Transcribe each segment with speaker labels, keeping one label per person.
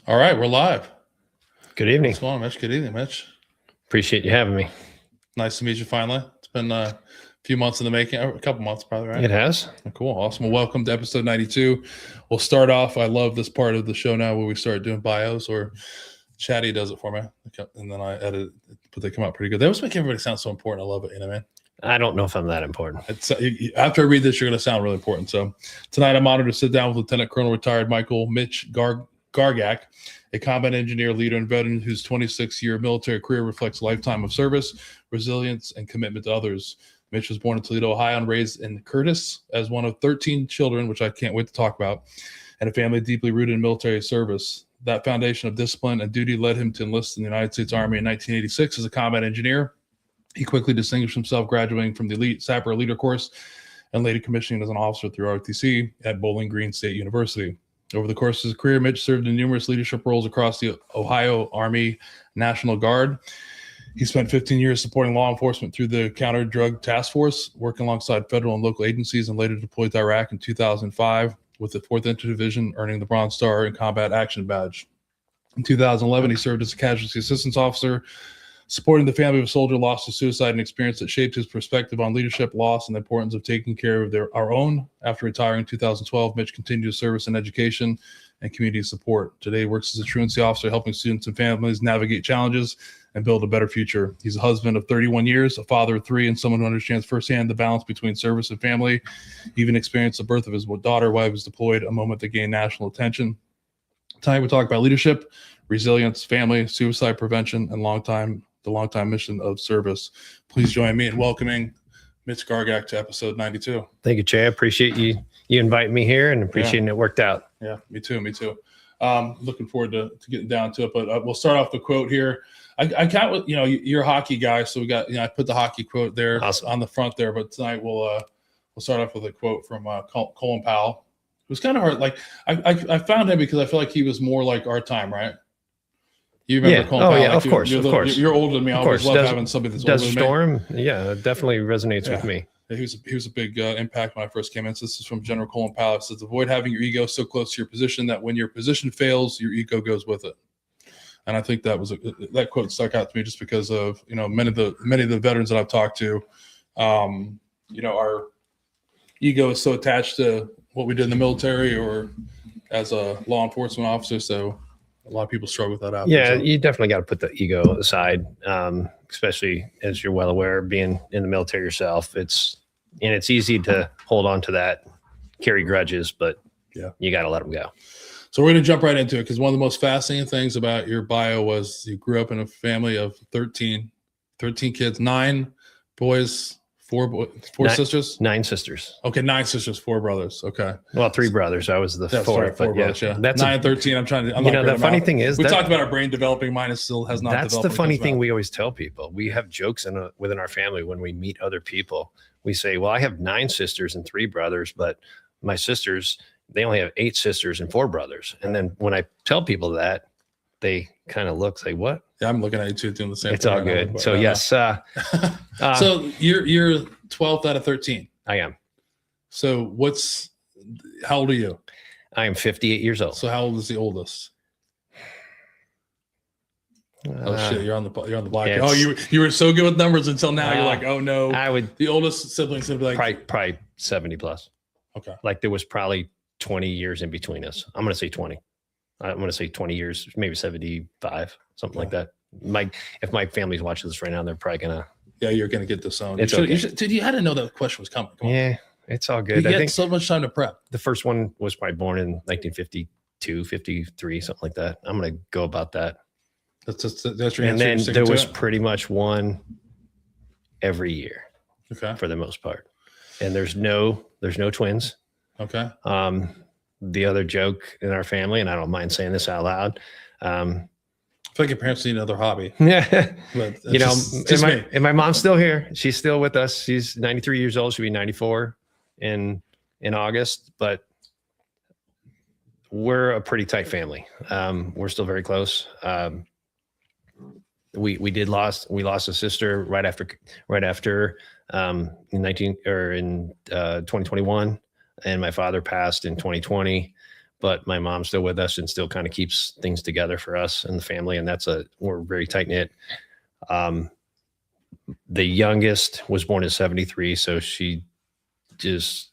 Speaker 1: All right, we're live.
Speaker 2: Good evening.
Speaker 1: What's going on, Mitch? Good evening, Mitch.
Speaker 2: Appreciate you having me.
Speaker 1: Nice to meet you finally. It's been a few months in the making, a couple months probably, right?
Speaker 2: It has.
Speaker 1: Cool, awesome. Well, welcome to episode 92. We'll start off, I love this part of the show now where we start doing bios, or Chatty does it for me, and then I edit it, but they come out pretty good. They always make everybody sound so important. I love it, you know what I mean?
Speaker 2: I don't know if I'm that important.
Speaker 1: After I read this, you're going to sound really important. So tonight I'm honored to sit down with Lieutenant Colonel retired Mitch Gargac, a combat engineer, leader, and veteran whose 26-year military career reflects a lifetime of service, resilience, and commitment to others. Mitch was born in Toledo, Ohio, and raised in Curtis as one of 13 children, which I can't wait to talk about, and a family deeply rooted in military service. That foundation of discipline and duty led him to enlist in the United States Army in 1986 as a combat engineer. He quickly distinguished himself, graduating from the elite Sapper Leader course and later commissioning as an officer through ROTC at Bowling Green State University. Over the course of his career, Mitch served in numerous leadership roles across the Ohio Army National Guard. He spent 15 years supporting law enforcement through the Counterdrug Task Force, working alongside federal and local agencies, and later deployed to Iraq in 2005 with the 4th Infantry Division, earning the Bronze Star and Combat Action Badge. In 2011, he served as a Casualty Assistance Officer, supporting the family of a soldier lost to suicide, an experience that shaped his perspective on leadership, loss, and the importance of taking care of our own. After retiring in 2012, Mitch continued his service in education and community support. Today, he works as a truancy officer, helping students and families navigate challenges and build a better future. He's a husband of 31 years, a father of 3, and someone who understands firsthand the balance between service and family. He even experienced the birth of his daughter while he was deployed, a moment that gained national attention. Tonight, we talk about leadership, resilience, family, suicide prevention, and the long-time mission of service. Please join me in welcoming Mitch Gargac to episode 92.
Speaker 2: Thank you, Jay. I appreciate you inviting me here and appreciating it worked out.
Speaker 1: Yeah, me too. Looking forward to getting down to it, but we'll start off the quote here. I count, you're a hockey guy, so we got, I put the hockey quote there on the front there, but tonight we'll start off with a quote from Colin Powell. It was kind of hard. Like I found him because I feel like he was more like our time, right? You remember Colin Powell?
Speaker 2: Yeah, of course.
Speaker 1: You're older than me. I always love having somebody that's older than me.
Speaker 2: Storm, yeah, it definitely resonates with me.
Speaker 1: He was a big impact when I first came in. So this is from General Colin Powell. It says, avoid having your ego so close to your position that when your position fails, your ego goes with it. And I think that quote stuck out to me just because of, many of the veterans that I've talked to, our ego is so attached to what we did in the military or as a law enforcement officer. So a lot of people struggle with that.
Speaker 2: You definitely got to put the ego aside, especially as you're well aware, being in the military yourself. It's easy to hold on to that, carry grudges, but you got to let them go.
Speaker 1: So we're going to jump right into it because one of the most fascinating things about your bio was you grew up in a family of 13 kids, 9 boys, 4 sisters?
Speaker 2: 9 sisters.
Speaker 1: Okay, 9 sisters, 4 brothers. Okay.
Speaker 2: Well, 3 brothers. I was the 4th.
Speaker 1: Right, 4 brothers, yeah. That's 9 and 13. I'm
Speaker 2: the funny thing is,
Speaker 1: we talked about our brain developing. Mine still has not developed.
Speaker 2: That's the funny thing we always tell people. We have jokes within our family when we meet other people. We say, well, I have 9 sisters and 3 brothers, but my sisters, they only have 8 sisters and 4 brothers. And then when I tell people that, they kind of look, say, what?
Speaker 1: Yeah, I'm looking at you too, doing the same
Speaker 2: it's
Speaker 1: thing.
Speaker 2: It's all good. Now, so yes.
Speaker 1: So you're 12th out of 13.
Speaker 2: I am.
Speaker 1: So how old are you?
Speaker 2: I am 58 years old.
Speaker 1: So how old is the oldest? Oh shit, you're on the block. Oh, you were so good with numbers until now. You're like, oh no. The oldest siblings would be like
Speaker 2: probably 70 plus.
Speaker 1: Okay.
Speaker 2: Like there was probably 20 years in between us. I'm going to say 20. I'm going to say 20 years, maybe 75, something like that. If my family's watching this right now, they're probably going to. Yeah,
Speaker 1: you're going to get this on.
Speaker 2: Dude,
Speaker 1: you had to know that question was coming. Come on.
Speaker 2: Yeah, it's all good.
Speaker 1: You had so much time to prep.
Speaker 2: The first one was probably born in 1952, 53, something like that. I'm going to go about that.
Speaker 1: That's your answer.
Speaker 2: And then there was pretty much one every year.
Speaker 1: Okay.
Speaker 2: For the most part. And there's no twins.
Speaker 1: Okay.
Speaker 2: The other joke in our family, and I don't mind saying this out loud.
Speaker 1: I feel like your parents need another hobby.
Speaker 2: Yeah. And my mom's still here. She's still with us. She's 93 years old. She'll be 94 in August, but we're a pretty tight family. We're still very close. We lost a sister right after in 2021, and my father passed in 2020. but my mom's still with us and still kind of keeps things together for us and the family. And we're very tight knit. The youngest was born in 73. So she just,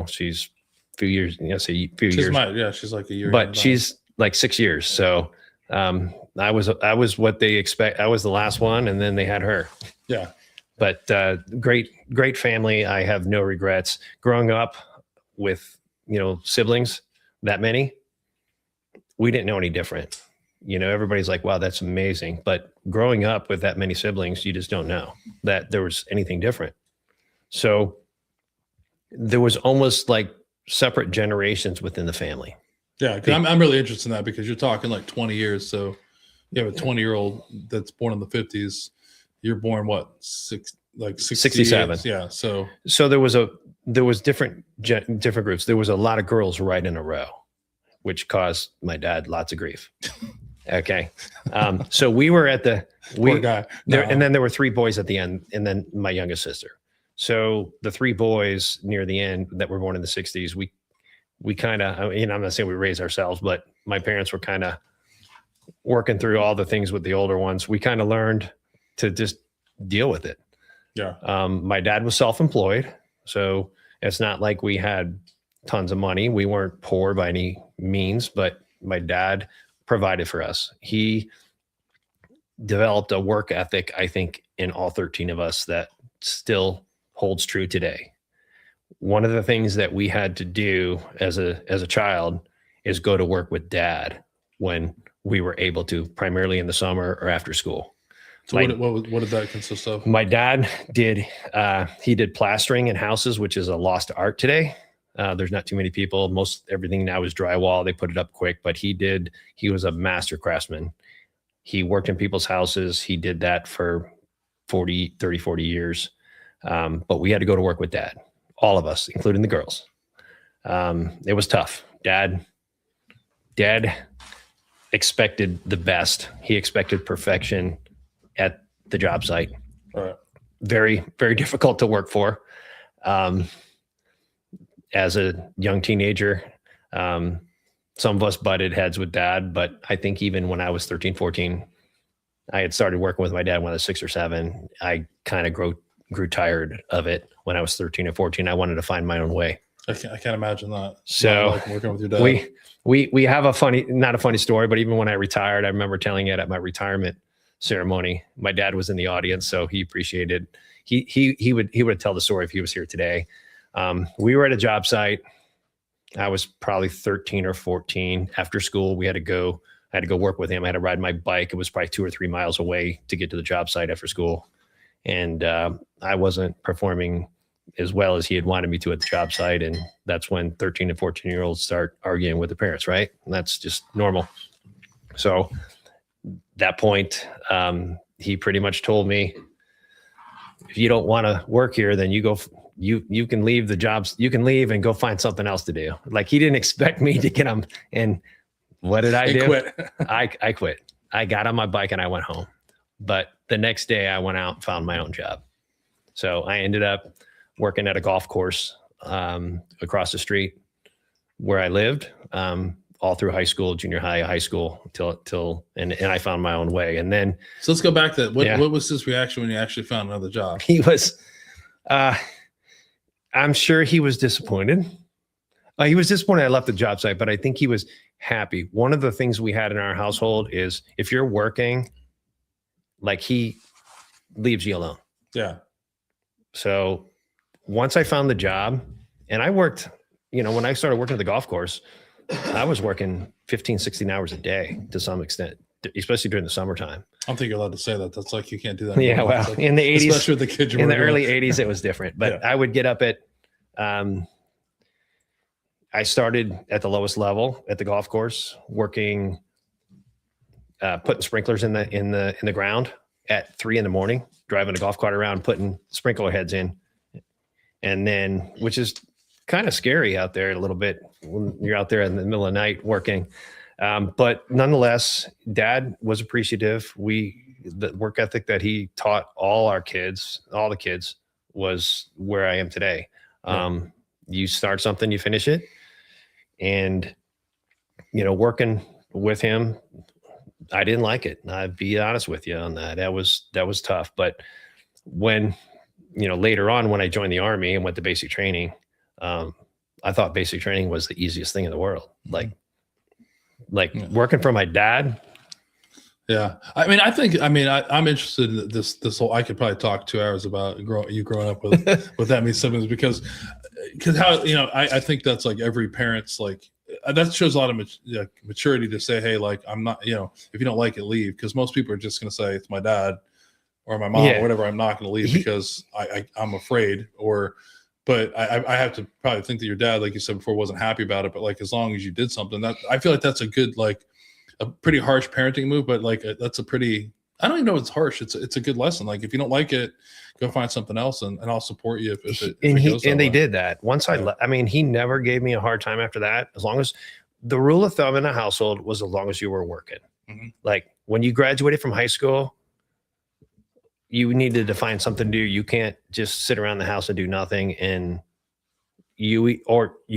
Speaker 2: she's a few years,
Speaker 1: she's like a year.
Speaker 2: But she's like 6 years. So I was what they expect. I was the last one, and then they had her.
Speaker 1: Yeah.
Speaker 2: But great family. I have no regrets. Growing up with, siblings, that many, we didn't know any different. Everybody's like, wow, that's amazing. But growing up with that many siblings, you just don't know that there was anything different. So there was almost like separate generations within the family.
Speaker 1: Yeah, because I'm really interested in that, because you're talking like 20 years. So you have a 20-year-old that's born in the 50s. You're born what, 67? Yeah. So
Speaker 2: there was different groups. There was a lot of girls right in a row, which caused my dad lots of grief. Okay. So we were at
Speaker 1: poor guy. No.
Speaker 2: And then there were 3 boys at the end, and then my youngest sister. So the 3 boys near the end that were born in the 60s, we kind of, I'm not saying we raised ourselves, but my parents were kind of working through all the things with the older ones. We kind of learned to just deal with it.
Speaker 1: Yeah.
Speaker 2: My dad was self-employed, so it's not like we had tons of money. We weren't poor by any means, but my dad provided for us. He developed a work ethic, I think, in all 13 of us that still holds true today. One of the things that we had to do as a child is go to work with dad when we were able to, primarily in the summer or after school.
Speaker 1: So what did that consist of?
Speaker 2: My dad did plastering in houses, which is a lost art today. There's not too many people. Everything now is drywall. They put it up quick, but he was a master craftsman. He worked in people's houses. He did that for 40 years. But we had to go to work with dad, all of us, including the girls. It was tough. Dad expected the best. He expected perfection at the job site.
Speaker 1: All right.
Speaker 2: Very, very difficult to work for. As a young teenager, some of us butted heads with dad, but I think even when I was 13, 14, I had started working with my dad when I was 6 or 7. I kind of grew tired of it when I was 13 or 14. I wanted to find my own way.
Speaker 1: I can't imagine that.
Speaker 2: So
Speaker 1: like working with your dad.
Speaker 2: We have not a funny story, but even when I retired, I remember telling it at my retirement ceremony. My dad was in the audience, so he appreciated. He would tell the story if he was here today. We were at a job site. I was probably 13 or 14. After school, I had to go work with him. I had to ride my bike. It was probably 2 or 3 miles away to get to the job site after school. And I wasn't performing as well as he had wanted me to at the job site. And that's when 13 and 14-year-olds start arguing with their parents, right? And that's just normal. So that point, he pretty much told me, if you don't want to work here, then you can leave the jobs. You can leave and go find something else to do. Like, he didn't expect me to get him. And what did I do?
Speaker 1: Quit.
Speaker 2: I quit. I got on my bike and I went home. But the next day I went out and found my own job. So I ended up working at a golf course across the street where I lived, all through high school, junior high school, and I found my own way. And then,
Speaker 1: so let's go back to that. What was his reaction when you actually found another job?
Speaker 2: He was, I'm sure he was disappointed. He was disappointed I left the job site, but I think he was happy. One of the things we had in our household is, if you're working, like, he leaves you alone.
Speaker 1: Yeah.
Speaker 2: So once I found the job, and I worked, when I started working at the golf course, I was working 15, 16 hours a day to some extent, especially during the summertime.
Speaker 1: I don't think you're allowed to say that. That's like, you can't do that.
Speaker 2: Yeah. Well,
Speaker 1: like,
Speaker 2: in the 80s,
Speaker 1: especially with the kids,
Speaker 2: in the early 80s, it was different, but
Speaker 1: yeah.
Speaker 2: I would get up at, I started at the lowest level at the golf course, working, putting sprinklers in the ground at 3 a.m, driving a golf cart around, putting sprinkler heads in. And then, which is kind of scary out there a little bit when you're out there in the middle of the night working. But nonetheless, dad was appreciative. The work ethic that he taught all the kids, was where I am today. You start something, you finish it. And working with him, I didn't like it. I'd be honest with you on that. That was tough. But when, later on, when I joined the Army and went to basic training, I thought basic training was the easiest thing in the world. Like working for my dad.
Speaker 1: Yeah. I'm interested in this whole, I could probably talk 2 hours about you growing up with that many siblings, because how, I think that's like every parent's like, that shows a lot of maturity to say, hey, like, I'm not, if you don't like it, leave. Because most people are just going to say, it's my dad or my mom or whatever. I'm not going to leave because I'm afraid. But I have to probably think that your dad, like you said before, wasn't happy about it. But like, as long as you did something, that I feel like that's a good, like a pretty harsh parenting move. But like, that's a pretty, I don't even know if it's harsh. It's a good lesson. Like, if you don't like it, go find something else, and I'll support you if it goes that way.
Speaker 2: They did that. Once he never gave me a hard time after that. As long as the rule of thumb in the household was, as long as you were working. Mm-hmm. Like when you graduated from high school, you needed to find something to do. You can't just sit around the house and do nothing, and you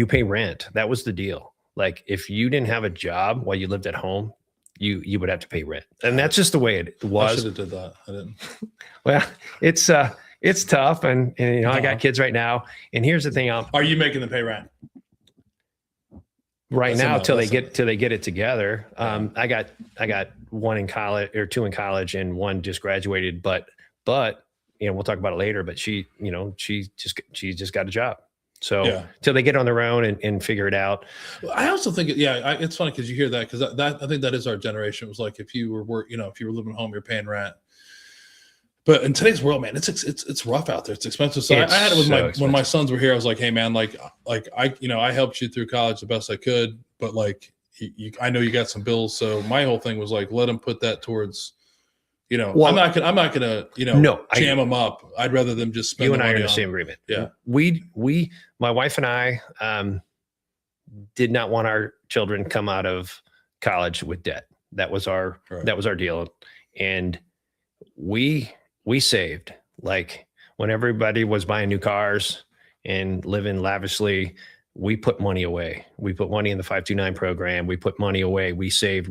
Speaker 2: pay rent. That was the deal. Like if you didn't have a job while you lived at home, you would have to pay rent. And that's just the way it was.
Speaker 1: I should have did that. I didn't.
Speaker 2: Well, it's tough. And I got kids right now. And here's the thing.
Speaker 1: Are you making them pay rent?
Speaker 2: Right now, till they get it together. I got one in college, or two in college, and one just graduated, but we'll talk about it later, but she just got a job. So till they get on their own and figure it out.
Speaker 1: I also think, it's funny because you hear that, because I think that is our generation. It was like, if you were living at home, you're paying rent. But in today's world, man, it's rough out there. It's expensive. So I had it with when my sons were here. I was like, hey man, like I helped you through college the best I could, but like I know you got some bills. So my whole thing was like, let them put that towards. I'm not gonna jam them up. I'd rather them just spend.
Speaker 2: You and I are in the same agreement.
Speaker 1: Yeah,
Speaker 2: my wife and I did not want our children come out of college with debt. That was our deal, and we saved. Like when everybody was buying new cars and living lavishly, we put money away. We put money in the 529 program. We put money away. We saved.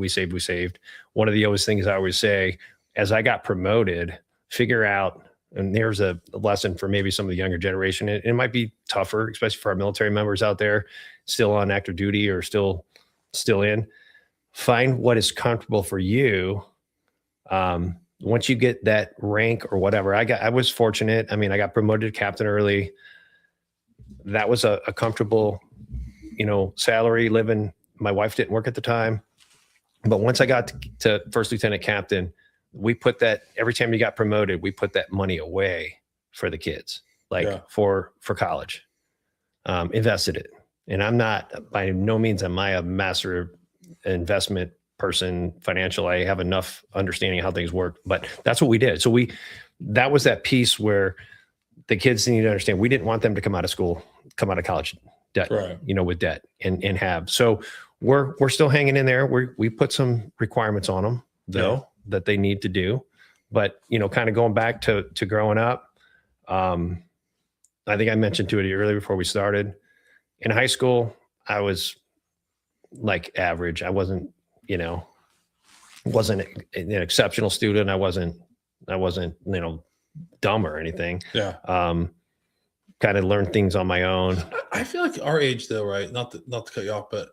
Speaker 2: One of the always things I always say, as I got promoted, figure out, and there's a lesson for maybe some of the younger generation. It might be tougher, especially for our military members out there, still on active duty or still in. Find what is comfortable for you. Once you get that rank or whatever, I was fortunate. I mean, I got promoted to captain early. That was a comfortable, salary living. My wife didn't work at the time, but once I got to first lieutenant captain, we put that, every time you got promoted, we put that money away for the kids, for college, invested it. And I'm not, by no means am I a master investment person, financial. I have enough understanding of how things work, but that's what we did. So that was that piece where the kids need to understand, we didn't want them to come out of college debt, with debt and have. So we're still hanging in there. We put some requirements on them though, that they need to do, but kind of going back to growing up. I think I mentioned to it earlier before we started. In high school, I was like average. I wasn't an exceptional student. I wasn't dumb or anything. Yeah. Kind of learned things on my own.
Speaker 1: I feel like our age though, right? Not to cut you off, but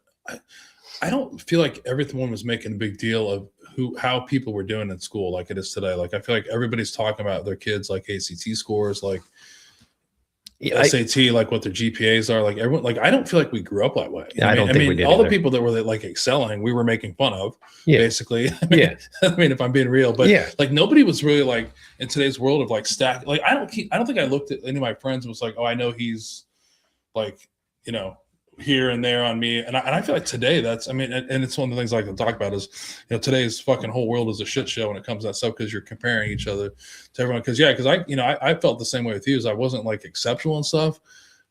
Speaker 1: I don't feel like everyone was making a big deal of how people were doing in school like it is today. Like I feel like everybody's talking about their kids, like ACT scores, like SAT, like what their GPAs are. Like everyone, like I don't feel like we grew up that way.
Speaker 2: I don't think we did.
Speaker 1: All the people that were like excelling, we were making fun of, basically. I mean, if I'm being real, but like nobody was really like in today's world of like stack. Like I don't think I looked at any of my friends and was like, oh, I know he's like, here and there on me. And I feel like today and it's one of the things I can talk about is, today's fucking whole world is a shit show when it comes to that stuff, because you're comparing each other to everyone. Because I felt the same way with you, as I wasn't like exceptional and stuff,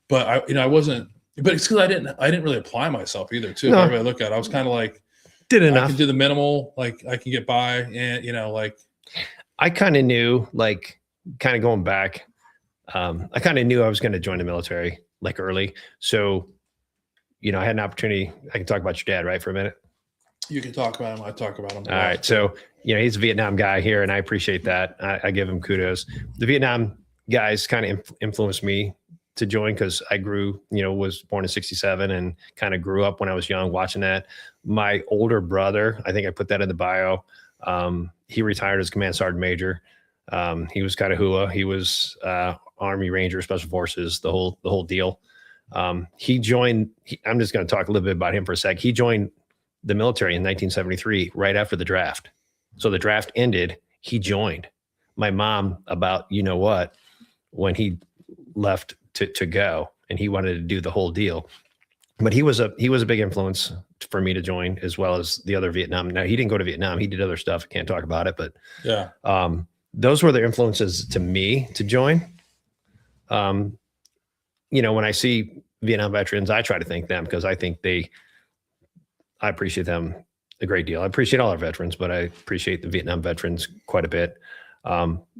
Speaker 1: but I wasn't, but it's because I didn't really apply myself either too. No. If everybody look at it, I was kind of like,
Speaker 2: did enough.
Speaker 1: I can do the minimal, like I can get by, and like
Speaker 2: I kind of knew, like kind of going back, I kind of knew I was going to join the military like early. So I had an opportunity. I can talk about your dad, right, for a minute.
Speaker 1: You can talk about him. I talk about him.
Speaker 2: All right. So, he's a Vietnam guy here, and I appreciate that. I give him kudos. The Vietnam guys kind of influenced me to join because I grew, was born in 67 and kind of grew up when I was young watching that. My older brother, I think I put that in the bio. He retired as Command Sergeant Major. He was kind of hua. He was Army Ranger, Special Forces, the whole deal. He joined. I'm just going to talk a little bit about him for a sec. He joined the military in 1973, right after the draft. So the draft ended. He joined. My mom, about when he left to go, and he wanted to do the whole deal. But he was a big influence for me to join, as well as the other Vietnam. Now, he didn't go to Vietnam. He did other stuff. I can't talk about it, but
Speaker 1: yeah.
Speaker 2: Those were the influences to me to join. When I see Vietnam veterans, I try to thank them because I think I appreciate them a great deal. I appreciate all our veterans, but I appreciate the Vietnam veterans quite a bit.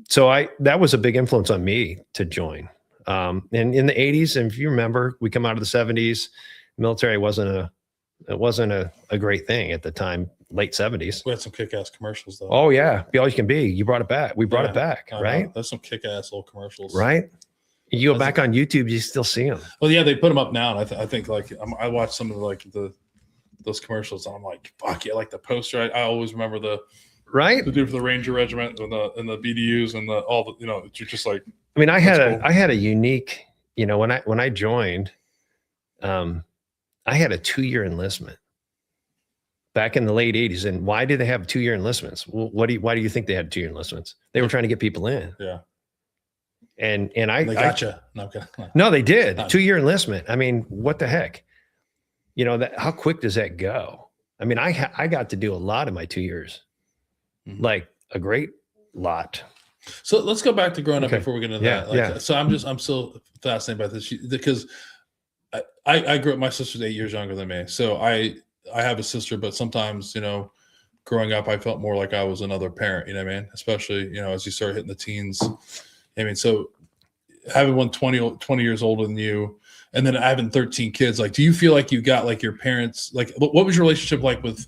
Speaker 2: So that was a big influence on me to join. And in the 80s, and if you remember, we come out of the 70s, military wasn't a great thing at the time, late 70s.
Speaker 1: We had some kick-ass commercials, though.
Speaker 2: Oh, yeah. Be all you can be. You brought it back. We brought it back, right?
Speaker 1: There's some kick-ass little commercials.
Speaker 2: Right? You go back on YouTube, you still see them.
Speaker 1: Well, yeah, they put them up now. And I think I watched some of those commercials, and I'm like, fuck yeah, like the poster. I always remember the dude for the Ranger Regiment and the BDUs and you're just like.
Speaker 2: I mean, I had a unique, when I joined, I had a 2-year enlistment back in the late 80s. And why did they have 2-year enlistments? Well, why do you think they had 2-year enlistments? They were trying to get people in.
Speaker 1: Yeah.
Speaker 2: And they
Speaker 1: gotcha.
Speaker 2: No, they did. 2-year enlistment. I mean, what the heck? How quick does that go? I mean, I got to do a lot in my 2 years, like a great lot.
Speaker 1: So let's go back to growing up before we get into that.
Speaker 2: Yeah.
Speaker 1: So I'm still fascinated by this because I grew up. My sister's 8 years younger than me, so I have a sister. But sometimes, growing up, I felt more like I was another parent. You know what I mean? Especially, as you start hitting the teens. I mean, so having one 20 years older than you, and then having 13 kids, like, do you feel like you got like your parents? Like, what was your relationship like with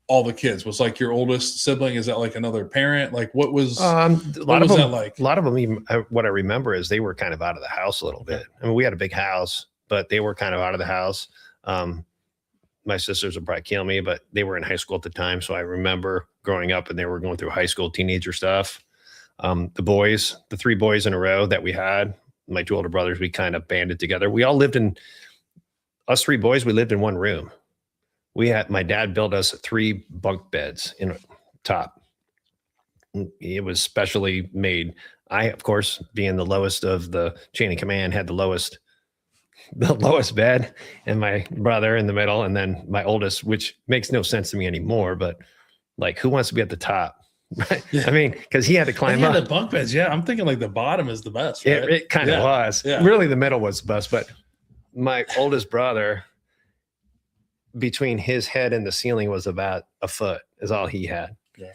Speaker 1: all the kids? Was like your oldest sibling? Is that like another parent? Like, what was that like?
Speaker 2: A lot of them, even what I remember is they were kind of out of the house a little bit. I mean, we had a big house, but they were kind of out of the house. My sisters would probably kill me, but they were in high school at the time. So I remember growing up and they were going through high school teenager stuff. The 3 boys in a row that we had, my 2 older brothers, we kind of banded together. We all lived us 3 boys, we lived in one room. My dad built us 3 bunk beds in top. It was specially made. I, of course, being the lowest of the chain of command, had the lowest bed, and my brother in the middle, and then my oldest, which makes no sense to me anymore, but like, who wants to be at the top? Right. Yeah. I mean, because he had to climb up.
Speaker 1: The bunk beds. Yeah, I'm thinking like the bottom is the best. Right?
Speaker 2: It kind of was. Yeah. Really, the middle was the best. But my oldest brother, between his head and the ceiling was about a foot, is all he had.
Speaker 1: Yeah.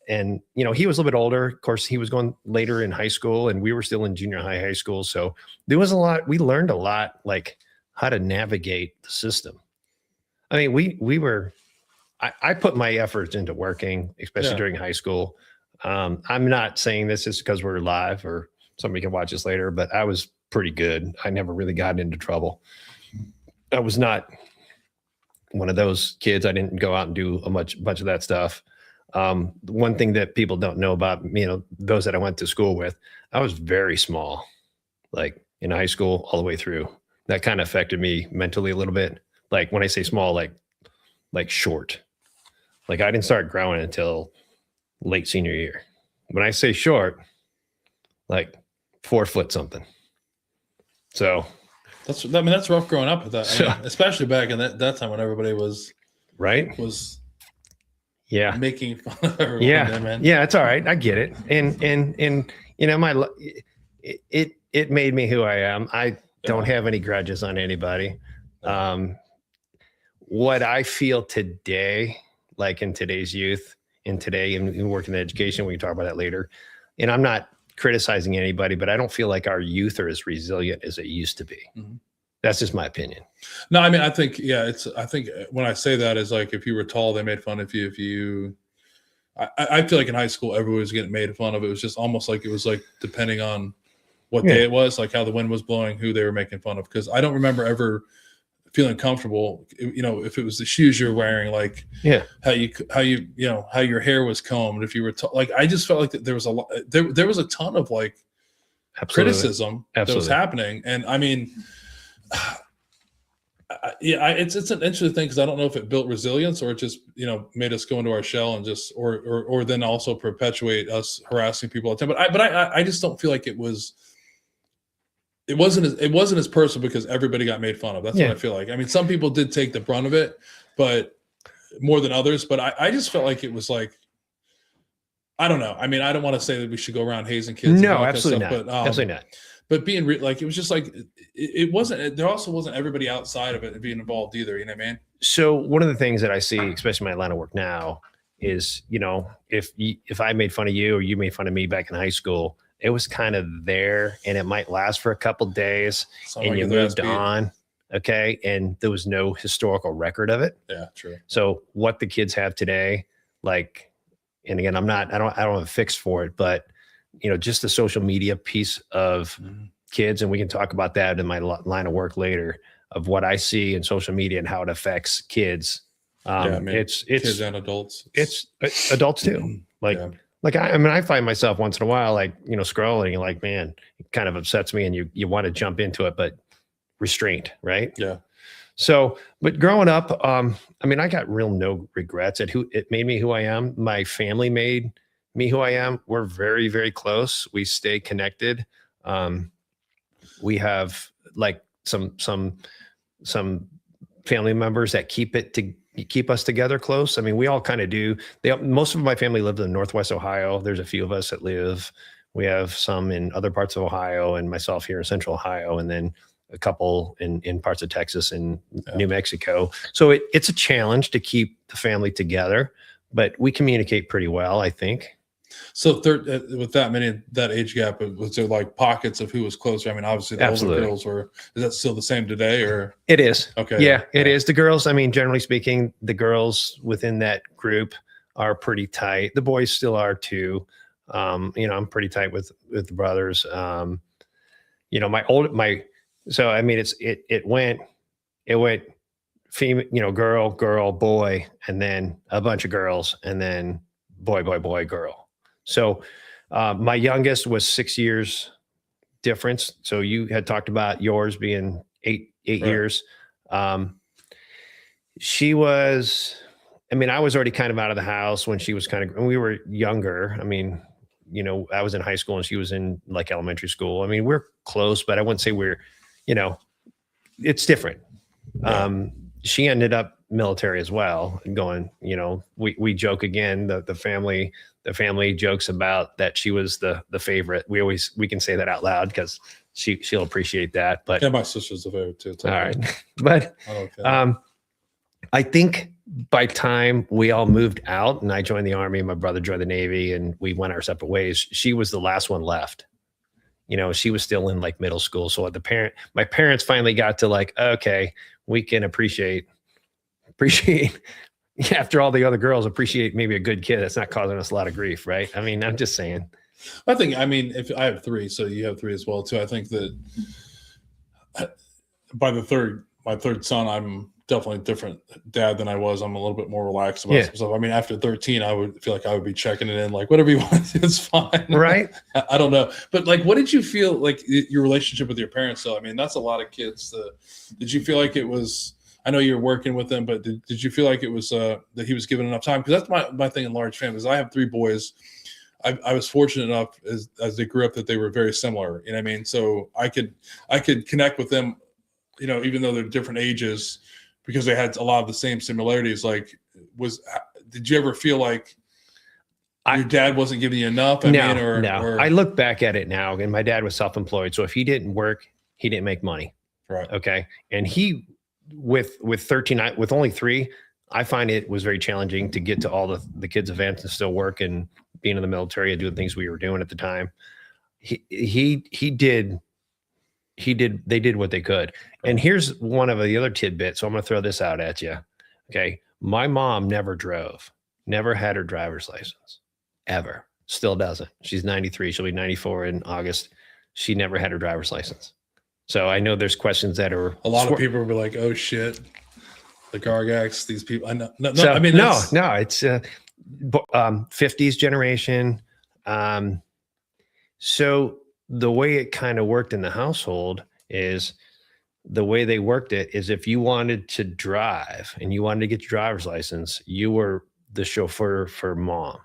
Speaker 2: And he was a little bit older. Of course, he was going later in high school, and we were still in junior high school. So there was a lot. We learned a lot, like how to navigate the system. I mean, we were. I put my efforts into working, especially during high school. I'm not saying this is because we're live or somebody can watch this later, but I was pretty good. I never really got into trouble. I was not one of those kids. I didn't go out and do a bunch of that stuff. One thing that people don't know about, those that I went to school with, I was very small, like in high school all the way through. That kind of affected me mentally a little bit. Like when I say small, like short. Like I didn't start growing until late senior year. When I say short, like 4 foot something. So
Speaker 1: that's rough growing up with that. I mean, especially back in that time when everybody was making fun of everyone.
Speaker 2: Yeah.
Speaker 1: Man.
Speaker 2: Yeah, it's all right. I get it. And it made me who I am. I don't have any grudges on anybody. What I feel today, like in today's youth, and working in education, we can talk about that later. And I'm not criticizing anybody, but I don't feel like our youth are as resilient as it used to be. Mm-hmm. That's just my opinion.
Speaker 1: No, I mean, I think, yeah, I think when I say that is like, if you were tall, they made fun of you. If you, I feel like in high school, everyone was getting made fun of. It was just almost like, it was like, depending on what day it was, like how the wind was blowing, who they were making fun of. Cause I don't remember ever feeling comfortable, you know, if it was the shoes you're wearing, like how your hair was combed, if you were like, I just felt like that there was a lot, there was a ton of like criticism that was happening. And I mean, it's an interesting thing, because I don't know if it built resilience or it just, you know, made us go into our shell and just, or then also perpetuate us harassing people all the time. But I just don't feel like it wasn't as personal, because everybody got made fun of. That's what I feel like. I mean, some people did take the brunt of it, but more than others. But I just felt like it was like, I don't know. I mean, I don't want to say that we should go around hazing kids.
Speaker 2: No, absolutely not. But, absolutely not.
Speaker 1: But being like, it was just like, it wasn't, there also wasn't everybody outside of it being involved either. You know what I mean?
Speaker 2: So one of the things that I see, especially in my line of work now, is, you know, if I made fun of you or you made fun of me back in high school, it was kind of there, and it might last for a couple days, and you moved on. Okay. And there was no historical record of it.
Speaker 1: Yeah, true.
Speaker 2: So what the kids have today, like, and again, I don't have a fix for it, but you know, just the social media piece of kids, and we can talk about that in my line of work later, of what I see in social media and how it affects kids. It's kids and adults. It's adults too. Like I mean, I find myself once in a while, like, you know, scrolling and like, man, it kind of upsets me, and you want to jump into it, but restraint, right?
Speaker 1: Yeah.
Speaker 2: So, but growing up, I mean, I got no regrets at it made me who I am. My family made me who I am. We're very, very close. We stay connected. We have like some family members that keep us together close. I mean, we all kind of do. Most of my family lived in Northwest Ohio. There's a few of us that live. We have some in other parts of Ohio, and myself here in Central Ohio, and then a couple in parts of Texas and New Mexico. So it's a challenge to keep the family together, but we communicate pretty well, I think.
Speaker 1: So with that age gap, was there like pockets of who was closer? I mean, obviously the older girls were. Is that still the same today, or?
Speaker 2: It is.
Speaker 1: Okay.
Speaker 2: Yeah, it is. The girls, I mean, generally speaking, the girls within that group are pretty tight. The boys still are too. You know, I'm pretty tight with the brothers. You know, so I mean, it went female, you know, girl, boy, and then a bunch of girls, and then boy, girl. So my youngest was 6 years difference. So you had talked about yours being eight years. She was, I mean, I was already kind of out of the house when she was when we were younger. I mean, you know, I was in high school and she was in like elementary school. I mean, we're close, but I wouldn't say we're, you know, it's different. Yeah. She ended up military as well, going, you know, we joke again, the family jokes about that she was the favorite. We can say that out loud because she'll appreciate that. But
Speaker 1: yeah, my sister's the favorite too.
Speaker 2: All right. But I think by time we all moved out and I joined the Army, my brother joined the Navy, and we went our separate ways, she was the last one left. You know, she was still in like middle school. So my parents finally got to like, okay, we can appreciate after all the other girls, appreciate maybe a good kid that's not causing us a lot of grief, right? I mean, I'm just saying.
Speaker 1: I mean, if I have three, so you have three as well too. I think that by my third son, I'm definitely a different dad than I was. I'm a little bit more relaxed about some stuff. I mean, after 13, I would feel like I would be checking it in, like whatever you want to do, it's fine.
Speaker 2: Right.
Speaker 1: I don't know. But like, what did you feel like your relationship with your parents? So, I mean, that's a lot of kids. Did you feel like it was, I know you're working with them, but did you feel like it was that he was given enough time? Because that's my thing in large families. I have three boys. I was fortunate enough as they grew up that they were very similar. You know what I mean? So I could connect with them, you know, even though they're different ages, because they had a lot of the same similarities. Like, did you ever feel like your dad wasn't giving you enough?
Speaker 2: No. I look back at it now, and my dad was self-employed. So if he didn't work, he didn't make money.
Speaker 1: Right.
Speaker 2: Okay. And he, with 13, with only 3, I find it was very challenging to get to all the kids' events and still work and being in the military and doing things we were doing at the time. He did they did what they could. And here's one of the other tidbits. So I'm going to throw this out at you. Okay. My mom never drove, never had her driver's license ever. Still doesn't. She's 93. She'll be 94 in August. She never had her driver's license. So I know there's questions that are
Speaker 1: a lot of people will be like, oh shit, the Gargacs, these people. I know. No,
Speaker 2: so,
Speaker 1: I mean,
Speaker 2: no, it's 50s generation. So the way it kind of worked in the household is the way they worked it is if you wanted to drive and you wanted to get your driver's license, you were the chauffeur for mom.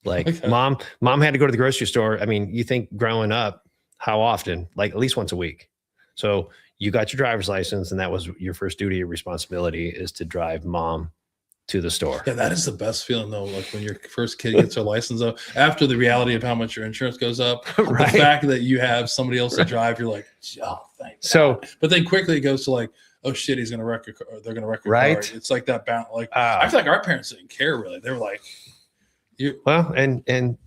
Speaker 2: Like
Speaker 1: okay.
Speaker 2: mom had to go to the grocery store. I mean, you think growing up, how often? Like at least once a week. So you got your driver's license and that was your first duty or responsibility is to drive mom to the store.
Speaker 1: Yeah, that is the best feeling though. Like when your first kid gets their license up, after the reality of how much your insurance goes up,
Speaker 2: right.
Speaker 1: The fact that you have somebody else to drive, you're like, oh, thank God. But then quickly it goes to like, oh shit, he's gonna wreck a car. They're gonna wreck a car. It's like that bound. Like I feel like our parents didn't care really. They were like,
Speaker 2: well, and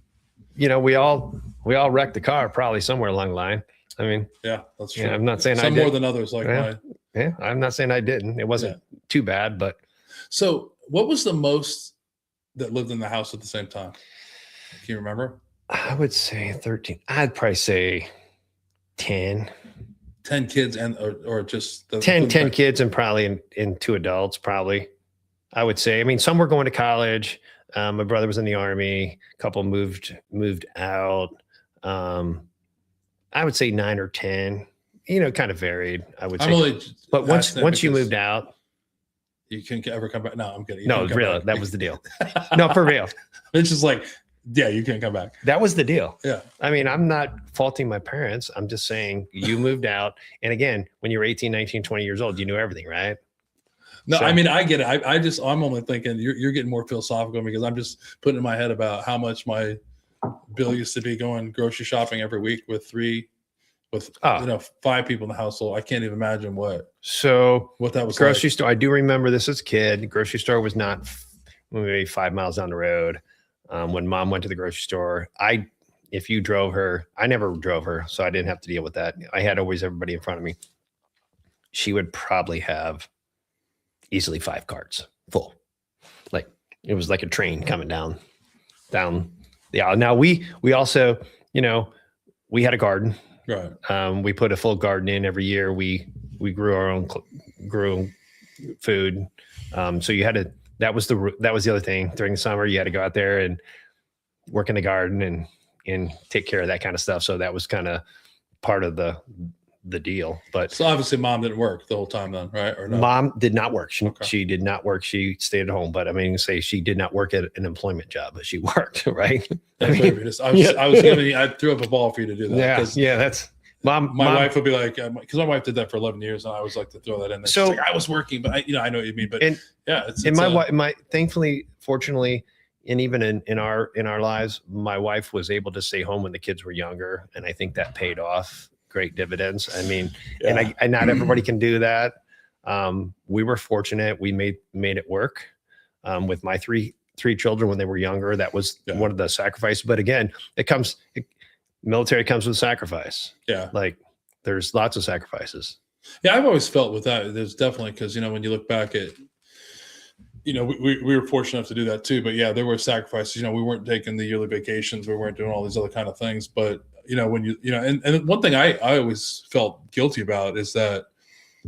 Speaker 2: you know, we all wrecked the car probably somewhere along the line. I mean,
Speaker 1: yeah, that's true.
Speaker 2: Yeah, I'm not saying
Speaker 1: some
Speaker 2: I did
Speaker 1: more than others. Like
Speaker 2: I'm not saying I didn't. It wasn't too bad, but
Speaker 1: so. What was the most that lived in the house at the same time? Can you remember?
Speaker 2: I would say 13. I'd probably say 10.
Speaker 1: 10 kids and or just
Speaker 2: 10 kids and probably in 2 adults, probably. I would say. I mean, some were going to college. My brother was in the Army. A couple moved out. I would say 9 or 10. You know, kind of varied. I would say. But once you moved out.
Speaker 1: You can't ever come back. No, I'm kidding.
Speaker 2: No, really. That was the deal. No, for real.
Speaker 1: It's just like, yeah, you can't come back.
Speaker 2: That was the deal.
Speaker 1: Yeah.
Speaker 2: I mean, I'm not faulting my parents. I'm just saying you moved out. And again, when you were 18, 19, 20 years old, you knew everything, right?
Speaker 1: No, so, I mean, I get it. I'm only thinking you're getting more philosophical because I'm just putting in my head about how much my bill used to be going grocery shopping every week with 5 people in the household. I can't even imagine what that was.
Speaker 2: Grocery store. I do remember this as a kid. Grocery store was not maybe 5 miles down the road. When mom went to the grocery store, if you drove her, I never drove her, so I didn't have to deal with that. I had always everybody in front of me. She would probably have easily 5 carts full. Like it was like a train coming down the aisle. Now we also, we had a garden.
Speaker 1: Right.
Speaker 2: We put a full garden in every year. We grew our own food. So you had to, that was the other thing during the summer. You had to go out there and work in the garden and take care of that kind of stuff. So that was kind of part of the deal. But
Speaker 1: so obviously mom didn't work the whole time then, right? Or no?
Speaker 2: Mom did not work. She did not work. She stayed at home, but I mean, say she did not work at an employment job, but she worked, right? I threw up a ball for you to do that. Yeah. That's my
Speaker 1: wife would be like, because my wife did that for 11 years, and I always like to throw that in there. So like, I was working, but I know what you mean. But
Speaker 2: thankfully, fortunately, and even in our lives, my wife was able to stay home when the kids were younger, and I think that paid off great dividends. I mean, and not everybody can do that. We were fortunate. We made it work with my three children when they were younger. That was one of the sacrifices. But again, military comes with sacrifice.
Speaker 1: Yeah.
Speaker 2: Like there's lots of sacrifices.
Speaker 1: Yeah. I've always felt with that, there's definitely, because, when you look back at, we were fortunate enough to do that too, but yeah, there were sacrifices. We weren't taking the yearly vacations. We weren't doing all these other kind of things, but when and one thing I always felt guilty about is that,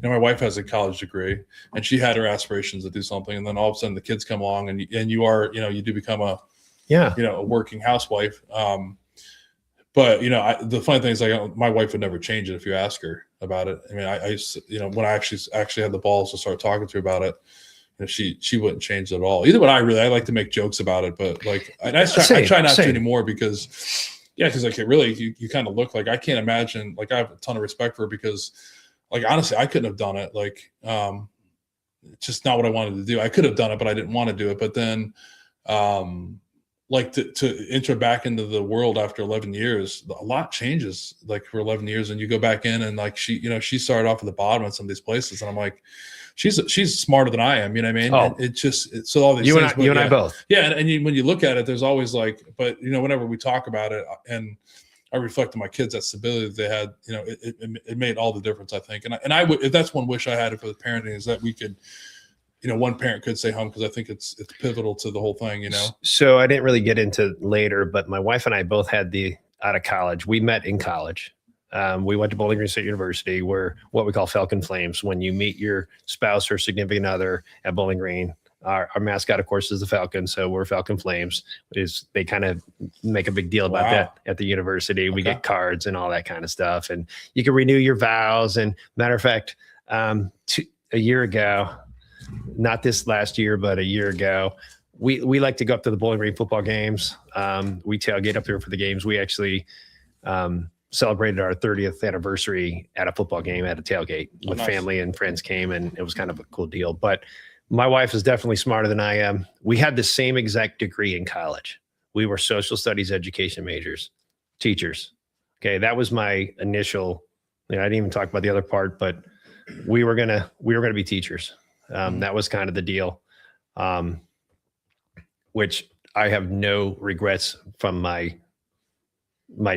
Speaker 1: my wife has a college degree and she had her aspirations to do something. And then all of a sudden the kids come along and you are, you do become a working housewife. But, the funny thing is like my wife would never change it if you ask her about it. I mean, I used to, when I actually had the balls to start talking to her about it, she wouldn't change it at all. Either would I I like to make jokes about it, but like, I try not to anymore because like it really, you kind of look like, I can't imagine, like I have a ton of respect for her because like, honestly, I couldn't have done it. Like, it's just not what I wanted to do. I could have done it, but I didn't want to do it. But then, like to enter back into the world after 11 years, a lot changes like for 11 years. And you go back in and like she started off at the bottom in some of these places. And I'm like, she's smarter than I am. You know what I mean? Oh. So all these things,
Speaker 2: you and I both.
Speaker 1: Yeah. And when you look at it, there's always like, but whenever we talk about it and I reflect on my kids, that stability that they had, you know, it made all the difference, I think. And I would, if that's one wish I had for the parenting, is that we could, you know, one parent could stay home, because I think it's pivotal to the whole thing, you know?
Speaker 2: So I didn't really get into later, but my wife and I both had out of college. We met in college. We went to Bowling Green State University. We're what we call Falcon Flames. When you meet your spouse or significant other at Bowling Green, our mascot, of course, is the Falcon. So we're Falcon Flames. They kind of make a big deal about that at the university. We get cards and all that kind of stuff. And you can renew your vows. And matter of fact, a year ago, not this last year, but a year ago, we like to go up to the Bowling Green football games. We tailgate up there for the games. We actually celebrated our 30th anniversary at a football game at a tailgate with family and friends came, and it was kind of a cool deal. But my wife is definitely smarter than I am. We had the same exact degree in college. We were social studies education majors, teachers. Okay, that was my initial. You know, I didn't even talk about the other part, but we were gonna be teachers. That was kind of the deal, which I have no regrets from my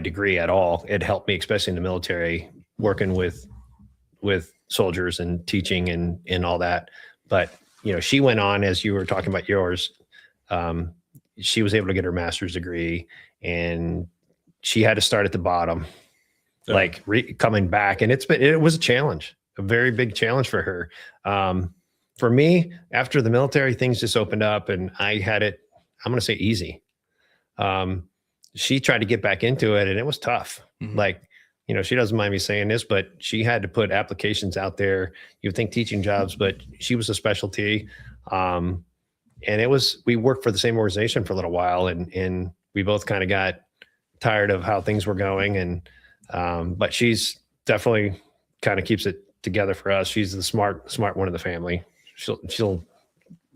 Speaker 2: degree at all. It helped me, especially in the military, working with soldiers and teaching and all that. But, you know, she went on, as you were talking about yours, she was able to get her master's degree, and she had to start at the bottom, like coming back. And it was a challenge, a very big challenge for her. For me, after the military, things just opened up, and I had it, I'm going to say easy. She tried to get back into it, and it was tough. Mm-hmm. Like, you know, she doesn't mind me saying this, but she had to put applications out there. You would think teaching jobs, but she was a specialty. And we worked for the same organization for a little while, and we both kind of got tired of how things were going. And, but she's definitely kind of keeps it together for us. She's the smart one in the family. She'll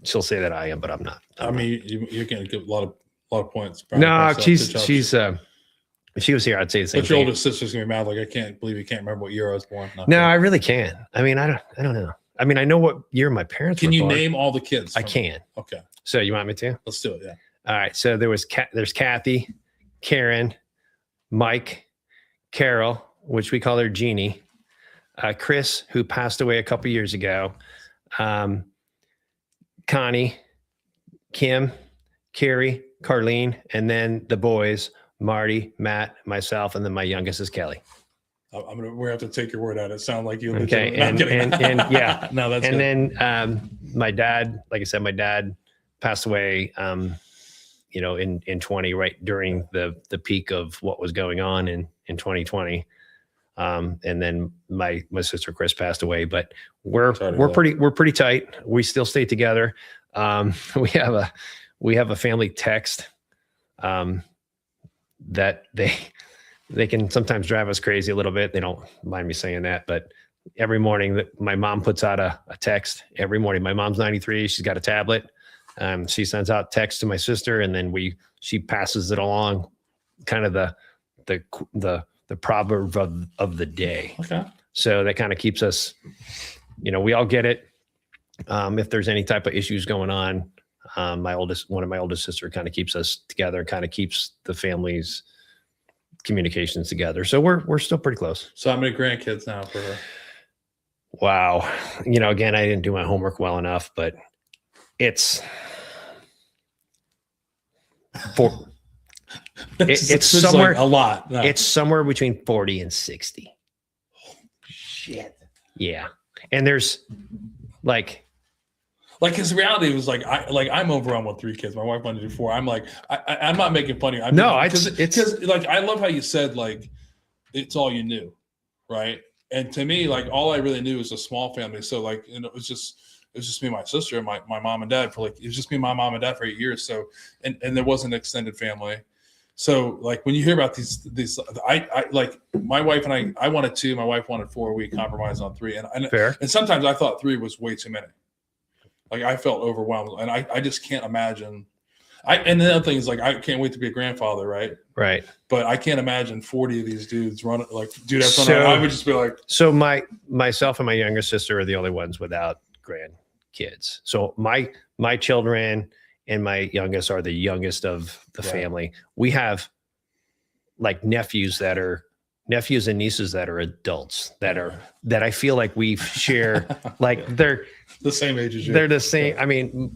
Speaker 2: say that I am, but I'm not.
Speaker 1: I mean, you're going to give a lot of points.
Speaker 2: No, she was here. I'd say the same.
Speaker 1: But your older sister's gonna be mad. Like, I can't believe you can't remember what year I was born.
Speaker 2: No, I really can't. I mean, I don't know. I mean, I know what year my parents were born.
Speaker 1: Can you name all the kids?
Speaker 2: I can.
Speaker 1: Okay.
Speaker 2: So you want me to?
Speaker 1: Let's do it. Yeah.
Speaker 2: All right. So there's Kathy, Karen, Mike, Carol, which we call her Jeannie, Chris, who passed away a couple years ago, Connie, Kim, Carrie, Carlene, and then the boys, Marty, Matt, myself, and then my youngest is Kelly.
Speaker 1: We're gonna have to take your word at it. Sound like you.
Speaker 2: Okay. And yeah.
Speaker 1: No, that's
Speaker 2: and
Speaker 1: good.
Speaker 2: Then my dad, like I said, my dad passed away, you know, in 20, right during the peak of what was going on in 2020. And then my sister Chris passed away, but we're pretty tight. We still stay together. We have a family text that they can sometimes drive us crazy a little bit. They don't mind me saying that, but every morning that my mom puts out a text every morning. My mom's 93. She's got a tablet. She sends out texts to my sister, and then she passes it along, kind of the proverb of the day.
Speaker 1: Okay.
Speaker 2: So that kind of keeps us, you know, we all get it. If there's any type of issues going on, one of my oldest sister kind of keeps us together, kind of keeps the family's communications together. So we're still pretty close.
Speaker 1: So how many grandkids now for her?
Speaker 2: Wow. You know, again, I didn't do my homework well enough, but it's it's somewhere
Speaker 1: like a lot. No.
Speaker 2: It's somewhere between 40 and 60.
Speaker 1: Shit.
Speaker 2: Yeah. And there's like
Speaker 1: his reality was I'm overwhelmed with 3 kids. My wife wanted to do 4. I'm like, I'm not making funny.
Speaker 2: It's
Speaker 1: like, I love how you said, like, it's all you knew. Right. And to me, like, all I really knew was a small family. So, like, you know, it was just me and my sister and my mom and dad it was just me and my mom and dad for 8 years. So, and there wasn't an extended family. So, like, when you hear about these, I like, my wife and I wanted 2, my wife wanted 4. We compromised on 3. And sometimes I thought 3 was way too many. Like, I felt overwhelmed, and I just can't imagine. And the other thing is, like, I can't wait to be a grandfather, right?
Speaker 2: Right.
Speaker 1: But I can't imagine 40 of these dudes running, like, dude, that's I would just be like.
Speaker 2: So myself and my younger sister are the only ones without grandkids. So my children and my youngest are the youngest of the family. We have like nephews and nieces that are adults that I feel like we share, like they're
Speaker 1: the same age as you.
Speaker 2: They're the same. I mean,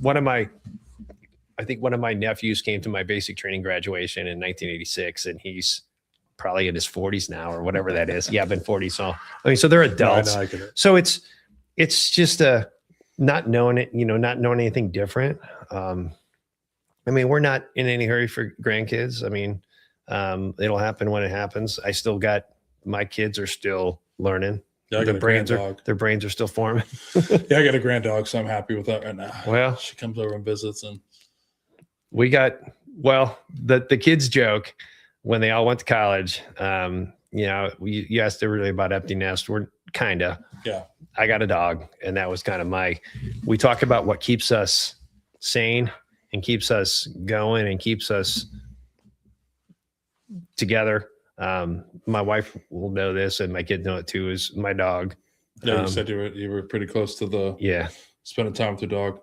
Speaker 2: I think one of my nephews came to my basic training graduation in 1986, and he's probably in his 40s now or whatever that is. Yeah, I've been 40. So, I mean, so they're adults.
Speaker 1: No, I get it.
Speaker 2: So it's just not knowing it, not knowing anything different. I mean, we're not in any hurry for grandkids. I mean, it'll happen when it happens. I still got, my kids are still learning.
Speaker 1: Yeah, I got
Speaker 2: their brains are still forming.
Speaker 1: Yeah, I got a grand dog, so I'm happy with that right now.
Speaker 2: Well,
Speaker 1: she comes over and visits, and
Speaker 2: we got, the kids joke when they all went to college. You asked everybody about empty nest. We're
Speaker 1: yeah.
Speaker 2: I got a dog, and that was kind of we talk about what keeps us sane and keeps us going and keeps us together. My wife will know this, and my kids know it too, is my dog.
Speaker 1: Yeah, you said you were pretty close to spending time with your dog.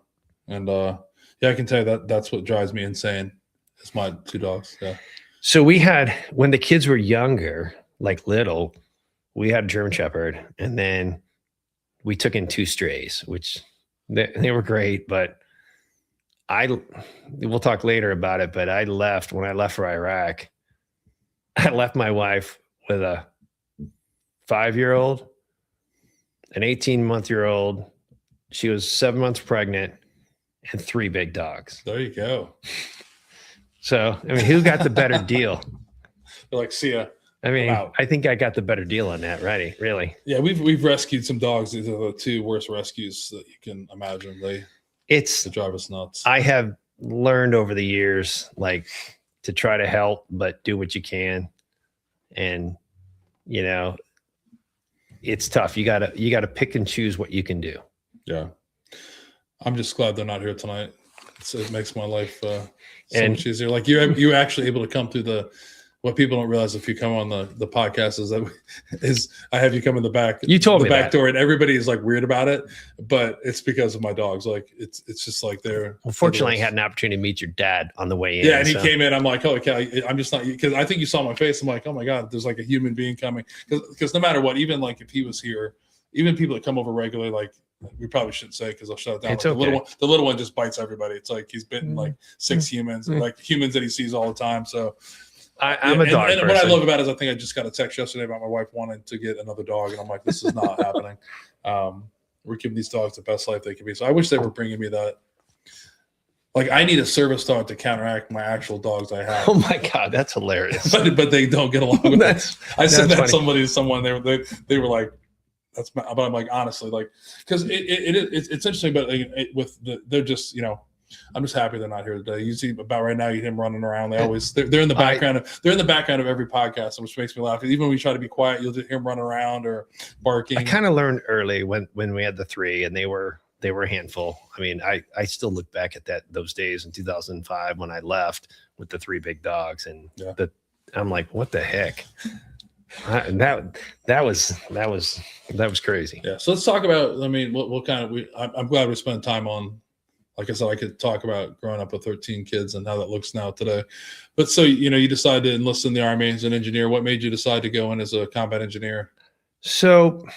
Speaker 1: And I can tell you that's what drives me insane. It's my 2 dogs. Yeah.
Speaker 2: So we had, when the kids were younger, like little, we had a German Shepherd, and then we took in 2 strays, which they were great, but we'll talk later about it, but when I left for Iraq, I left my wife with a 5-year-old, an 18-month-old. She was 7 months pregnant, and 3 big dogs.
Speaker 1: There you go.
Speaker 2: So, I mean, who got the better deal?
Speaker 1: They're like, see ya.
Speaker 2: I mean, I think I got the better deal on that, really. Yeah,
Speaker 1: we've rescued some dogs. These are the 2 worst rescues that you can imagine. They drive us nuts.
Speaker 2: I have learned over the years, like, to try to help, but do what you can. And, it's tough. You gotta pick and choose what you can do.
Speaker 1: Yeah. I'm just glad they're not here tonight. It makes my life so much easier. Like you're actually able to come through what people don't realize if you come on the podcast is I have you come in the back.
Speaker 2: You told me
Speaker 1: the back
Speaker 2: that.
Speaker 1: door, and everybody is like weird about it, but it's because of my dogs. Like it's just like they're.
Speaker 2: Well, fortunately, I had an opportunity to meet your dad on the way in.
Speaker 1: Yeah, and he came in. I'm like, holy cow! I'm just not, because I think you saw my face. I'm like, oh my god, there's like a human being coming. Because no matter what, even like if he was here, even people that come over regularly, like we probably shouldn't say because I'll shut it down.
Speaker 2: It's
Speaker 1: like
Speaker 2: okay.
Speaker 1: The little one just bites everybody. It's like he's bitten like 6 humans, like humans that he sees all the time. So.
Speaker 2: I'm a dog person.
Speaker 1: And what I love about it is I think I just got a text yesterday about my wife wanting to get another dog, and I'm like, this is not happening. We're giving these dogs the best life they can be. So I wish they were bringing me that. Like I need a service dog to counteract my actual dogs I have.
Speaker 2: Oh my god, that's hilarious.
Speaker 1: but they don't get along with that. I said that to someone. They were like, that's. But I'm like, honestly, like, because it's interesting, but they're just I'm just happy they're not here today. You see about right now, you hear him running around. They're in the background of every podcast, which makes me laugh. Even when we try to be quiet, you'll just hear him running around or barking.
Speaker 2: I kind of learned early when we had the 3, and they were a handful. I mean, I still look back at those days in 2005 when I left with the 3 big dogs, and I'm like, what the heck? And that was crazy.
Speaker 1: Yeah. So let's talk about. I mean, what kind of I'm glad we spent time on. Like I said, I could talk about growing up with 13 kids and how that looks now today. But so, you decided to enlist in the Army as an engineer. What made you decide to go in as a combat engineer?
Speaker 2: So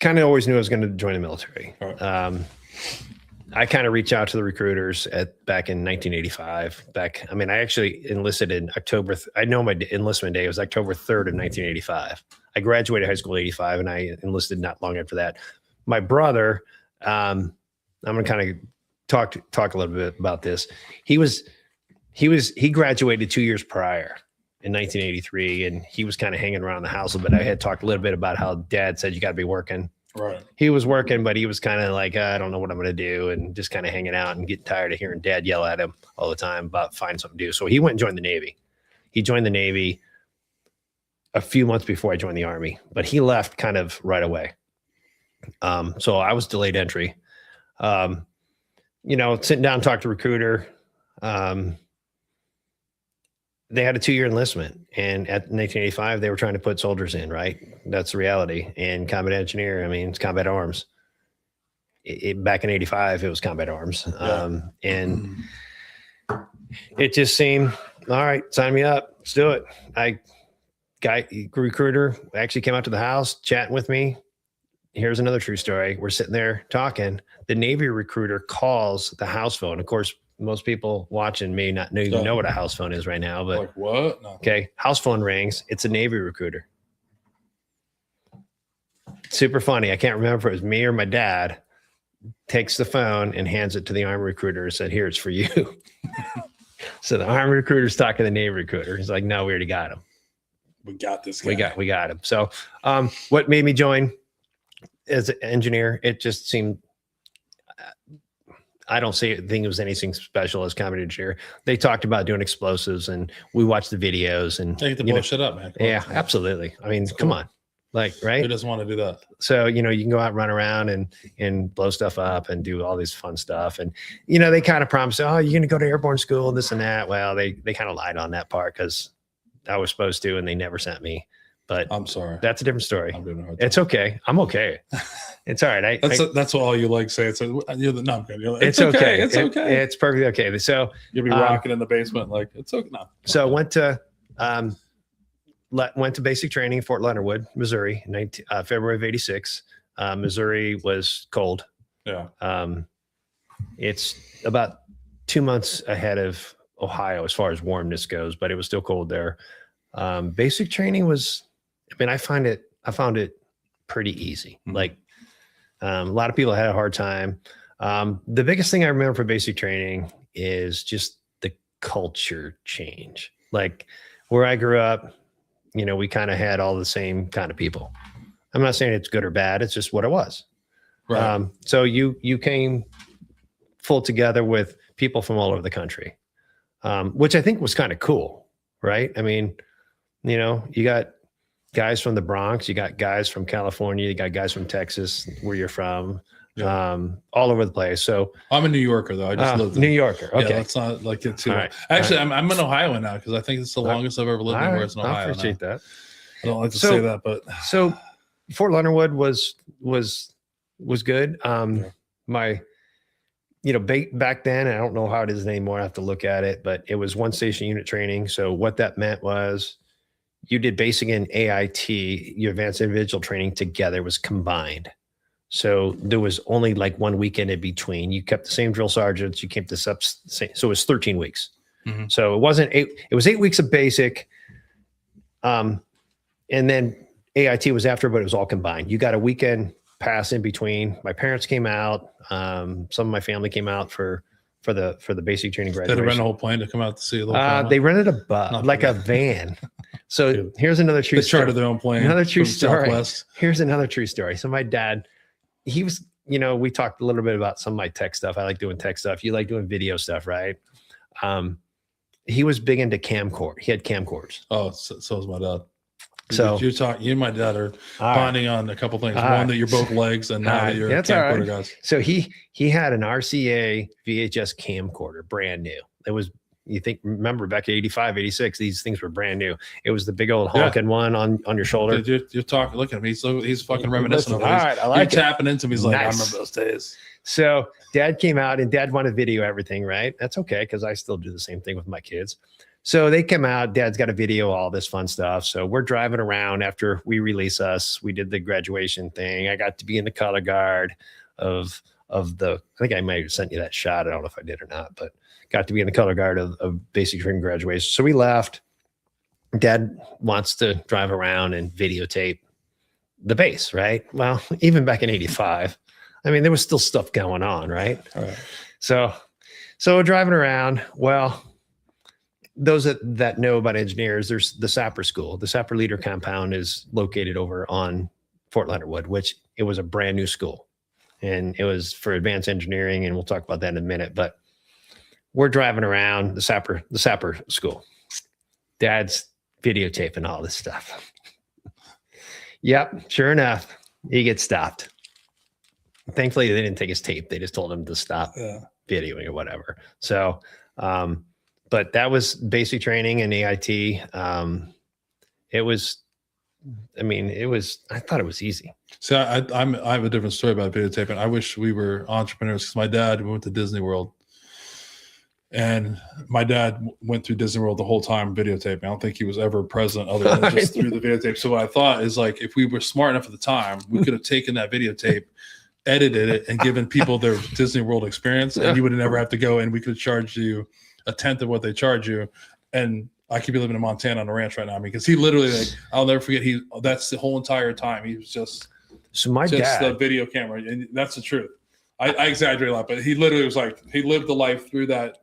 Speaker 2: kind of always knew I was going to join the military. Right. I kind of reached out to the recruiters back in 1985. I actually enlisted in October. I know my enlistment day was October 3rd of 1985. I graduated high school in 85, and I enlisted not long after that. My brother, I'm going to kind of talk a little bit about this. He graduated 2 years prior in 1983, and he was kind of hanging around the house a bit. I had talked a little bit about how Dad said you got to be working.
Speaker 1: Right.
Speaker 2: He was working, but he was kind of like, I don't know what I'm going to do, and just kind of hanging out and getting tired of hearing Dad yell at him all the time about finding something to do. So he went and joined the Navy. He joined the Navy a few months before I joined the Army, but he left kind of right away. So I was delayed entry. Sitting down, talk to recruiter. They had a 2-year enlistment, and at 1985, they were trying to put soldiers in, right? That's the reality. And combat engineer, it's combat arms. Back in 85, it was combat arms.
Speaker 1: Yeah.
Speaker 2: And it just seemed, all right, sign me up. Let's do it. Recruiter actually came out to the house chatting with me. Here's another true story. We're sitting there talking. The Navy recruiter calls the house phone. Of course, most people watching may not even know what a house phone is right now, but
Speaker 1: like what? No.
Speaker 2: Okay. House phone rings. It's a Navy recruiter. Super funny. I can't remember if it was me or my dad. Takes the phone and hands it to the Army recruiter and said, here, it's for you. So the Army recruiter's talking to the Navy recruiter. He's like, no, we already got him.
Speaker 1: We got this guy.
Speaker 2: We got him. So what made me join as an engineer, it just seemed, I don't think it was anything special as combat engineer. They talked about doing explosives and we watched the videos and
Speaker 1: They get to blow shit up, man.
Speaker 2: Yeah, absolutely. I mean, come on. Like, right?
Speaker 1: Who doesn't want to do that?
Speaker 2: So, you can go out and run around and blow stuff up and do all this fun stuff. And, they kind of promised, oh, you're going to go to airborne school, this and that. Well, they kind of lied on that part because I was supposed to, and they never sent me. But
Speaker 1: I'm sorry.
Speaker 2: That's a different story.
Speaker 1: I'm doing
Speaker 2: it's okay. I'm okay. It's all right.
Speaker 1: That's all you like say. It's no, I'm good. Like,
Speaker 2: it's okay. It's okay. It's perfectly okay. So
Speaker 1: you'll be rocking in the basement. Like it's okay. No.
Speaker 2: So I went to basic training in Fort Leonard Wood, Missouri, February of '86. Missouri was cold.
Speaker 1: Yeah.
Speaker 2: It's about 2 months ahead of Ohio as far as warmness goes, but it was still cold there. Basic training was, I found it pretty easy. Mm-hmm. Like a lot of people had a hard time. The biggest thing I remember for basic training is just the culture change. Like where I grew up, we kind of had all the same kind of people. I'm not saying it's good or bad. It's just what it was. Right. So you came full together with people from all over the country, which I think was kind of cool. Right. I mean, you got guys from the Bronx, you got guys from California, you got guys from Texas, where you're from, all over the place. So
Speaker 1: I'm a New Yorker though. I just lived in
Speaker 2: New Yorker. Okay.
Speaker 1: Yeah, that's not like it too.
Speaker 2: Right.
Speaker 1: Actually, I'm an Ohioan now because I think it's the longest I've ever lived anywhere in Ohio.
Speaker 2: I appreciate that.
Speaker 1: I don't like to say that, but
Speaker 2: so Fort Leonard Wood was good. My, back then, I don't know how it is anymore. I have to look at it, but it was one station unit training. So what that meant was you did basic and AIT, your advanced individual training together. It was combined. So there was only like 1 weekend in between. You kept the same drill sergeants. You kept the so it was 13 weeks. Mm-hmm. So it wasn't 8. It was 8 weeks of basic. And then AIT was after, but it was all combined. You got a weekend pass in between. My parents came out. Some of my family came out for the basic training graduation.
Speaker 1: Did they rent a whole plane to come out to see a little
Speaker 2: they rented a bus, like a van. So here's another true story. They chartered
Speaker 1: their own plane.
Speaker 2: Another true story.
Speaker 1: Southwest.
Speaker 2: Here's another true story. So my dad, he was, we talked a little bit about some of my tech stuff. I like doing tech stuff. You like doing video stuff, right? He was big into camcord. He had camcorders.
Speaker 1: Oh, so was my dad.
Speaker 2: So
Speaker 1: you and my dad are bonding on a couple things. One, that you're both legs, and now that you're camcorder guys.
Speaker 2: So he had an RCA VHS camcorder, brand new. It was, remember back in 85, 86, these things were brand new. It was the big old honking one on your shoulder.
Speaker 1: You're talking, look at him. He's fucking reminiscent of it.
Speaker 2: All right, I like
Speaker 1: you're tapping into me. He's like, nice. I remember those days.
Speaker 2: So dad came out and dad wanted video everything, right? That's okay, because I still do the same thing with my kids. So they come out, dad's got a video, all this fun stuff. So we're driving around after we release us. We did the graduation thing. I got to be in the color guard of I think I might have sent you that shot. I don't know if I did or not, but got to be in the color guard of basic training graduation. So we left. Dad wants to drive around and videotape the base, right? Well, even back in 85, there was still stuff going on, right?
Speaker 1: All right.
Speaker 2: So we're driving around. Well, those that know about engineers, there's the Sapper School. The Sapper Leader Compound is located over on Fort Leonard Wood, which it was a brand new school. And it was for advanced engineering, and we'll talk about that in a minute. But we're driving around the Sapper School. Dad's videotaping all this stuff. Yep, sure enough, he gets stopped. Thankfully, they didn't take his tape. They just told him to stop videoing or whatever. So, but that was basic training and AIT. It was, I thought it was easy.
Speaker 1: See, I have a different story about videotaping. I wish we were entrepreneurs because my dad went to Disney World And my dad went through Disney World the whole time videotaping. I don't think he was ever present other than just through the videotape. So what I thought is like, if we were smart enough at the time, we could have taken that videotape, edited it, and given people their Disney World experience, and you would never have to go, and we could charge you a tenth of what they charge you. And I could be living in Montana on a ranch right now. I mean, because he literally, like, I'll never forget, that's the whole entire time. He was just
Speaker 2: dad,
Speaker 1: the video camera. And that's the truth. I exaggerate a lot, but he literally was like, he lived the life through that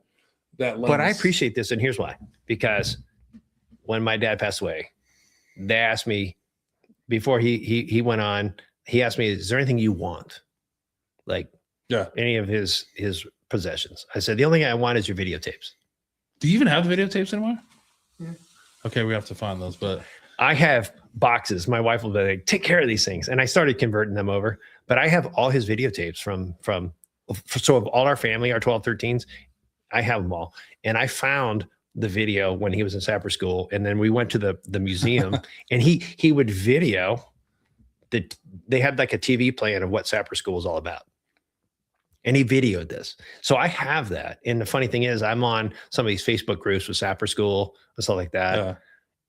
Speaker 1: lens.
Speaker 2: But I appreciate this, and here's why. Because when my dad passed away, they asked me before he went on, he asked me, is there anything you want? Like, any of his possessions. I said, the only thing I want is your videotapes.
Speaker 1: Do you even have the videotapes anymore? Yeah. Okay, we have to find those, but
Speaker 2: I have boxes. My wife will be like, take care of these things. And I started converting them over, but I have all his videotapes so of all our family, our 12, 13s, I have them all. And I found the video when he was in sapper school. And then we went to the museum and he would video they had like a TV plan of what sapper school was all about. And he videoed this. So I have that. And the funny thing is I'm on some of these Facebook groups with sapper school and stuff like that. Yeah.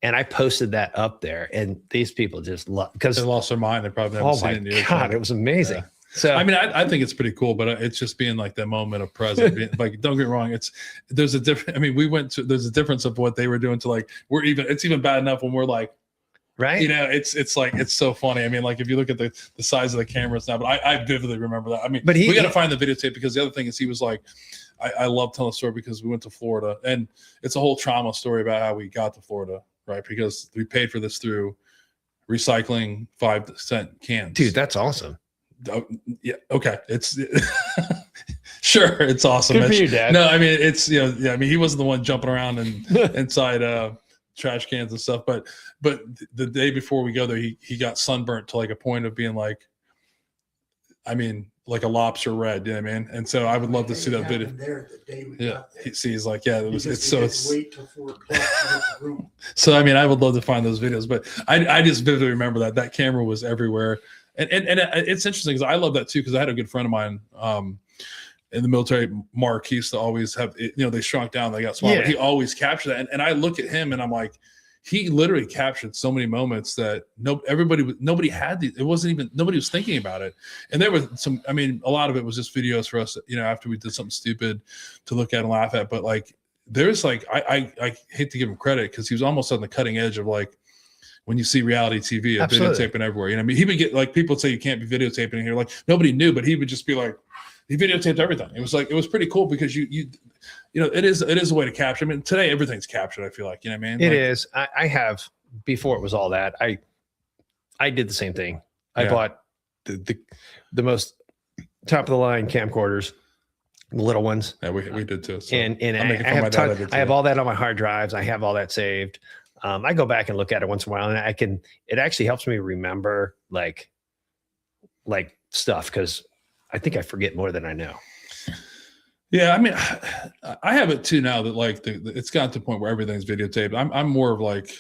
Speaker 2: And I posted that up there, and these people just love, because
Speaker 1: they lost their mind. They probably never seen it in years.
Speaker 2: God, it was amazing. Yeah.
Speaker 1: So I mean, I think it's pretty cool, but it's just being like that moment of present. Like, don't get me wrong, there's a different. I mean, there's a difference of what they were doing to like it's even bad enough when we're like, right? You know, it's like it's so funny. I mean, like if you look at the size of the cameras now, but I vividly remember that. I mean, we got to find the videotape, because the other thing is he was like, I love telling the story because we went to Florida, and it's a whole trauma story about how we got to Florida, right? Because we paid for this through recycling 5-cent cans.
Speaker 2: Dude, that's awesome.
Speaker 1: Yeah. Okay. It's sure. It's awesome.
Speaker 2: Good for you, Dad.
Speaker 1: No, I mean, it's, I mean, he wasn't the one jumping around and inside trash cans and stuff, but the day before we go there, he got sunburnt to like a point of being like, I mean, like a lobster red, you know what I mean? And so I would love to see that video.
Speaker 3: There the day we got there.
Speaker 1: He's like, yeah, it's
Speaker 3: wait till 4 o'clock to get the room.
Speaker 1: So I mean, I would love to find those videos, but I just vividly remember that camera was everywhere. And it's interesting because I love that too, because I had a good friend of mine in the military, Mark. He used to always have, they shrunk down, they got smaller. Yeah. He always captured that, and I look at him and I'm like, he literally captured so many moments that nobody had these. It wasn't even, nobody was thinking about it. And there was some, I mean, a lot of it was just videos for us, after we did something stupid to look at and laugh at. But like, there's like, I hate to give him credit because he was almost on the cutting edge of like, when you see reality TV, videotaping everywhere. I mean, he would get like, people would say you can't be videotaping here. Like nobody knew, but he would just be like, he videotaped everything. It was like, it was pretty cool because it is a way to capture. I mean, today everything's captured. I feel like, you know what I mean?
Speaker 2: It is. I have, before it was all that, I did the same thing. I bought the most top of the line camcorders, the little ones.
Speaker 1: Yeah, we did too. So
Speaker 2: and I have all that on my hard drives. I have all that saved. I go back and look at it once in a while, and it actually helps me remember like stuff, because I think I forget more than I know.
Speaker 1: Yeah, I mean, I have it too now that like it's gotten to the point where everything's videotaped. I'm more of like,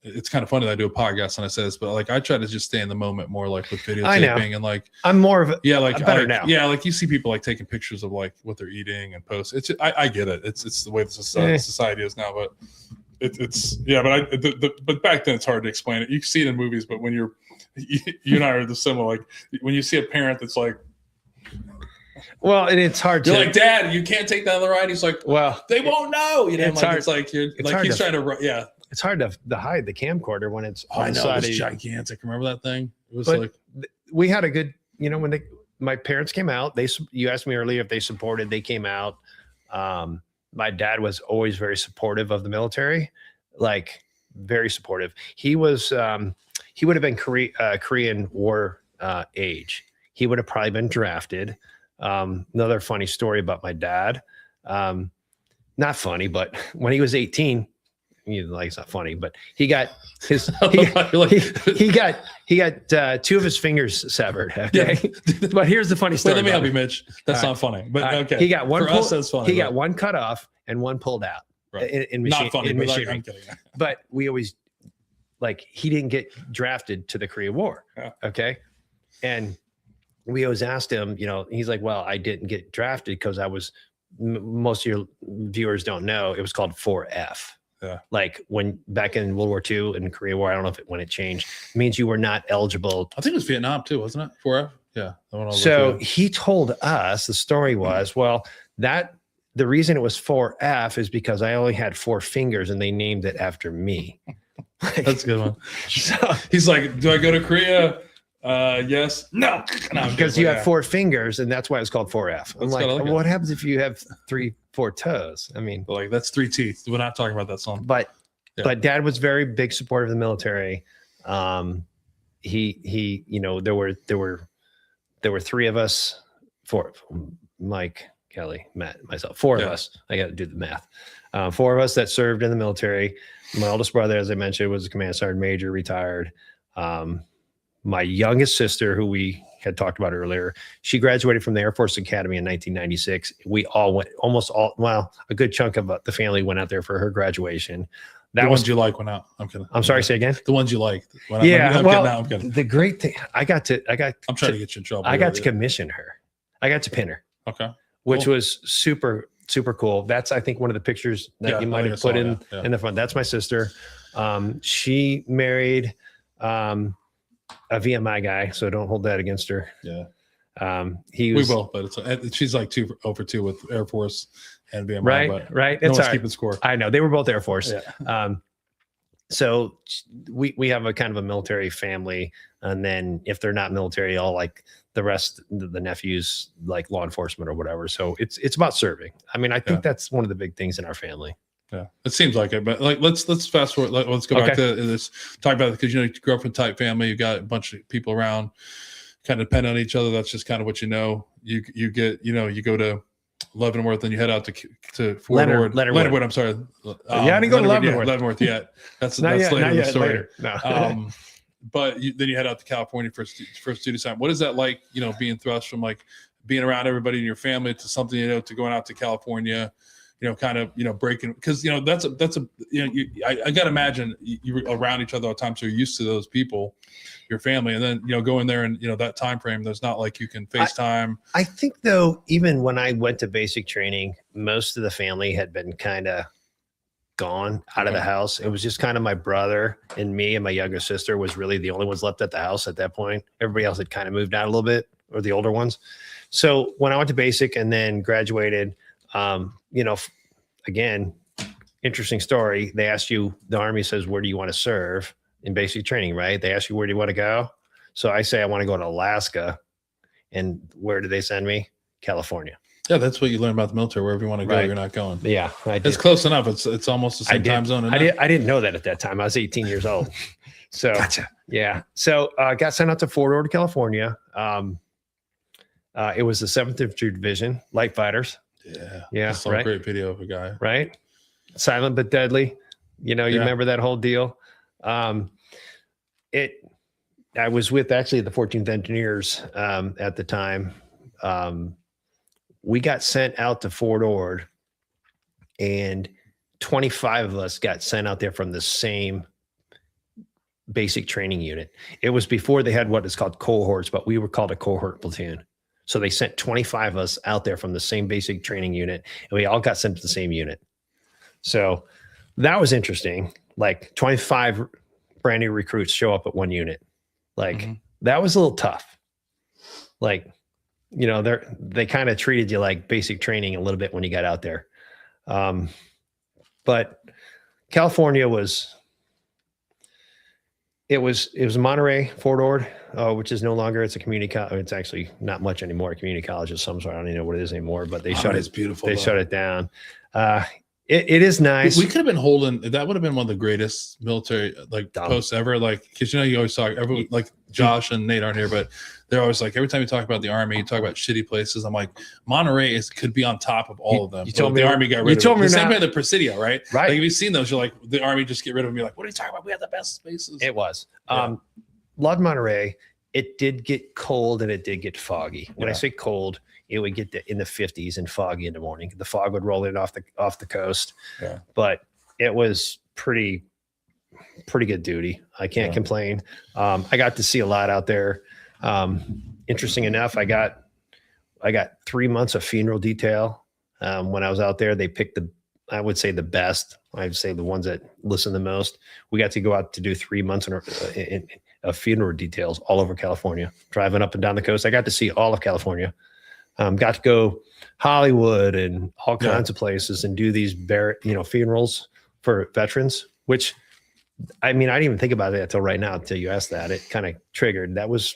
Speaker 1: it's kind of funny that I do a podcast and I say this, but like I try to just stay in the moment more, like with videotaping, and like
Speaker 2: I'm more of
Speaker 1: better
Speaker 2: now.
Speaker 1: Yeah, like you see people like taking pictures of like what they're eating and post. It's I get it. It's the way the society is now, but but back then it's hard to explain it. You see it in movies, but when you and I are the similar, like when you see a parent that's like,
Speaker 2: well, and it's hard
Speaker 1: you're like, Dad, you can't take that on the ride. He's like,
Speaker 2: well,
Speaker 1: they won't know. It's
Speaker 2: hard.
Speaker 1: It's like you're like he's trying to
Speaker 2: It's hard to hide the camcorder when it's
Speaker 1: on the side. It was gigantic. Remember that thing? It was
Speaker 2: we had a good, when my parents came out, you asked me earlier if they supported, they came out. My dad was always very supportive of the military, like very supportive. He was, he would have been Korean War age. He would have probably been drafted. Another funny story about my dad. Not funny, but when he was 18, it's not funny, but he got his, he got 2 of his fingers severed. Okay. Yeah. But here's the funny story.
Speaker 1: Wait, let me help you, Mitch. That's not funny, but okay.
Speaker 2: He got one,
Speaker 1: for us, that's funny.
Speaker 2: He got one cut off and one pulled out.
Speaker 1: Right.
Speaker 2: In machine,
Speaker 1: not funny,
Speaker 2: in
Speaker 1: but
Speaker 2: machinery.
Speaker 1: I'm kidding.
Speaker 2: But we always, he didn't get drafted to the Korean War.
Speaker 1: Yeah.
Speaker 2: Okay. And we always asked him, he's like, well, I didn't get drafted because I was most of your viewers don't know, it was called 4F.
Speaker 1: Yeah.
Speaker 2: Like when back in World War II and Korea War, I don't know when it changed, it means you were not eligible.
Speaker 1: I think it was Vietnam too, wasn't it? 4F? Yeah.
Speaker 2: So he told us, the story was, well, the reason it was 4F is because I only had 4 fingers and they named it after me.
Speaker 1: That's a good one.
Speaker 2: So
Speaker 1: He's like, do I go to Korea? Yes. No.
Speaker 2: Because you have 4 fingers and that's why it's called 4F. I'm like,
Speaker 1: like
Speaker 2: what happens if you have 4 toes? I mean,
Speaker 1: like that's 3 teeth. We're not talking about that song.
Speaker 2: But Dad was very big supporter of the military. He, you know, there were 3 of us, 4, Mike, Kelly, Matt, myself, 4 of us. I got to do the math. 4 of us that served in the military. My oldest brother, as I mentioned, was a command sergeant major, retired. My youngest sister, who we had talked about earlier, she graduated from the Air Force Academy in 1996. We all went, a good chunk of the family went out there for her graduation.
Speaker 1: The ones you like went out. I'm kidding.
Speaker 2: I'm sorry, say again.
Speaker 1: The ones you like.
Speaker 2: I'm kidding. The great thing, I'm trying
Speaker 1: to get you in trouble.
Speaker 2: I got to commission her. I got to pin her.
Speaker 1: Okay.
Speaker 2: Which was super, super cool. That's, I think, one of the pictures that you might have put in the front. That's my sister. She married a VMI guy, so don't hold that against her.
Speaker 1: Yeah.
Speaker 2: We
Speaker 1: will, but she's like 2 over 2 with Air Force and VMI.
Speaker 2: Right.
Speaker 1: No
Speaker 2: it's
Speaker 1: one's keeping score.
Speaker 2: I know they were both Air Force.
Speaker 1: Yeah.
Speaker 2: So we have a kind of a military family, and then if they're not military, all like the rest, the nephews, like law enforcement or whatever. So it's about serving. I mean, I think that's one of the big things in our family.
Speaker 1: Yeah, it seems like it, but like let's fast forward. Let's go back to this. Talk about it because you grew up in a tight family. You got a bunch of people around, kind of depend on each other. That's just kind of what you know. You get you go to Leavenworth and you head out to Fort Ord. Leavenworth. I'm sorry.
Speaker 2: I didn't go to Leavenworth.
Speaker 1: Leavenworth yet. That's
Speaker 2: later
Speaker 1: in the story.
Speaker 2: Later. No.
Speaker 1: But then you head out to California for student time. What is that like? Being thrust from like being around everybody in your family to something to going out to California. Kind of, breaking, because, that's a, I got to imagine you're around each other all the time. So you're used to those people, your family, and then, going there and, that time frame, there's not like you can FaceTime.
Speaker 2: I think though, even when I went to basic training, most of the family had been kind of gone out of the house. It was just kind of my brother and me and my younger sister was really the only ones left at the house at that point. Everybody else had kind of moved out a little bit, or the older ones. So when I went to basic and then graduated, again, interesting story. They asked you, the Army says, where do you want to serve in basic training, right? They ask you, where do you want to go? So I say, I want to go to Alaska. And where do they send me? California.
Speaker 1: Yeah, that's what you learn about the military. Wherever you want to go, you're not going.
Speaker 2: Yeah, I did.
Speaker 1: It's close enough. It's almost the same time zone.
Speaker 2: I didn't know that at that time. I was 18 years old. So,
Speaker 1: gotcha.
Speaker 2: Yeah. So I got sent out to Fort Ord, California. It was the 7th Infantry Division, light fighters.
Speaker 1: Yeah. I saw a great video of a guy.
Speaker 2: Right. Silent but deadly. You remember that whole deal. I was with actually the 14th Engineers at the time. We got sent out to Fort Ord, and 25 of us got sent out there from the same basic training unit. It was before they had what is called cohorts, but we were called a cohort platoon. So they sent 25 of us out there from the same basic training unit, and we all got sent to the same unit. So that was interesting. Like 25 brand new recruits show up at one unit. Like that was a little tough. Like, they kind of treated you like basic training a little bit when you got out there. But California was Monterey, Fort Ord, which is no longer, it's a community college. It's actually not much anymore. A community college of some sort. I don't even know what it is anymore, but they shut it.
Speaker 1: Beautiful.
Speaker 2: They shut it down. It is nice.
Speaker 1: We could have been holding, that would have been one of the greatest military posts ever. Because you always talk, everyone, like Josh and Nate aren't here, but they're always like, every time you talk about the Army, you talk about shitty places. I'm like, Monterey could be on top of all of them.
Speaker 2: You told me
Speaker 1: the Army got rid of it.
Speaker 2: You told me
Speaker 1: the same way the Presidio, right?
Speaker 2: Right.
Speaker 1: Like, if you've seen those, you're like, the Army just get rid of them. You're like, what are you talking about? We have the best spaces.
Speaker 2: It was. Loved Monterey. It did get cold and it did get foggy. When I say cold, it would get in the 50s and foggy in the morning. The fog would roll in off the coast. Yeah. But it was pretty good duty. I can't complain. I got to see a lot out there. Interesting enough, I got 3 months of funeral detail When I was out there, they picked I would say the best. I'd say the ones that listen the most. We got to go out to do 3 months in funeral details all over California, driving up and down the coast. I got to see all of California. Got to go Hollywood and all kinds of places and do these funerals for veterans, which, I mean, I didn't even think about it until right now, until you asked that. It kind of triggered. That was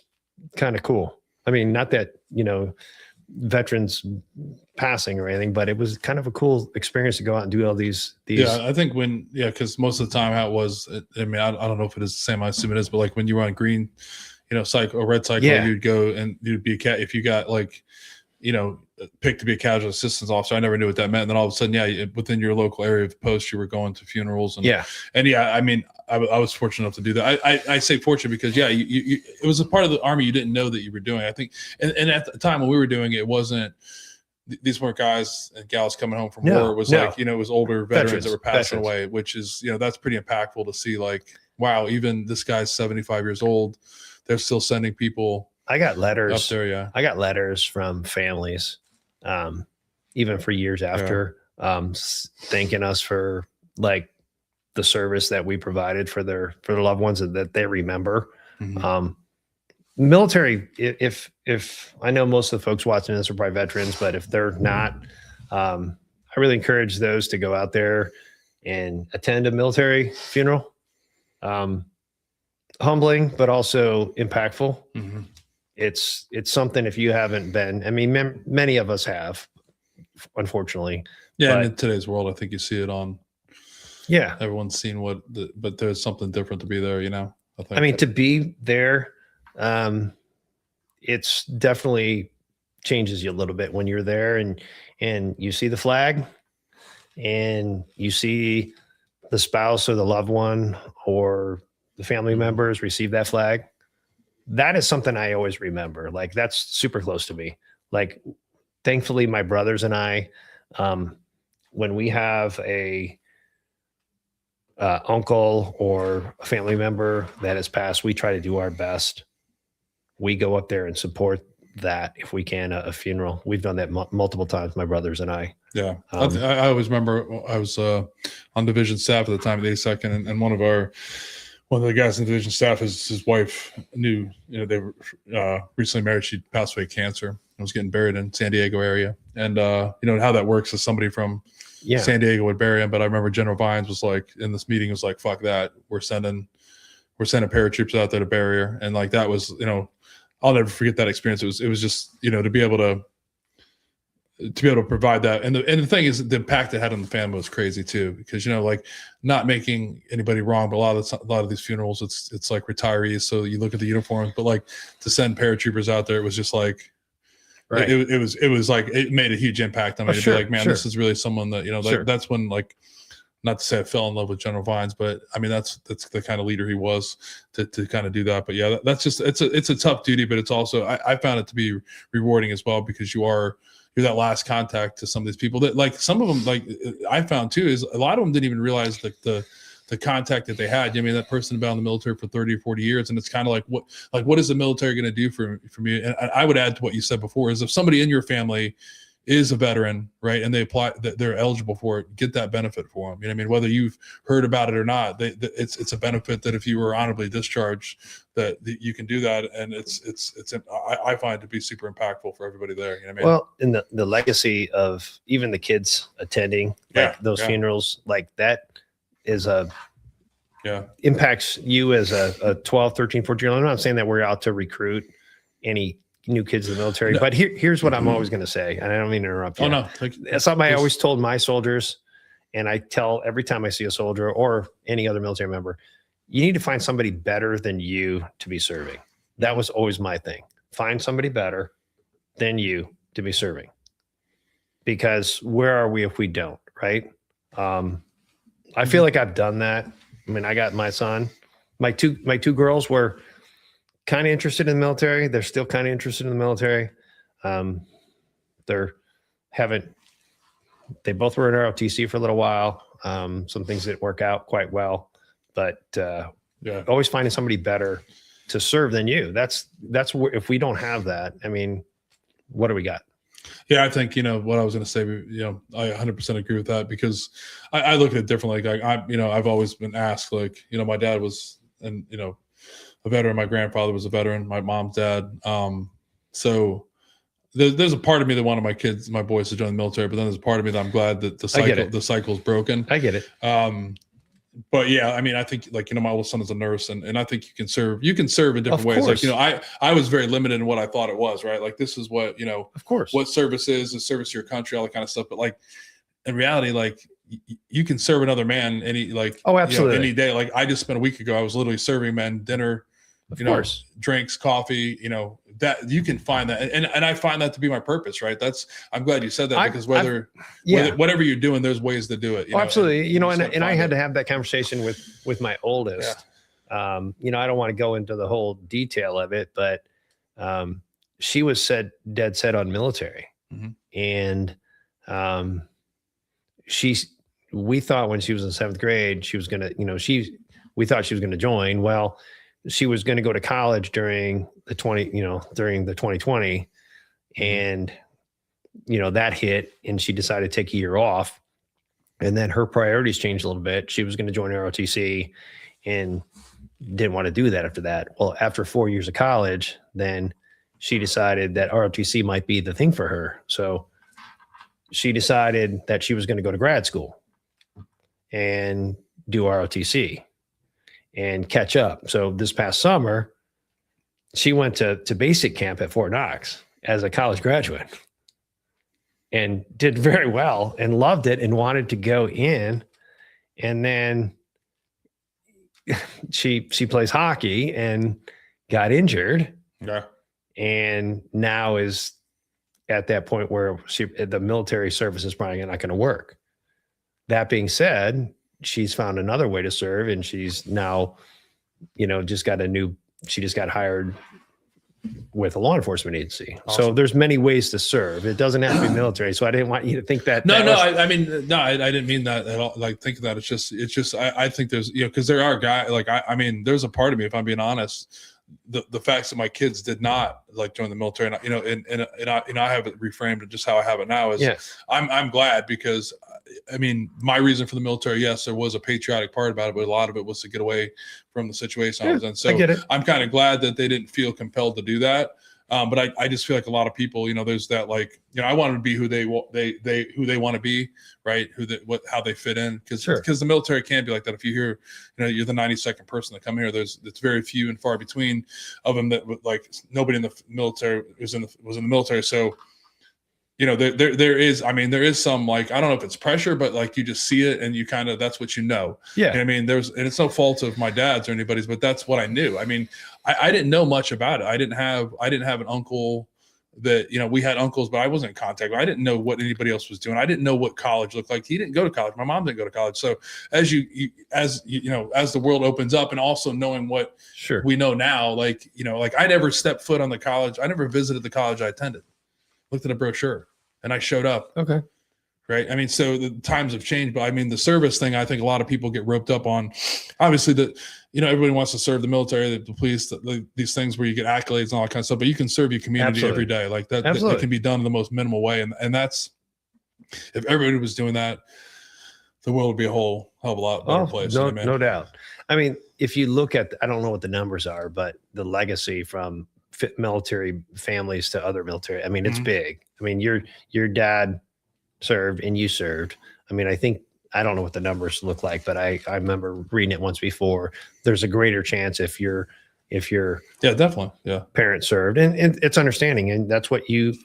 Speaker 2: kind of cool. I mean, not that, veterans passing or anything, but it was kind of a cool experience to go out and do all these.
Speaker 1: Yeah, I think because most of the time how it was, I mean, I don't know if it is the same. I assume it is, but like when you were on green, cycle or red cycle, you'd go and you'd be if you got like, picked to be a casualty assistance officer. I never knew what that meant. And then all of a sudden, within your local area of post, you were going to funerals. I mean, I was fortunate enough to do that. I say fortunate because it was a part of the Army you didn't know that you were doing. I think, and at the time when we were doing it, wasn't, these weren't guys and gals coming home from war. It was it was older veterans that were passing away, which is, that's pretty impactful to see, like, wow, even this guy's 75 years old, they're still sending people.
Speaker 2: I got letters
Speaker 1: up there. Yeah.
Speaker 2: I got letters from families, even for years after, thanking us for like the service that we provided for their loved ones that they remember. Mm-hmm. Military, if I know most of the folks watching this are probably veterans, but if they're not, I really encourage those to go out there and attend a military funeral. Humbling, but also impactful. Mm-hmm. It's something, if you haven't been, I mean, many of us have, unfortunately.
Speaker 1: Yeah. And in today's world, I think you see it on, everyone's seen but there's something different to be there, I mean,
Speaker 2: to be there, it's definitely changes you a little bit when you're there and you see the flag and you see the spouse or the loved one or the family members receive that flag. That is something I always remember. Like, that's super close to me. Like, thankfully, my brothers and I, when we have a uncle or a family member that has passed, we try to do our best. We go up there and support that if we can, a funeral. We've done that multiple times, my brothers and I.
Speaker 1: Yeah. I always remember I was on division staff at the time of the 82nd, and one of the guys in the division staff, his wife knew, they were recently married. She passed away of cancer and was getting buried in San Diego area. And, how that works is somebody from San Diego would bury him. But I remember General Vines was like, in this meeting, was like, fuck that. We're sending paratroops out there to bury her. And like, that was, I'll never forget that experience. It was just, to be able to provide that. And the thing is, the impact it had on the family was crazy too, because, like, not making anybody wrong, but a lot of these funerals, it's like retirees. So you look at the uniforms, but like to send paratroopers out there, it was just like, right. It was like, it made a huge impact on me to be like, man, this is really someone that, that's when, like, not to say I fell in love with General Vines, but I mean, that's the kind of leader he was to kind of do that. But yeah, that's just, it's a tough duty, but it's also, I found it to be rewarding as well, because you're that last contact to some of these people that, like, some of them, like I found too, is a lot of them didn't even realize the contact that they had. I mean, that person had been in the military for 30 or 40 years. And it's kind of like, what is the military going to do for me? And I would add to what you said before, is if somebody in your family is a veteran, right, and they apply, they're eligible for it, get that benefit for them. I mean, whether you've heard about it or not, it's a benefit that if you were honorably discharged, that you can do that. And I find it to be super impactful for everybody there. You know what I mean? Well,
Speaker 2: and the legacy of even the kids attending those funerals, like that is impacts you as a 12, 13, 14 year old. I'm not saying that we're out to recruit any new kids in the military, but here's what I'm always going to say, and I don't mean to interrupt you.
Speaker 1: Oh no,
Speaker 2: that's something I always told my soldiers, and I tell every time I see a soldier or any other military member, you need to find somebody better than you to be serving. That was always my thing. Find somebody better than you to be serving, because where are we if we don't, right? I feel like I've done that. I mean, I got my son, my two girls were kind of interested in the military. They're still kind of interested in the military. They both were in ROTC for a little while. Some things didn't work out quite well, but always finding somebody better to serve than you. That's where, if we don't have that, I mean, what do we got?
Speaker 1: Yeah, I think, what I was going to say, I 100% agree with that, because I look at it differently. Like I've always been asked, like, my dad was, a veteran. My grandfather was a veteran, my mom's dad. So there's a part of me that wanted my boys to join the military, but then there's a part of me that I'm glad that the cycle's broken.
Speaker 2: I get it.
Speaker 1: But yeah, I mean, I think, like, my oldest son is a nurse, and I think you can serve in different
Speaker 2: Of
Speaker 1: ways.
Speaker 2: course.
Speaker 1: Like, I was very limited in what I thought it was, right? Like, this is what,
Speaker 2: Of course.
Speaker 1: what service is service to your country, all that kind of stuff. But like, in reality, like, you can serve another man
Speaker 2: absolutely.
Speaker 1: any day. Like, I just spent a week ago, I was literally serving men dinner,
Speaker 2: Of course.
Speaker 1: drinks, coffee, that you can find that. And I find that to be my purpose, right? I'm glad you said that, because whatever you're doing, there's ways to do it.
Speaker 2: Absolutely. And I had to have that conversation with my oldest. Yeah. I don't want to go into the whole detail of it, but she was dead set on military.
Speaker 1: Mm-hmm.
Speaker 2: And we thought when she was in 7th grade, she was going to, we thought she was going to join. Well, she was going to go to college during the 2020, and that hit, and she decided to take a year off, and then her priorities changed a little bit. She was going to join ROTC and didn't want to do that after that. Well, after 4 years of college, then she decided that ROTC might be the thing for her. So she decided that she was going to go to grad school and do ROTC and catch up. So this past summer, she went to basic camp at Fort Knox as a college graduate and did very well and loved it and wanted to go in. And then she plays hockey and got injured.
Speaker 1: Yeah.
Speaker 2: And now is at that point where the military service is probably not going to work. That being said, she's found another way to serve, and she's now, just got hired with a law enforcement agency. Awesome. So there's many ways to serve. It doesn't have to be military. So I didn't want you to think that.
Speaker 1: I didn't mean that at all. Like, think of that. It's just, I think there's, because there are guys, like, there's a part of me, if I'm being honest, the facts that my kids did not like join the military, and I have it reframed just how I have it now is, yes. I'm glad, because my reason for the military, yes, there was a patriotic part about it, but a lot of it was to get away from the situation I was in. So I'm kind of glad that they didn't feel compelled to do that. But I just feel like a lot of people, there's that, like, I want to be who they want to be, right? How they fit in, because the military can be like that. If you hear, you're the 92nd person to come here, it's very few and far between of them that, like, nobody in the military was in the military. So, there is some, like, I don't know if it's pressure, but, like, you just see it and you kind of, that's what and it's no fault of my dad's or anybody's, but that's what I knew. I didn't know much about it. I didn't have an uncle that, we had uncles, but I wasn't in contact. I didn't know what anybody else was doing. I didn't know what college looked like. He didn't go to college. My mom didn't go to college. So as the world opens up, and also knowing what we know now, like I never stepped foot on the college. I never visited the college I attended. Looked at a brochure and I showed up.
Speaker 2: Okay.
Speaker 1: Right. So the times have changed, but the service thing, I think a lot of people get roped up on. Obviously, everybody wants to serve the military, the police, these things where you get accolades and all that kind of stuff, but you can serve your community every day. Like that can be done in the most minimal way. And that's, if everybody was doing that, the world would be a whole hell of a lot better place.
Speaker 2: No doubt. If you look at, I don't know what the numbers are, but the legacy from military families to other military, it's big. Your dad served and you served. I don't know what the numbers look like, but I remember reading it once before. There's a greater chance if your
Speaker 1: definitely
Speaker 2: parents served, and it's understanding, and that's what you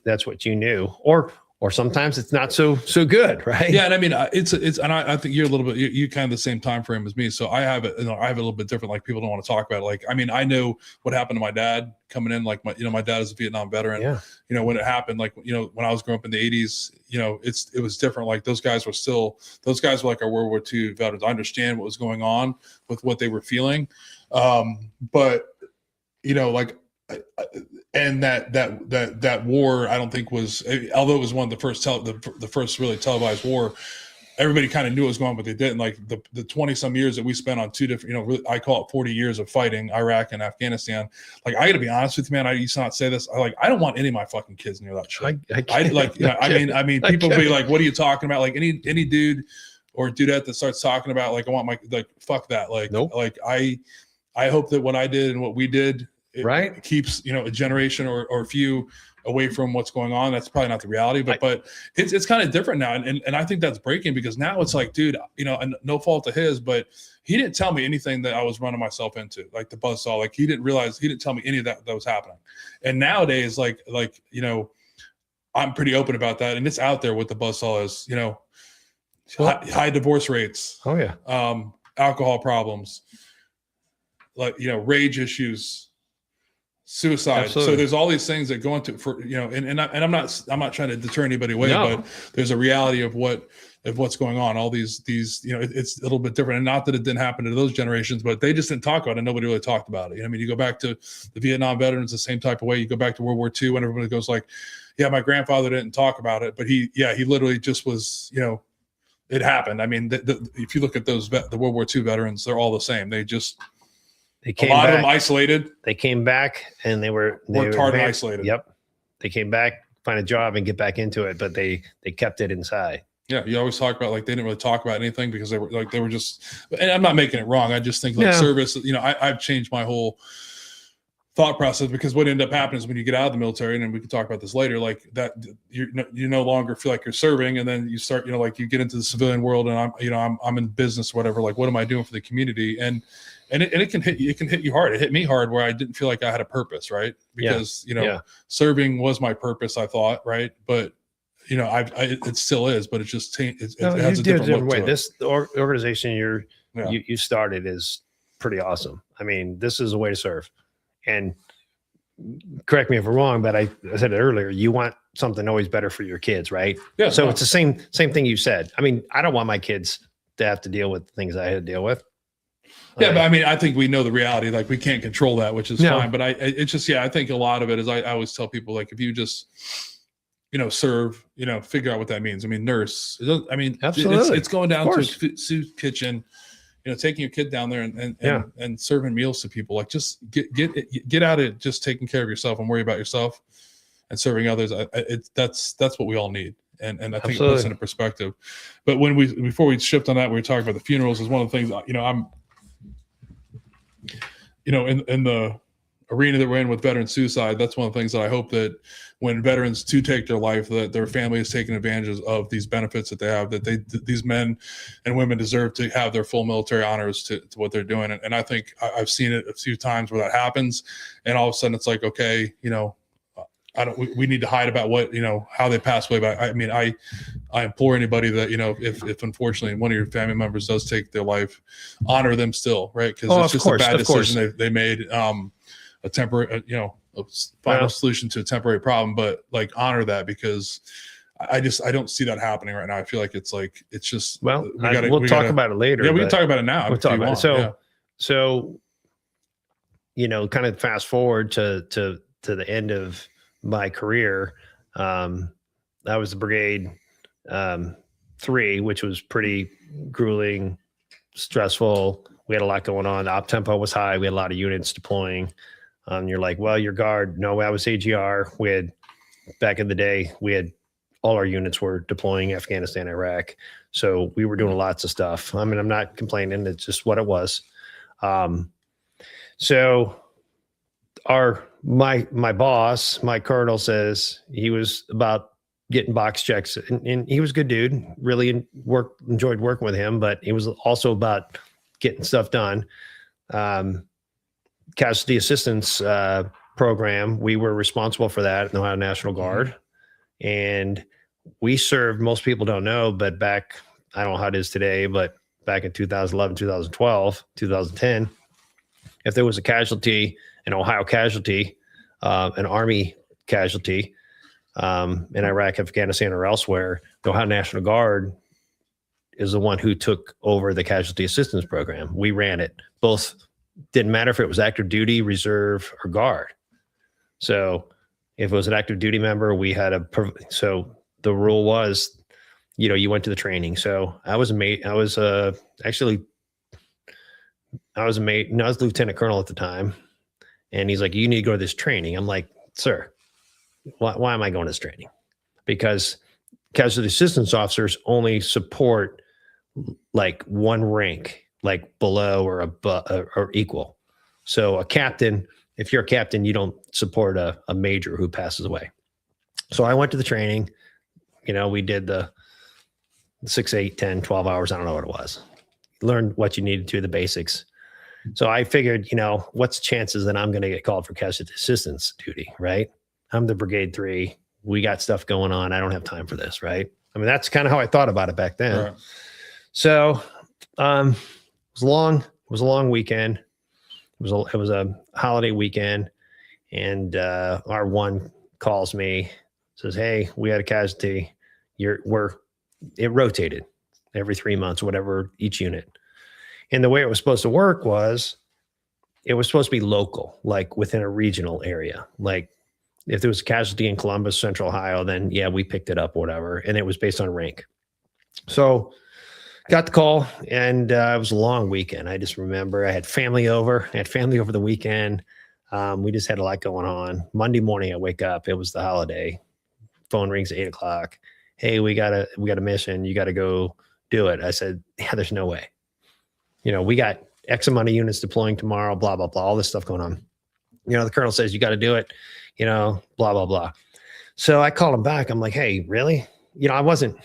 Speaker 2: knew, or sometimes it's not so good, right?
Speaker 1: Yeah, and it's and I think you're a little bit you kind of the same time frame as me, so I have it. I have it a little bit different. Like, people don't want to talk about it. Like, I know what happened to my dad coming in. Like, my dad is a Vietnam veteran.
Speaker 2: Yeah.
Speaker 1: When it happened, like, when I was growing up in the 80s, it was different. Like, those guys were like our World War II veterans. I understand what was going on with what they were feeling, but like. And that war, I don't think was, although it was one of the first the first really televised war, everybody kind of knew what was going on, but they didn't. Like the 20 some years that we spent on two different, really, I call it 40 years of fighting Iraq and Afghanistan. Like, I got to be honest with you, man. I used to not say this. I don't want any of my fucking kids near that shit. I mean, people be like, what are you talking about? Like any dude or dudette that starts talking about, like, I want my, like, fuck that. Like,
Speaker 2: nope.
Speaker 1: Like I hope that what I did and what we did, it keeps, a generation or a few away from what's going on. That's probably not the reality, but it's kind of different now. And I think that's breaking, because now it's like, dude, and no fault of his, but he didn't tell me anything that I was running myself into, like the buzzsaw. Like, he didn't tell me any of that was happening. And nowadays, like, I'm pretty open about that. And it's out there what the buzzsaw is, high divorce rates.
Speaker 2: Oh yeah.
Speaker 1: Alcohol problems, like, rage issues, suicide.
Speaker 2: Absolutely.
Speaker 1: So there's all these things that go into and I'm not trying to deter anybody away, but there's a reality of what's going on. All these it's a little bit different, and not that it didn't happen to those generations, but they just didn't talk about it. Nobody really talked about it. I mean, you go back to the Vietnam veterans the same type of way. You go back to World War II, when everybody goes like, yeah, my grandfather didn't talk about it, but he literally just was, it happened. I mean, if you look at those the World War II veterans, they're all the same. They came a lot of them isolated.
Speaker 2: They came back and they worked
Speaker 1: hard and isolated.
Speaker 2: Yep. They came back, find a job and get back into it, but they kept it inside.
Speaker 1: Yeah. You always talk about, like, they didn't really talk about anything because they were just, and I'm not making it wrong. I just think, like, service, I've changed my whole thought process, because what ended up happening is when you get out of the military, and we can talk about this later, like that, you no longer feel like you're serving, and then you start, like, you get into the civilian world, and I'm in business, whatever. Like, what am I doing for the community? And it can hit you. It can hit you hard. It hit me hard, where I didn't feel like I had a purpose, right? Because serving was my purpose, I thought, right? But it still is, but it just it has a different way.
Speaker 2: This organization you started is pretty awesome. I mean, this is a way to serve. And correct me if I'm wrong, but I said it earlier, you want something always better for your kids, right?
Speaker 1: Yeah.
Speaker 2: So it's the same thing you said. I mean, I don't want my kids to have to deal with things I had to deal with.
Speaker 1: Yeah, but I mean, I think we know the reality. Like, we can't control that, which is fine. But it's just, I think a lot of it is, I always tell people, like, if you just, serve, figure out what that means. I mean, nurse,
Speaker 2: absolutely,
Speaker 1: it's going down to a soup kitchen, taking your kid down there and serving meals to people. Like, just get out of just taking care of yourself and worry about yourself and serving others. That's what we all need. And I think it puts into perspective. But before we shift on that, we were talking about the funerals. Is one of the things, I'm, in the arena that we're in with veteran suicide, that's one of the things that I hope that when veterans do take their life, that their family is taking advantage of these benefits that they have, that these men and women deserve to have their full military honors to what they're doing. And I think I've seen it a few times where that happens, and all of a sudden it's like, okay, we need to hide about what, how they pass away. But I mean, I implore anybody that, if unfortunately one of your family members does take their life, honor them still, right? Because it's just a bad decision they made, a temporary, a final solution to a temporary problem, but, like, honor that, because I don't see that happening right now. I feel like it's just,
Speaker 2: we'll talk about it later.
Speaker 1: Yeah, we can talk about it now.
Speaker 2: We'll talk about it. So, kind of fast forward to the end of my career. I was the brigade 3, which was pretty grueling, stressful. We had a lot going on. The op tempo was high. We had a lot of units deploying. You're like, well, your guard. No, I was AGR. Back in the day, all our units were deploying Afghanistan, Iraq. So we were doing lots of stuff. I mean, I'm not complaining. It's just what it was. So my boss, my colonel, says he was about getting box checks, and he was a good dude, really enjoyed working with him, but he was also about getting stuff done. Casualty Assistance Program, we were responsible for that in the Ohio National Guard. And we served, most people don't know, but back, I don't know how it is today, but back in 2011, 2012, 2010, if there was a casualty, an Ohio casualty, an Army casualty in Iraq, Afghanistan, or elsewhere, the Ohio National Guard is the one who took over the Casualty Assistance Program. We ran it. Both, didn't matter if it was active duty, reserve, or guard. So if it was an active duty member, we had so the rule was you went to the training. So I was a mate. I was actually, I was a mate. No, I was lieutenant colonel at the time. And he's like, you need to go to this training. I'm like, sir, why am I going to this training? Because casualty assistance officers only support like one rank, like below or above or equal. So a captain, if you're a captain, you don't support a major who passes away. So I went to the training. We did the 6, 8, 10, 12 hours. I don't know what it was. Learned what you needed to, the basics. So I figured, what's the chances that I'm going to get called for casualty assistance duty, right? I'm the Brigade 3. We got stuff going on. I don't have time for this, right? I mean, that's kind of how I thought about it back then. Right. So it was a long weekend. It was a holiday weekend. And our one calls me, says, hey, we had a casualty. It rotated every 3 months, whatever, each unit. And the way it was supposed to work was it was supposed to be local, like within a regional area. Like if there was a casualty in Columbus, Central Ohio, then yeah, we picked it up, whatever. And it was based on rank. So got the call, and it was a long weekend. I just remember I had family over. The weekend. We just had a lot going on. Monday morning, I wake up. It was the holiday. Phone rings at 8 o'clock. Hey, we got a mission. You got to go do it. I said, yeah, there's no way. We got X amount of units deploying tomorrow, blah, blah, blah, all this stuff going on. The colonel says, you got to do it, blah, blah, blah. So I called him back. I'm like, hey, really? I wasn't,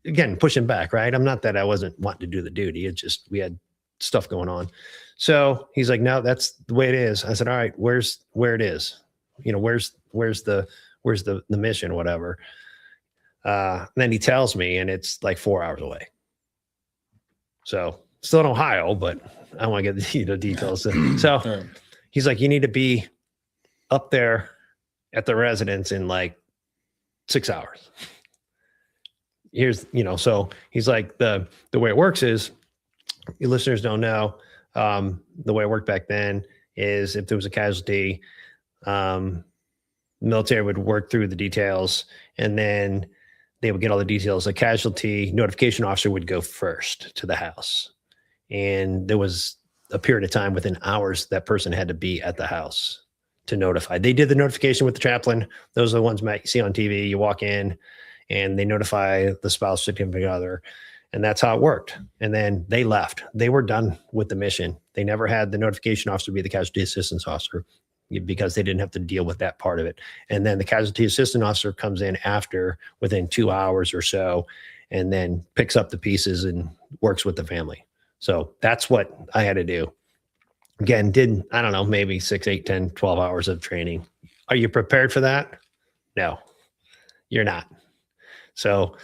Speaker 2: again, pushing back, right? I'm not that I wasn't wanting to do the duty. It's just, we had stuff going on. So he's like, no, that's the way it is. I said, all right, where it is? Where's the mission, whatever. Then he tells me, and it's like 4 hours away. So still in Ohio, but I want to get the details. So he's like, you need to be up there at the residence in like 6 hours. So he's like, the way it works is, your listeners don't know, the way it worked back then is if there was a casualty, military would work through the details, and then they would get all the details. The casualty notification officer would go first to the house. And there was a period of time within hours that person had to be at the house to notify. They did the notification with the chaplain. Those are the ones you see on TV. You walk in and they notify the spouse, significant other. And that's how it worked. And then they left. They were done with the mission. They never had the notification officer be the casualty assistance officer because they didn't have to deal with that part of it. And then the casualty assistant officer comes in after, within 2 hours or so, and then picks up the pieces and works with the family. So that's what I had to do. Again, I don't know, maybe 6, 8, 10, 12 hours of training. Are you prepared for that? No, you're not. So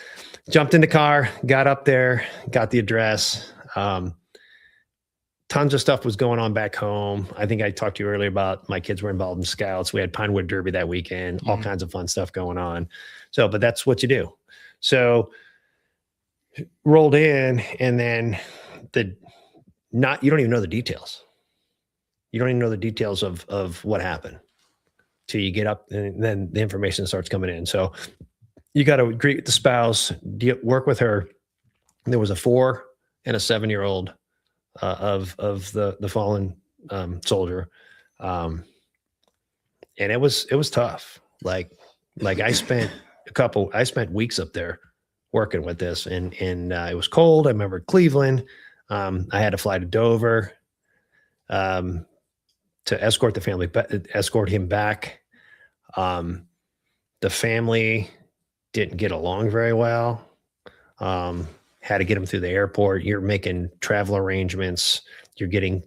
Speaker 2: jumped in the car, got up there, got the address. Tons of stuff was going on back home. I think I talked to you earlier about my kids were involved in scouts. We had Pinewood Derby that weekend, all kinds of fun stuff going on. So, but that's what you do. So rolled in, and then you don't even know the details. You don't even know the details of what happened till you get up, and then the information starts coming in. So you got to agree with the spouse, work with her. There was a 4 and a 7-year-old of the fallen soldier, and it was tough. Like I spent weeks up there working with this, and it was cold. I remember Cleveland. I had to fly to Dover to escort him back. The family didn't get along very well. Had to get him through the airport. You're making travel arrangements. You're getting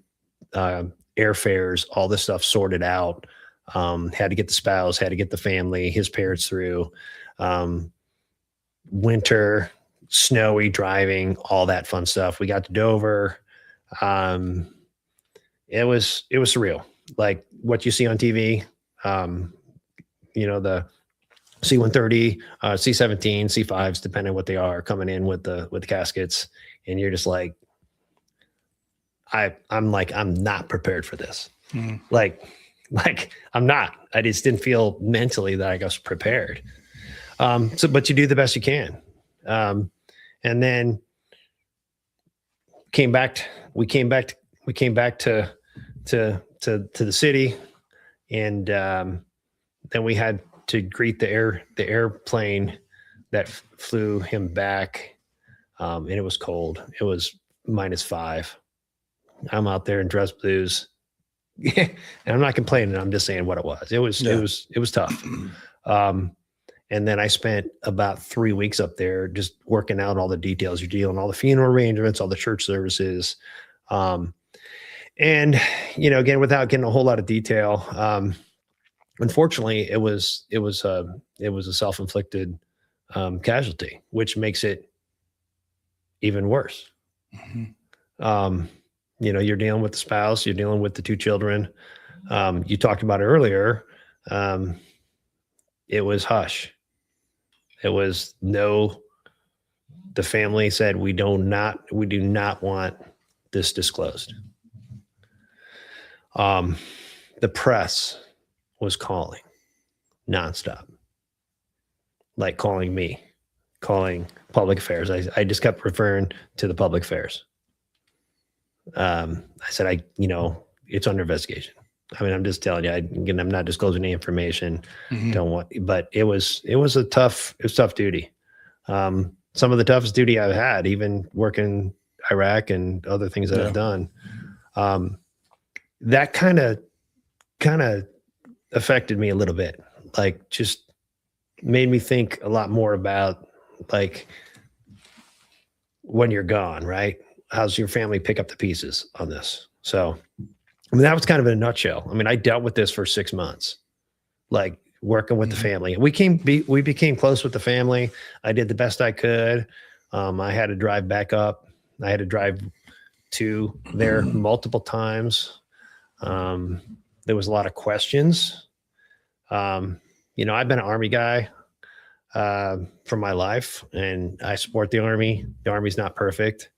Speaker 2: airfares, all this stuff sorted out. Had to get the spouse, had to get the family, his parents through. Winter, snowy driving, all that fun stuff. We got to Dover. It was surreal. Like what you see on TV, the C-130, C-17, C-5s, depending on what they are, coming in with the caskets. And you're just like, I'm not prepared for this. Like I'm not. I just didn't feel mentally that I was prepared. But you do the best you can. And then we came back to the city, and then we had to greet the airplane that flew him back. And it was cold. It was -5. I'm out there in dress blues. And I'm not complaining. I'm just saying what it was. It was tough. And then I spent about 3 weeks up there just working out all the details. You're dealing all the funeral arrangements, all the church services. And, again, without getting a whole lot of detail, unfortunately it was a self-inflicted casualty, which makes it even worse. Mm-hmm. You're dealing with the spouse, you're dealing with the 2 children. You talked about it earlier. It was hush. It was the family said, we do not want this disclosed. The press was calling nonstop, like calling me, calling public affairs. I just kept referring to the public affairs. I said, it's under investigation. I mean, I'm just telling you, I'm not disclosing any information. Mm-hmm. Don't want, but it was tough duty. Some of the toughest duty I've had, even working Iraq and other things that I've done. That kind of affected me a little bit, like just made me think a lot more about like when you're gone, right? How's your family pick up the pieces on this? So, I mean, that was kind of in a nutshell. I mean, I dealt with this for 6 months, like working with the family. We became close with the family. I did the best I could. I had to drive back up. I had to drive to there multiple times. There was a lot of questions. I've been an Army guy for my life, and I support the Army. The Army's not perfect.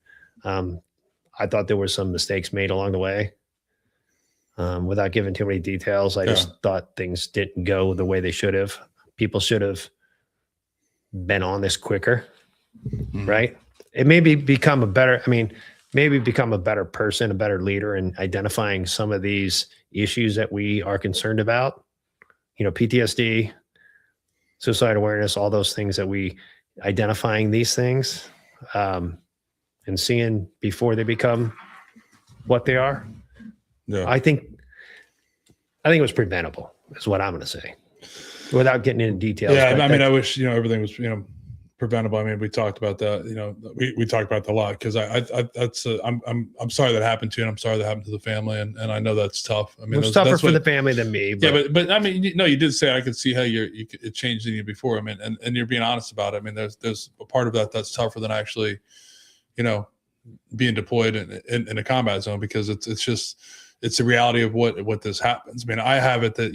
Speaker 2: I thought there were some mistakes made along the way. Without giving too many details, I just thought things didn't go the way they should have. People should have been on this quicker, right? It maybe become a better person, a better leader in identifying some of these issues that we are concerned about. PTSD, suicide awareness, all those things that we identifying these things and seeing before they become what they are. Yeah. I think it was preventable, is what I'm going to say, without getting into details.
Speaker 1: Yeah, I mean, I wish everything was preventable. I mean, we talked about that. We talked about that a lot because I'm sorry that happened to you, and I'm sorry that happened to the family, and I know that's tough. I mean,
Speaker 2: it's tougher for the family than me.
Speaker 1: But. Yeah, but I mean, you did say I could see how it changed in you before. I mean, and you're being honest about it. I mean, there's a part of that that's tougher than actually, being deployed in a combat zone, because it's the reality of what this happens. I mean, I have it that,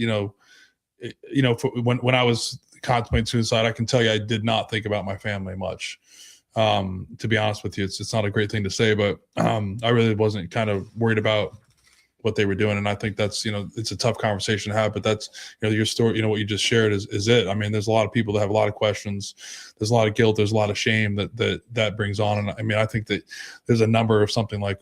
Speaker 1: when I was contemplating suicide, I can tell you I did not think about my family much. To be honest with you, it's not a great thing to say, but I really wasn't kind of worried about what they were doing. And I think that's, it's a tough conversation to have, but that's, your story, what you just shared is it. I mean, there's a lot of people that have a lot of questions. There's a lot of guilt. There's a lot of shame that brings on. And I mean, I think that there's a number of something like,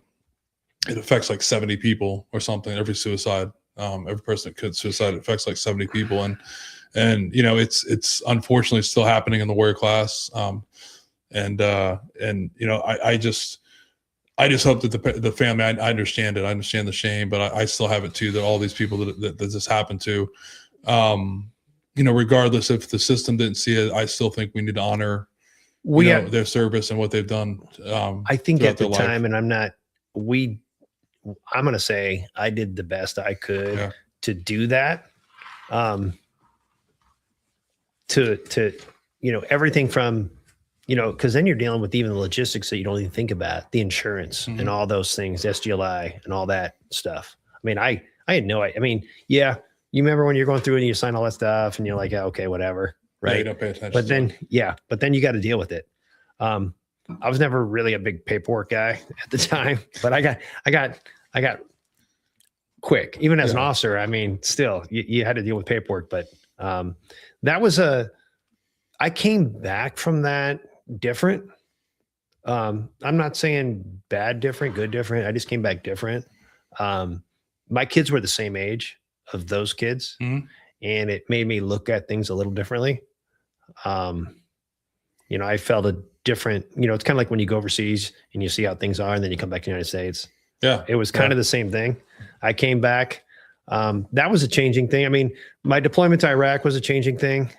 Speaker 1: it affects like 70 people or something. Every suicide, every person that commits suicide, it affects like 70 people. And it's unfortunately still happening in the warrior class. I just hope that the family, I understand it. I understand the shame, but I still have it too, that all these people that this happened to, regardless if the system didn't see it, I still think we need to honor their service and what they've done.
Speaker 2: I think at the time, and I'm going to say I did the best I could to do that. To everything from, because then you're dealing with even the logistics that you don't even think about, the insurance and all those things, SGLI and all that stuff. I mean, I had no idea. I mean, yeah, you remember when you're going through and you sign all that stuff and you're like, okay, whatever. Right. Yeah, you don't pay attention. But then you got to deal with it. I was never really a big paperwork guy at the time, but I got quick, even as an officer. I mean, still you had to deal with paperwork, but that was I came back from that different. I'm not saying bad different, good different. I just came back different. My kids were the same age of those kids,
Speaker 1: Mhm.
Speaker 2: and it made me look at things a little differently. I felt a different, it's kind of like when you go overseas and you see how things are, and then you come back to the United States.
Speaker 1: Yeah.
Speaker 2: It was kind of the same thing. I came back. That was a changing thing. I mean, my deployment to Iraq was a changing thing.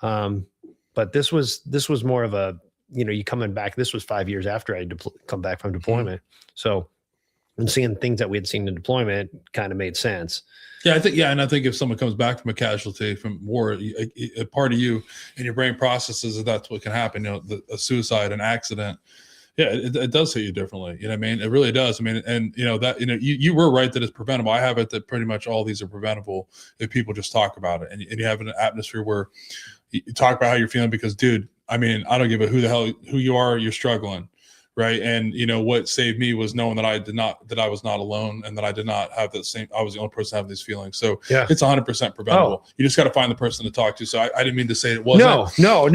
Speaker 2: But this was more of a, you coming back. This was 5 years after I come back from deployment. So, and seeing things that we had seen in deployment kind of made sense.
Speaker 1: Yeah, I think if someone comes back from a casualty from war, a part of you and your brain processes that's what can happen. A suicide, an accident. Yeah, it does hit you differently. You know what I mean? It really does. I mean, and you were right that it's preventable. I have it that pretty much all these are preventable if people just talk about it, and you have an atmosphere where you talk about how you're feeling because, dude, I mean, I don't give a who you are. You're struggling. Right. And what saved me was knowing that I was not alone and that I did not have I was the only person having these feelings. So yeah, it's 100% preventable. You just got to find the person to talk to. So I didn't mean to say it wasn't. No.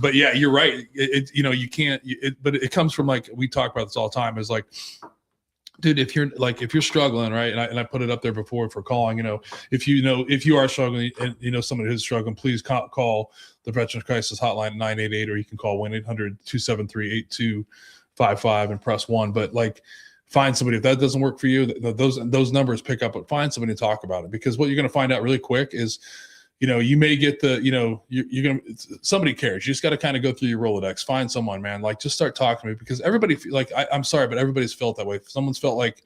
Speaker 1: But yeah, you're right. You can't, but it comes from, like, we talk about this all the time, is like, dude, if you're struggling, right. And I put it up there before for calling, if you are struggling and somebody who's struggling, please call the Veterans Crisis Hotline at 988, or you can call 1-800-273-8255 and press 1. But, like, find somebody. If that doesn't work for you, those numbers pick up, but find somebody to talk about it, because what you're going to find out really quick is, you may get you're going to, somebody cares. You just got to kind of go through your Rolodex, find someone, man, like, just start talking to me, because everybody, like, I'm sorry, but everybody's felt that way. If someone's felt like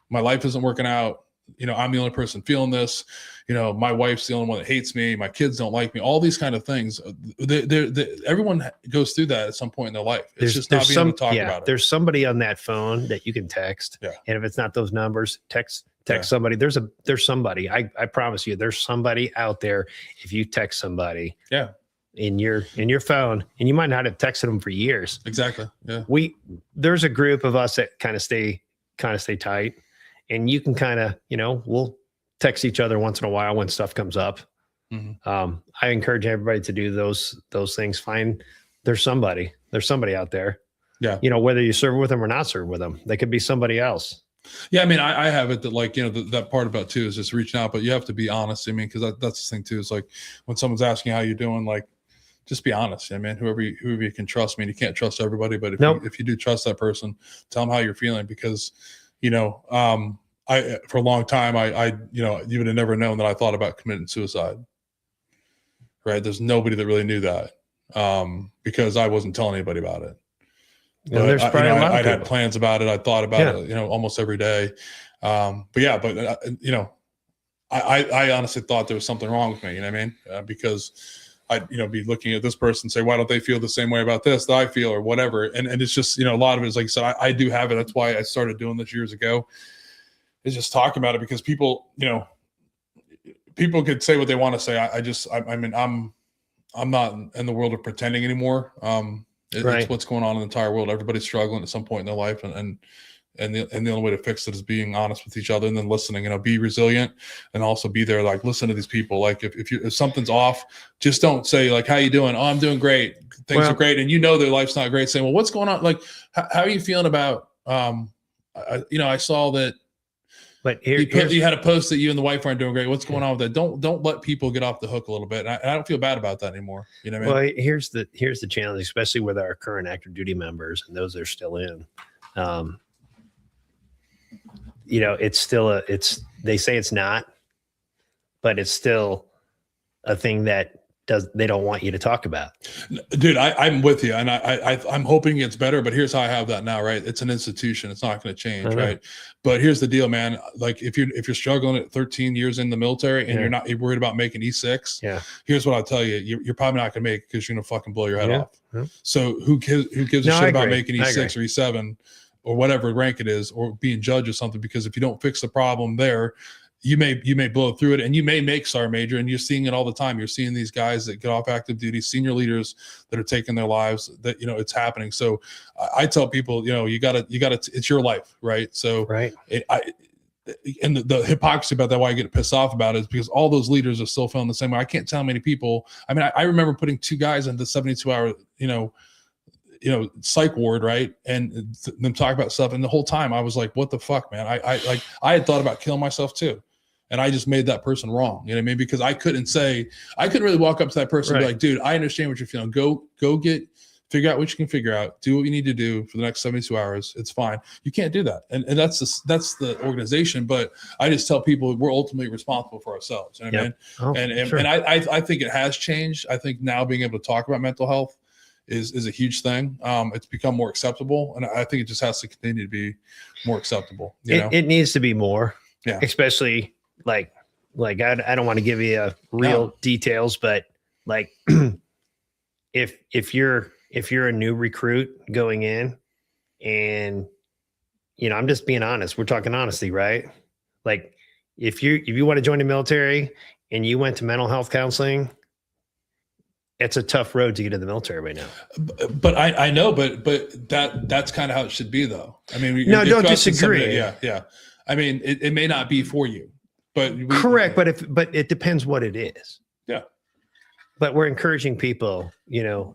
Speaker 1: my life isn't working out, I'm the only person feeling this, my wife's the only one that hates me, my kids don't like me, all these kind of things. Everyone goes through that at some point in their life. It's just not being able to talk about it.
Speaker 2: There's somebody on that phone that you can text. Yeah. And if it's not those numbers, text somebody. There's somebody. I promise you, there's somebody out there. If you text somebody, in your phone, and you might not have texted them for years.
Speaker 1: Exactly. Yeah.
Speaker 2: There's a group of us that kind of stay tight, and you can kind of, we'll text each other once in a while when stuff comes up. Mm-hmm. I encourage everybody to do those things. There's somebody out there. Yeah. Whether you serve with them or not serve with them, they could be somebody else.
Speaker 1: Yeah. I mean, I have it that, like, that part about too is just reaching out, but you have to be honest. I mean, because that's the thing too, is like when someone's asking how you're doing, like, just be honest. I mean, whoever you can trust. I mean, you can't trust everybody, but if you do trust that person, tell them how you're feeling, because, for a long time, you would have never known that I thought about committing suicide. Right. There's nobody that really knew that, because I wasn't telling anybody about it.
Speaker 2: Well, there's probably a lot of
Speaker 1: I'd had plans about it. I thought about it, almost every day. I honestly thought there was something wrong with me. You know what I mean? Because I'd, be looking at this person and say, why don't they feel the same way about this that I feel, or whatever. And it's just, a lot of it is, like I said, I do have it. That's why I started doing this years ago, is just talking about it, because people, people could say what they want to say. I'm not in the world of pretending anymore. It's what's going on in the entire world. Everybody's struggling at some point in their life. And the only way to fix it is being honest with each other, and then listening, be resilient, and also be there. Like, listen to these people. Like, if something's off, just don't say, like, how you doing? Oh, I'm doing great. Things are great. And their life's not great. Saying, well, what's going on? Like, how are you feeling about, I saw that, but you had a post that you and the wife aren't doing great. What's going on with that? Don't let people get off the hook a little bit. And I don't feel bad about that anymore. You know what I mean?
Speaker 2: Well, here's the challenge, especially with our current active duty members and those that are still in. It's still they say it's not, but it's still a thing that they don't want you to talk about.
Speaker 1: Dude, I'm with you. And I'm hoping it's better, but here's how I have that now, right? It's an institution. It's not going to change. Right. But here's the deal, man. Like, if you're struggling at 13 years in the military and you're worried about making E6, here's what I'll tell you. You're probably not going to make it, because you're going to fucking blow your head off. Yeah. So who gives a shit about making E6 or E7 or whatever rank it is, or being judged or something? Because if you don't fix the problem there, you may blow through it, and you may make Sergeant Major. And you're seeing it all the time. You're seeing these guys that get off active duty, senior leaders that are taking their lives, that, it's happening. So I tell people, you gotta, it's your life. Right. So, and the hypocrisy about that, why I get pissed off about it, is because all those leaders are still feeling the same way. I can't tell how many people. I mean, I remember putting 2 guys in the 72-hour, psych ward, right? And them talk about stuff. And the whole time I was like, what the fuck, man? I had thought about killing myself too. And I just made that person wrong. You know what I mean? Because I couldn't really walk up to that person and be like, dude, I understand what you're feeling. Go figure out what you can figure out. Do what you need to do for the next 72 hours. It's fine. You can't do that. And that's the organization. But I just tell people we're ultimately responsible for ourselves. You know what I mean? And I think it has changed. I think now being able to talk about mental health is a huge thing. It's become more acceptable. And I think it just has to continue to be more acceptable.
Speaker 2: It needs to be more.
Speaker 1: Yeah.
Speaker 2: Especially like I don't want to give you real details, but like if you're a new recruit going in and, I'm just being honest, we're talking honesty, right? Like if you want to join the military and you went to mental health counseling, it's a tough road to get to the military right now.
Speaker 1: But I know, but that's kind of how it should be though. I mean,
Speaker 2: no, don't disagree.
Speaker 1: Yeah. I mean, it may not be for you, but
Speaker 2: correct. But it depends what it is.
Speaker 1: Yeah.
Speaker 2: But we're encouraging people,
Speaker 1: You're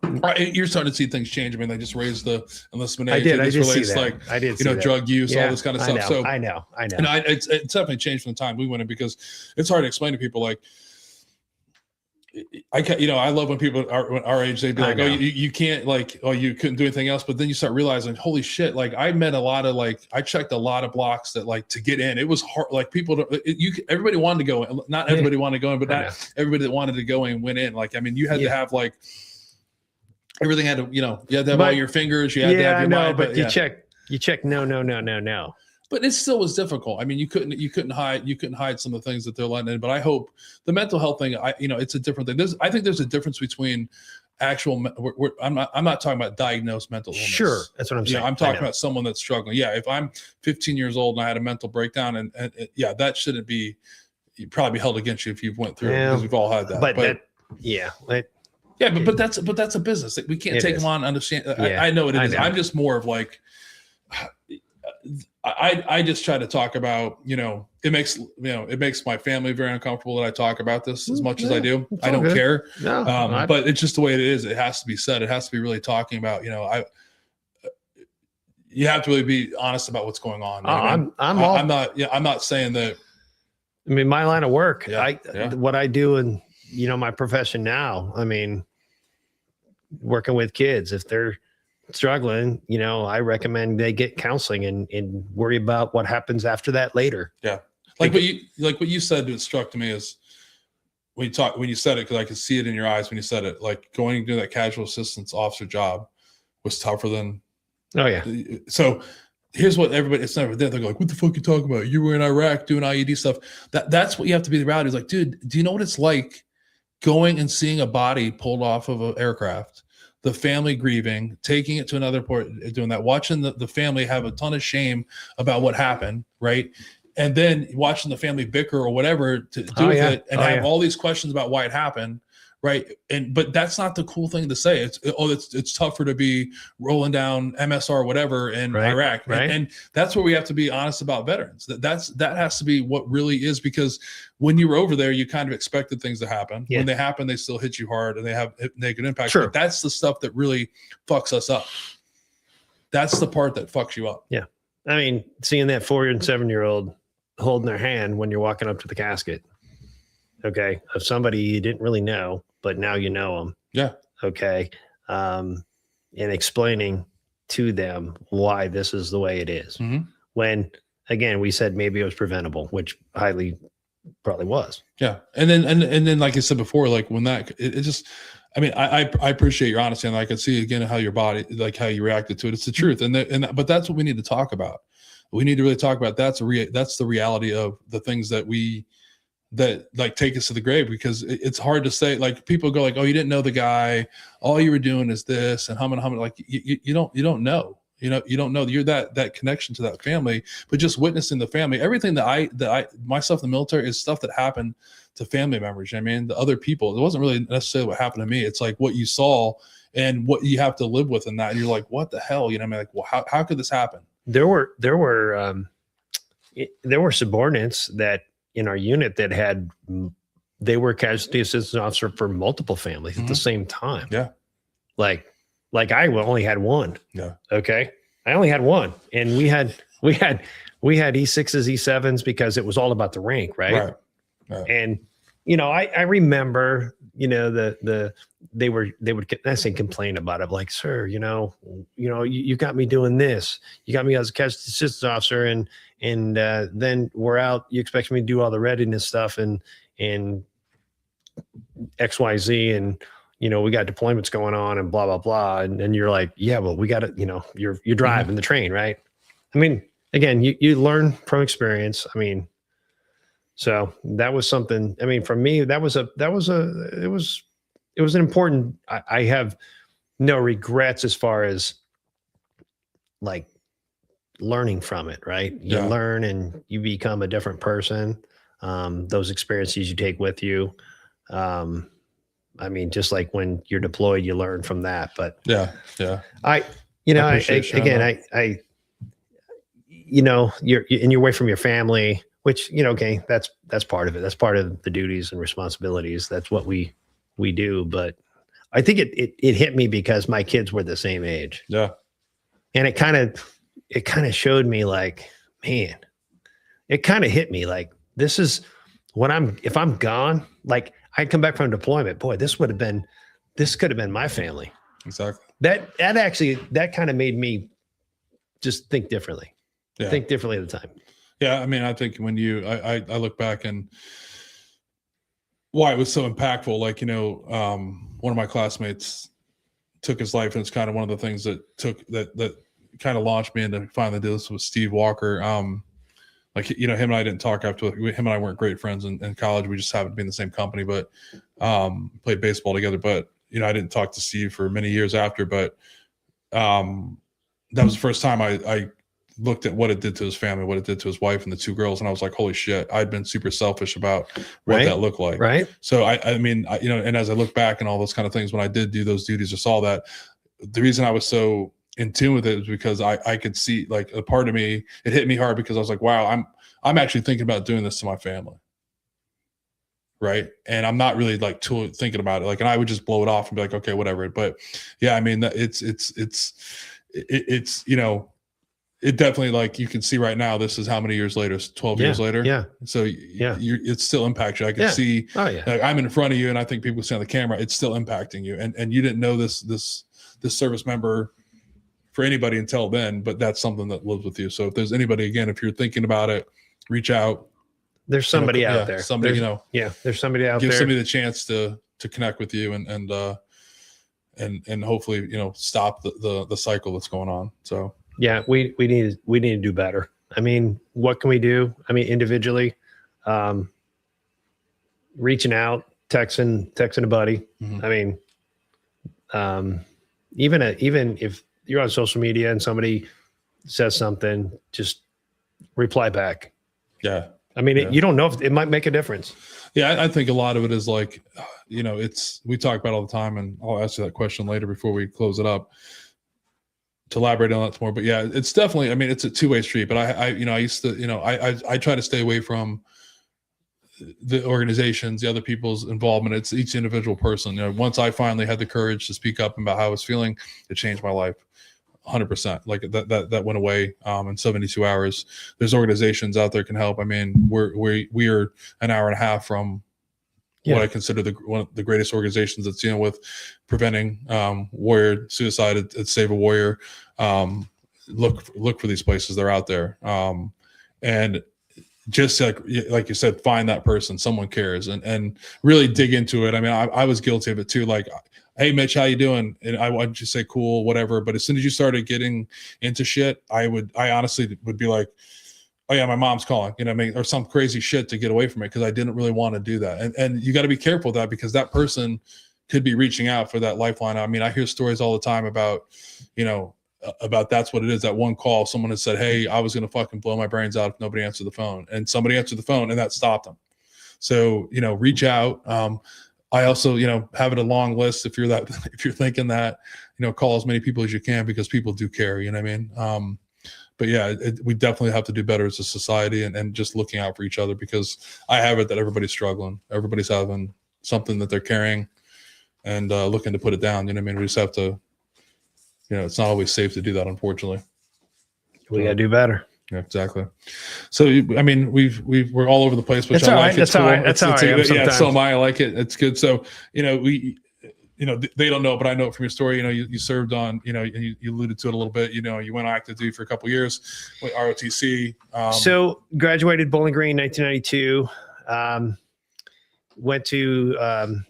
Speaker 1: starting to see things change. I mean, they just raised the enlistment age.
Speaker 2: I did see that. I did see that.
Speaker 1: Drug use, all this kind of stuff.
Speaker 2: I know.
Speaker 1: And it's definitely changed from the time we went in because it's hard to explain to people. Like, I love when people are our age, they'd be like, oh, you can't, like, oh, you couldn't do anything else. But then you start realizing, holy shit, like I met I checked a lot of blocks that like to get in, it was hard. Like everybody wanted to go in. Not everybody wanted to go in, but not everybody that wanted to go in went in. Like, I mean, you had to have like, everything had to, you had to have all your fingers. You had to have your mind.
Speaker 2: But you check. No.
Speaker 1: But it still was difficult. I mean, you couldn't hide some of the things that they're letting in. But I hope the mental health thing, it's a different thing. I think there's a difference between actual. I'm not talking about diagnosed mental illness.
Speaker 2: Sure, that's what I'm saying.
Speaker 1: I'm talking about someone that's struggling. Yeah, if I'm 15 years old and I had a mental breakdown, and that shouldn't be. You'd probably be held against you if you went through it, because we've all had that. But that's a business. We can't take them on and understand. I know it is. I'm just more of like. I just try to talk about, it makes my family very uncomfortable that I talk about this as much as I do. I don't care. No, but it's just the way it is. It has to be said. It has to be really talking about, you have to really be honest about what's going on. I'm not saying that.
Speaker 2: I mean, my line of work, what I do in, my profession now, I mean, working with kids, if they're struggling, I recommend they get counseling and worry about what happens after that later.
Speaker 1: Yeah. Like what you said, it struck to me is when you said it, because I could see it in your eyes when you said it, like going to do that Casualty Assistance Officer job was tougher than.
Speaker 2: Oh yeah.
Speaker 1: So here's what it's never there. They're like, what the fuck are you talking about? You were in Iraq doing IED stuff. That's what you have to be the reality. Is like, dude, do you know what it's like going and seeing a body pulled off of an aircraft? The family grieving, taking it to another port, doing that, watching the family have a ton of shame about what happened, right? And then watching the family bicker or whatever to do with it and have all these questions about why it happened, right? But that's not the cool thing to say. It's tougher to be rolling down MSR or whatever in Iraq.
Speaker 2: Right.
Speaker 1: And that's where we have to be honest about veterans. That has to be what really is, because when you were over there, you kind of expected things to happen. Yeah. When they happen, they still hit you hard and they have negative impact.
Speaker 2: Sure.
Speaker 1: But that's the stuff that really fucks us up. That's the part that fucks you up.
Speaker 2: Yeah. I mean, seeing that 4 and 7-year-old holding their hand when you're walking up to the casket, okay, of somebody you didn't really know, but now you know them.
Speaker 1: Yeah.
Speaker 2: Okay. And explaining to them why this is the way it is. Mm-hmm. When, again, we said maybe it was preventable, which highly probably was.
Speaker 1: Yeah. And then, like I said before, like when it just, I mean, I appreciate your honesty, and I can see again how your body, like how you reacted to it. It's the truth. But that's what we need to talk about. We need to really talk about that's the reality of the things that like take us to the grave, because it's hard to say. Like people go like, oh, you didn't know the guy, all you were doing is this and humming. Like you don't know. You don't know. You're that connection to that family, but just witnessing the family, everything that I myself in the military is stuff that happened to family members. I mean, the other people, it wasn't really necessarily what happened to me. It's like what you saw and what you have to live with in that. And you're like, what the hell? I mean, like, well, how could this happen?
Speaker 2: There were subordinates that in our unit that they were casualty assistance officer for multiple families at the same time.
Speaker 1: Yeah.
Speaker 2: Like, Like I only had one.
Speaker 1: Yeah.
Speaker 2: Okay. I only had one, and we had E6s, E7s because it was all about the rank. Right.
Speaker 1: Right.
Speaker 2: And, I remember, they would, I say complain about it. Like, sir, you got me doing this. You got me as a casualty assistance officer, and then we're out. You expect me to do all the readiness stuff and XYZ, and we got deployments going on and blah blah blah. And you're like, yeah, well, we got to, you're driving the train, right? I mean, again, you learn from experience. I mean, so that was something. I mean, for me, it was an important. I have no regrets as far as like learning from it, right? You learn and you become a different person. Those experiences you take with you. I mean, just like when you're deployed, you learn from that. But you're away from your family, which, okay, that's part of it. That's part of the duties and responsibilities. That's what we do. But I think it hit me because my kids were the same age.
Speaker 1: Yeah.
Speaker 2: And it kind of showed me like, man, it kind of hit me like, this is what if I'm gone, like I come back from deployment, boy, this could have been my family.
Speaker 1: Exactly.
Speaker 2: That kind of made me just think differently.
Speaker 1: Yeah.
Speaker 2: Think differently at the time.
Speaker 1: Yeah. I mean, I think when I look back and why it was so impactful, like, one of my classmates took his life, and it's kind of one of the things that kind of launched me into finally do this with Steve Walker. Like, him and I didn't talk after. Him and I weren't great friends in college. We just happened to be in the same company, but played baseball together. But I didn't talk to Steve for many years after. But that was the first time I looked at what it did to his family, what it did to his wife and the two girls, and I was like, holy shit! I'd been super selfish about what that looked like.
Speaker 2: Right.
Speaker 1: So I mean, and as I look back and all those kind of things, when I did do those duties or saw that, the reason I was so in tune with it was because I could see, like, a part of me, it hit me hard because I was like, wow, I'm actually thinking about doing this to my family. Right. And I'm not really like thinking about it. Like, and I would just blow it off and be like, okay, whatever. But yeah, I mean, it's it definitely, like, you can see right now, this is how many years later, 12 years later.
Speaker 2: Yeah.
Speaker 1: So it still impacts you. I can see, like, I'm in front of you, and I think people see on the camera, it's still impacting you. And you didn't know this service member for anybody until then, but that's something that lives with you. So if there's anybody, again, if you're thinking about it, reach out.
Speaker 2: There's somebody out there.
Speaker 1: Somebody,
Speaker 2: there's somebody out there.
Speaker 1: Give somebody the chance to connect with you and hopefully, stop the cycle that's going on. So
Speaker 2: yeah, we need to do better. I mean, what can we do? I mean, individually, reaching out, texting a buddy.
Speaker 1: Mm-hmm.
Speaker 2: I mean, even if you're on social media and somebody says something, just reply back.
Speaker 1: Yeah.
Speaker 2: I mean, you don't know if it might make a difference.
Speaker 1: Yeah. I think a lot of it is like, we talk about all the time, and I'll ask you that question later before we close it up to elaborate on that more. But yeah, it's definitely, I mean, it's a two-way street, but I used to, I try to stay away from the organizations, the other people's involvement. It's each individual person. Once I finally had the courage to speak up about how I was feeling, it changed my life 100%. Like that went away in 72 hours. There's organizations out there can help. I mean, we are an hour and a half from what I consider one of the greatest organizations that's dealing with preventing warrior suicide at Save a Warrior. Look for these places. They're out there. And just like you said, find that person, someone cares, and really dig into it. I mean, I was guilty of it too. Like, hey, Mitch, how you doing? And I wanted to say cool, whatever. But as soon as you started getting into shit, I honestly would be like, oh yeah, my mom's calling, or some crazy shit to get away from it, because I didn't really want to do that. And you got to be careful of that, because that person could be reaching out for that lifeline. I mean, I hear stories all the time about, about that's what it is. That one call, someone has said, hey, I was going to fucking blow my brains out if nobody answered the phone, and somebody answered the phone, and that stopped them. So, reach out. I also, have it a long list. If you're thinking that, call as many people as you can, because people do care, you know what I mean? But yeah, we definitely have to do better as a society, and just looking out for each other, because I have it that everybody's struggling. Everybody's having something that they're carrying and looking to put it down. You know what I mean? We just have to it's not always safe to do that, unfortunately.
Speaker 2: We got to do better.
Speaker 1: Yeah, exactly. So, I mean, we're all over the place, which
Speaker 2: That's
Speaker 1: I
Speaker 2: all
Speaker 1: like.
Speaker 2: right. That's how I am
Speaker 1: yeah,
Speaker 2: sometimes.
Speaker 1: so am I. I like it. It's good. So, they don't know, but I know it from your story. You served on, you alluded to it a little bit. You went active duty for a couple of years with ROTC.
Speaker 2: So graduated Bowling Green 1992. Went to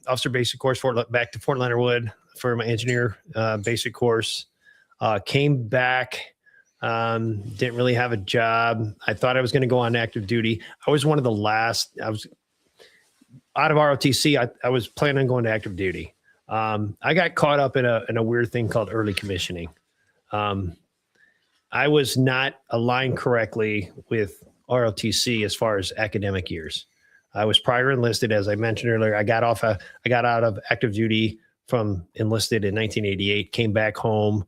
Speaker 2: officer basic course back to Fort Leonard Wood for my engineer basic course. Came back. Didn't really have a job. I thought I was going to go on active duty. I was one of the last. I was out of ROTC. I was planning on going to active duty. I got caught up in a weird thing called early commissioning. I was not aligned correctly with ROTC as far as academic years. I was prior enlisted, as I mentioned earlier. I got out of active duty from enlisted in 1988. Came back home.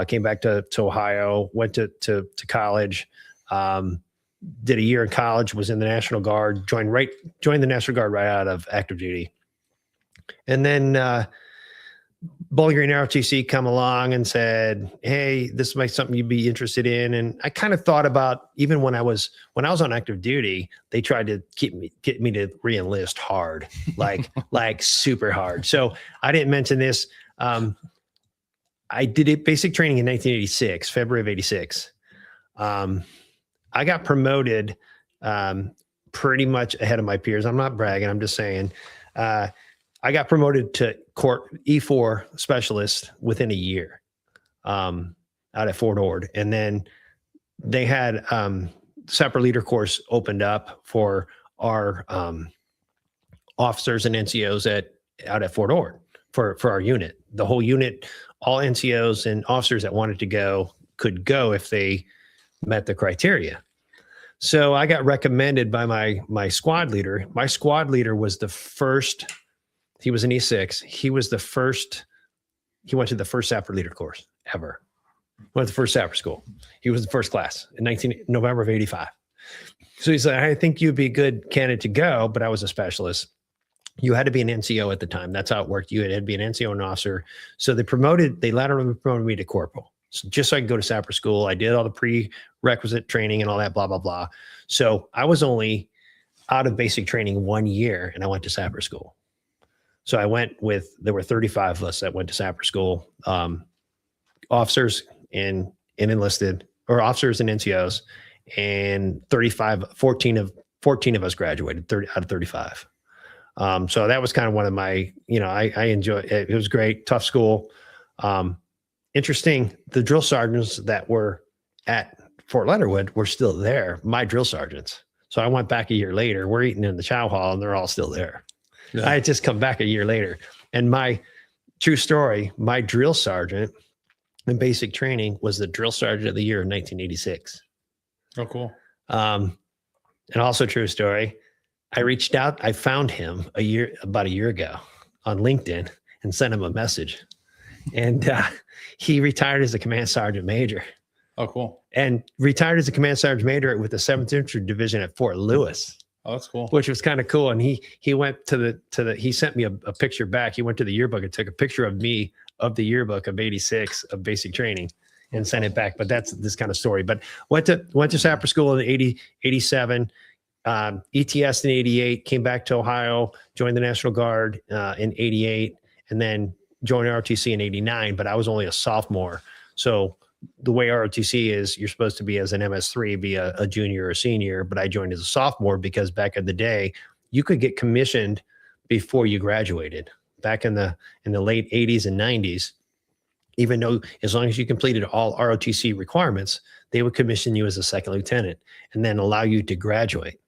Speaker 2: Came back to Ohio. Went to college. Did a year in college. Was in the National Guard. Joined the National Guard right out of active duty. And then Bowling Green ROTC come along and said, "Hey, this might be something you'd be interested in." And I kind of thought about, even when I was on active duty, they tried to get me to re-enlist hard, like super hard. So I didn't mention this. I did it basic training in 1986, February of 86. I got promoted pretty much ahead of my peers. I'm not bragging. I'm just saying. I got promoted to Court E4 specialist within a year out at Fort Ord. And then they had separate leader course opened up for our officers and NCOs out at Fort Ord for our unit. The whole unit, all NCOs and officers that wanted to go could go if they met the criteria. So I got recommended by my squad leader. My squad leader was the first. He was an E6. He was the first. He went to the first sapper leader course ever. Went to the first sapper school. He was the first class in November of 85. So he said, "I think you'd be a good candidate to go," but I was a specialist. You had to be an NCO at the time. That's how it worked. You had to be an NCO and officer. So they laterally promoted me to corporal. So just so I could go to sapper school. I did all the prerequisite training and all that, blah, blah, blah. So I was only out of basic training 1 year and I went to sapper school. So I went there were 35 of us that went to sapper school, officers and enlisted, or officers and NCOs, and 14 of us graduated, 30 out of 35. So that was kind of one of my, I enjoyed it. It was great, tough school. Interesting. The drill sergeants that were at Fort Leonard Wood were still there, my drill sergeants. So I went back a year later. We're eating in the chow hall and they're all still there. Yeah. I had just come back a year later. And my true story, my drill sergeant in basic training was the drill sergeant of the year in 1986.
Speaker 1: Oh, cool.
Speaker 2: And also true story, I reached out, I found him about a year ago on LinkedIn and sent him a message. And he retired as a command sergeant major.
Speaker 1: Oh, cool.
Speaker 2: And retired as a command sergeant major with the 7th Infantry Division at Fort Lewis.
Speaker 1: Oh, that's cool.
Speaker 2: Which was kind of cool. And he went he sent me a picture back. He went to the yearbook and took a picture of me of the yearbook of 86 of basic training and sent it back. But that's this kind of story. But went to sapper school in 87, ETS in 88, came back to Ohio, joined the National Guard in 88, and then joined ROTC in 89. But I was only a sophomore. So the way ROTC is, you're supposed to be as an MS3, be a junior or senior, but I joined as a sophomore because back in the day, you could get commissioned before you graduated. Back in the late 80s and 90s, even though as long as you completed all ROTC requirements, they would commission you as a second lieutenant and then allow you to graduate.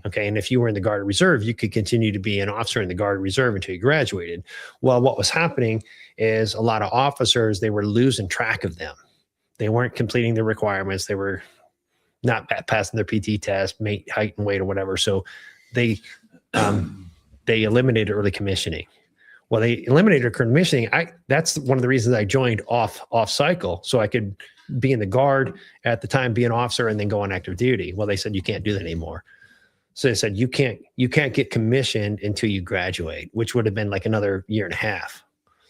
Speaker 2: Okay. And if you were in the Guard Reserve, you could continue to be an officer in the Guard Reserve until you graduated. Well, what was happening is a lot of officers, they were losing track of them. They weren't completing the requirements. They were not passing their PT test, height and weight or whatever. So they eliminated early commissioning. Well, they eliminated commissioning. That's one of the reasons I joined off cycle. So I could be in the Guard at the time, be an officer, and then go on active duty. Well, they said, you can't do that anymore. So they said, you can't get commissioned until you graduate, which would have been like another year and a half.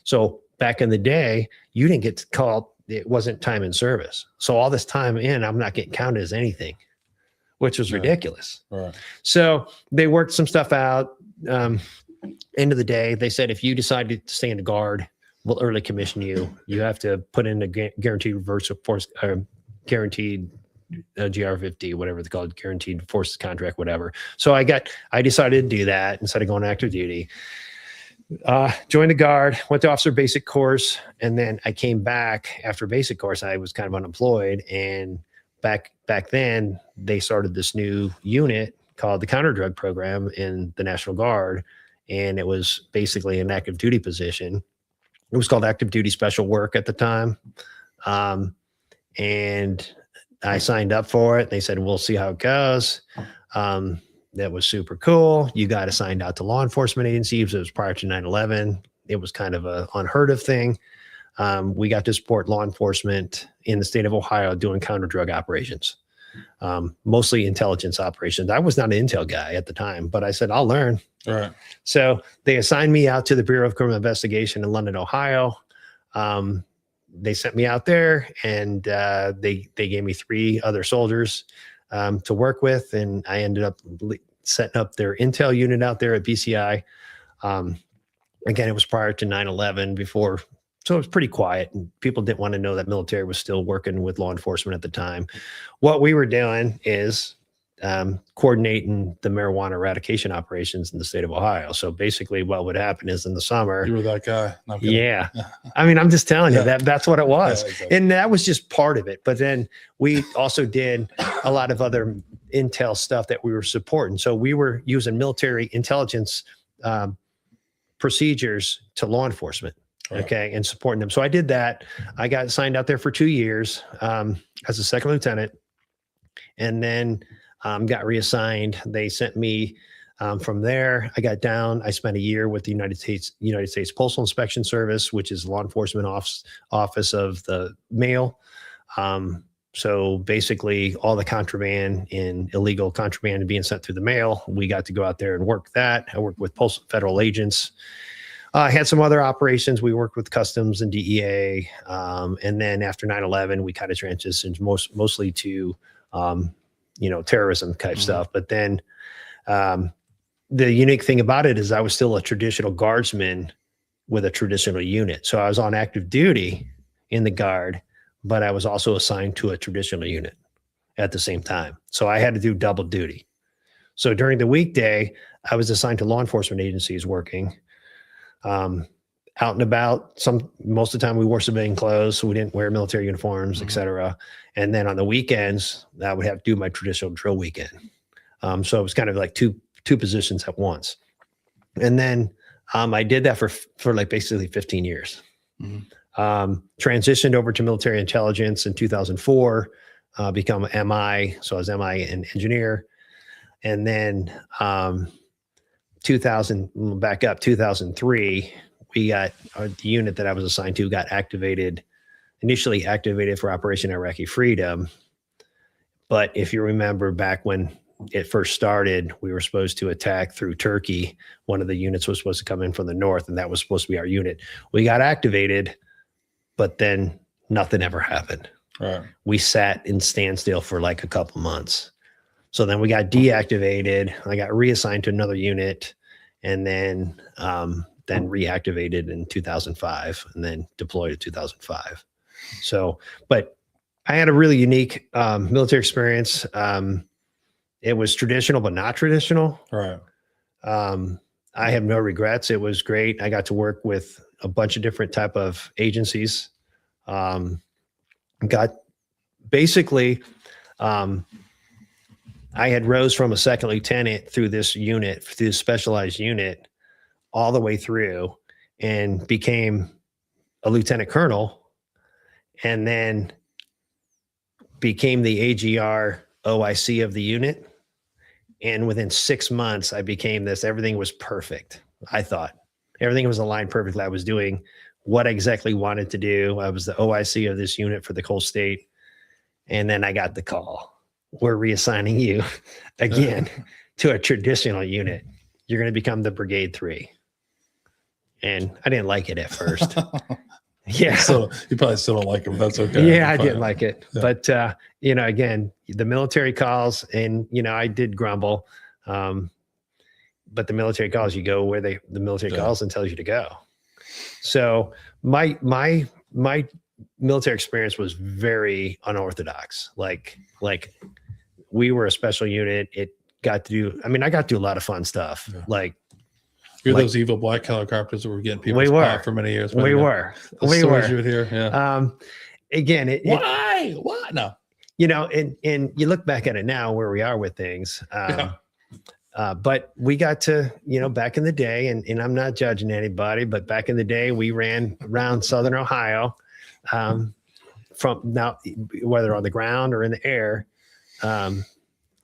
Speaker 2: So back in the day, you didn't get called. It wasn't time in service. So all this time in, I'm not getting counted as anything, which was ridiculous.
Speaker 1: Right.
Speaker 2: So they worked some stuff out. End of the day, they said, if you decide to stay in the guard, we'll early commission you. You have to put in a guaranteed reverse force, guaranteed GR50, whatever it's called, guaranteed forces contract, whatever. So I decided to do that instead of going active duty. Joined the guard, went to officer basic course, and then I came back after basic course. I was kind of unemployed, and back then they started this new unit called the Counterdrug program in the National Guard, and it was basically an active duty position. It was called active duty special work at the time, and I signed up for it. They said, we'll see how it goes. That was super cool. You got assigned out to law enforcement agencies. It was prior to 9/11. It was kind of a unheard of thing. We got to support law enforcement in the state of Ohio doing counter-drug operations, mostly intelligence operations. I was not an intel guy at the time, but I said, I'll learn.
Speaker 1: All right.
Speaker 2: So they assigned me out to the Bureau of Criminal Investigation in London, Ohio. They sent me out there, and they gave me 3 other soldiers to work with, and I ended up setting up their intel unit out there at BCI. Again, it was prior to 9/11, before, so it was pretty quiet, and people didn't want to know that military was still working with law enforcement at the time. What we were doing is coordinating the marijuana eradication operations in the state of Ohio. So basically what would happen is in the summer,
Speaker 1: You were that guy. No, I'm kidding.
Speaker 2: yeah, I mean, I'm just telling you that's what it was.
Speaker 1: Yeah, exactly.
Speaker 2: And that was just part of it. But then we also did a lot of other intel stuff that we were supporting. So we were using military intelligence procedures to law enforcement.
Speaker 1: Right.
Speaker 2: Okay. And supporting them. So I did that. I got signed out there for 2 years as a second lieutenant, and then got reassigned. They sent me from there. I got down. I spent a year with the United States Postal Inspection Service, which is law enforcement office of the mail. So basically all the contraband and illegal contraband being sent through the mail, we got to go out there and work that. I worked with federal agents. I had some other operations. We worked with Customs and DEA. And then after 9/11, we kind of transitioned mostly to terrorism type stuff. But then the unique thing about it is I was still a traditional guardsman with a traditional unit. So I was on active duty in the guard, but I was also assigned to a traditional unit at the same time. So I had to do double duty. So during the weekday, I was assigned to law enforcement agencies working out and about. Most of the time we wore civilian clothes, so we didn't wear military uniforms, et cetera. And then on the weekends, I would have to do my traditional drill weekend. So it was kind of like two positions at once. And then I did that for like basically 15 years. Transitioned over to military intelligence in 2004, become MI. So I was MI and engineer. And then 2003, we got the unit that I was assigned to got initially activated for Operation Iraqi Freedom. But if you remember back when it first started, we were supposed to attack through Turkey. One of the units was supposed to come in from the north, and that was supposed to be our unit. We got activated, but then nothing ever happened.
Speaker 1: Right.
Speaker 2: We sat in standstill for like a couple months. So then we got deactivated. I got reassigned to another unit, and then reactivated in 2005, and then deployed in 2005. So, but I had a really unique military experience. It was traditional, but not traditional.
Speaker 1: Right.
Speaker 2: I have no regrets. It was great. I got to work with a bunch of different type of agencies. I had rose from a second lieutenant through this unit, through this specialized unit, all the way through, and became a lieutenant colonel, and then became the AGR OIC of the unit. And within 6 months, I became this. Everything was perfect. I thought everything was aligned perfectly. I was doing what I exactly wanted to do. I was the OIC of this unit for the whole state. And then I got the call. We're reassigning you again to a traditional unit. You're going to become the Brigade 3. and I didn't like it at first. Yeah.
Speaker 1: So you probably still don't like him. That's okay.
Speaker 2: Yeah, I
Speaker 1: Fine.
Speaker 2: didn't like it.
Speaker 1: Yeah.
Speaker 2: But, again, the military calls and, I did grumble. But the military calls, you go where the military
Speaker 1: Yeah.
Speaker 2: calls and tells you to go. So my military experience was very unorthodox. Like we were a special unit. I got to do a lot of fun stuff.
Speaker 1: Yeah. You're those evil black helicopters that were getting people spot for many years.
Speaker 2: We were.
Speaker 1: You would hear. Yeah.
Speaker 2: Again,
Speaker 1: why? What? No.
Speaker 2: And you look back at it now where we are with things. But we got to, back in the day, and I'm not judging anybody, but back in the day, we ran around Southern Ohio, from now, whether on the ground or in the air,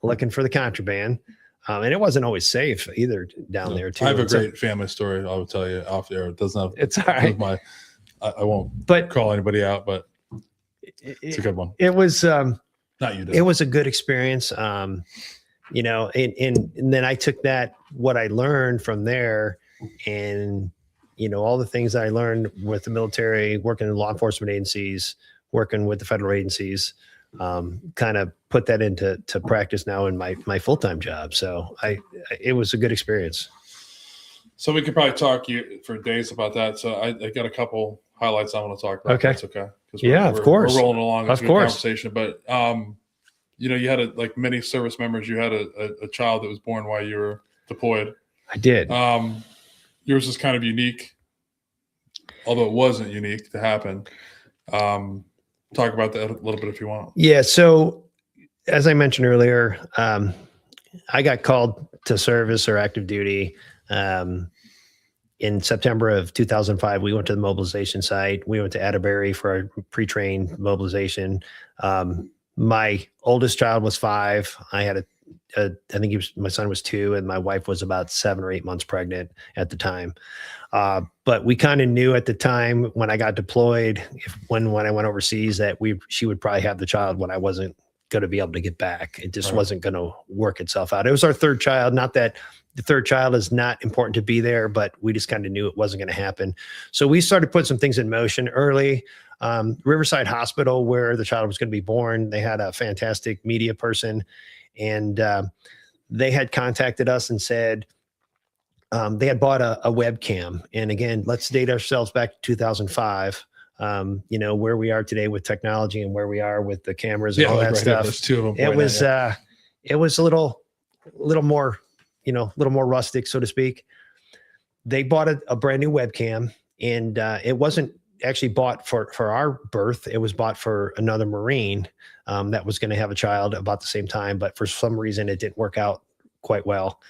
Speaker 2: looking for the contraband. And it wasn't always safe either down there too.
Speaker 1: I have a great family story. I will tell you off the air. It doesn't have.
Speaker 2: It's all right.
Speaker 1: I won't
Speaker 2: But
Speaker 1: call anybody out, but it's a good one.
Speaker 2: It was
Speaker 1: Not you.
Speaker 2: It was a good experience. And then I took what I learned from there, and all the things that I learned with the military, working in law enforcement agencies, working with the federal agencies, kind of put that into practice now in my full-time job. So it was a good experience.
Speaker 1: So we could probably talk for days about that. So I got a couple highlights I want to talk about.
Speaker 2: Okay.
Speaker 1: That's okay.
Speaker 2: Of course.
Speaker 1: We're rolling along.
Speaker 2: Of course.
Speaker 1: Conversation, but you had like many service members. You had a child that was born while you were deployed.
Speaker 2: I did.
Speaker 1: Yours is kind of unique, although it wasn't unique to happen. Talk about that a little bit if you want.
Speaker 2: Yeah. So as I mentioned earlier, I got called to service or active duty in September of 2005. We went to the mobilization site. We went to Atterbury for our pre-trained mobilization. My oldest child was 5. I had I think my son was 2, and my wife was about 7 or 8 months pregnant at the time. But we kind of knew at the time when I got deployed, when I went overseas, that she would probably have the child when I wasn't going to be able to get back. It just wasn't going to work itself out. It was our 3rd child. Not that the 3rd child is not important to be there, but we just kind of knew it wasn't going to happen. So we started putting some things in motion early. Riverside Hospital, where the child was going to be born, they had a fantastic media person, and they had contacted us and said they had bought a webcam. And again, let's date ourselves back to 2005. Where we are today with technology and where we are with the cameras and all that stuff.
Speaker 1: There's 2 of them.
Speaker 2: It was a little more, a little more rustic, so to speak. They bought a brand new webcam, and it wasn't actually bought for our birth. It was bought for another Marine that was going to have a child about the same time, but for some reason it didn't work out quite well.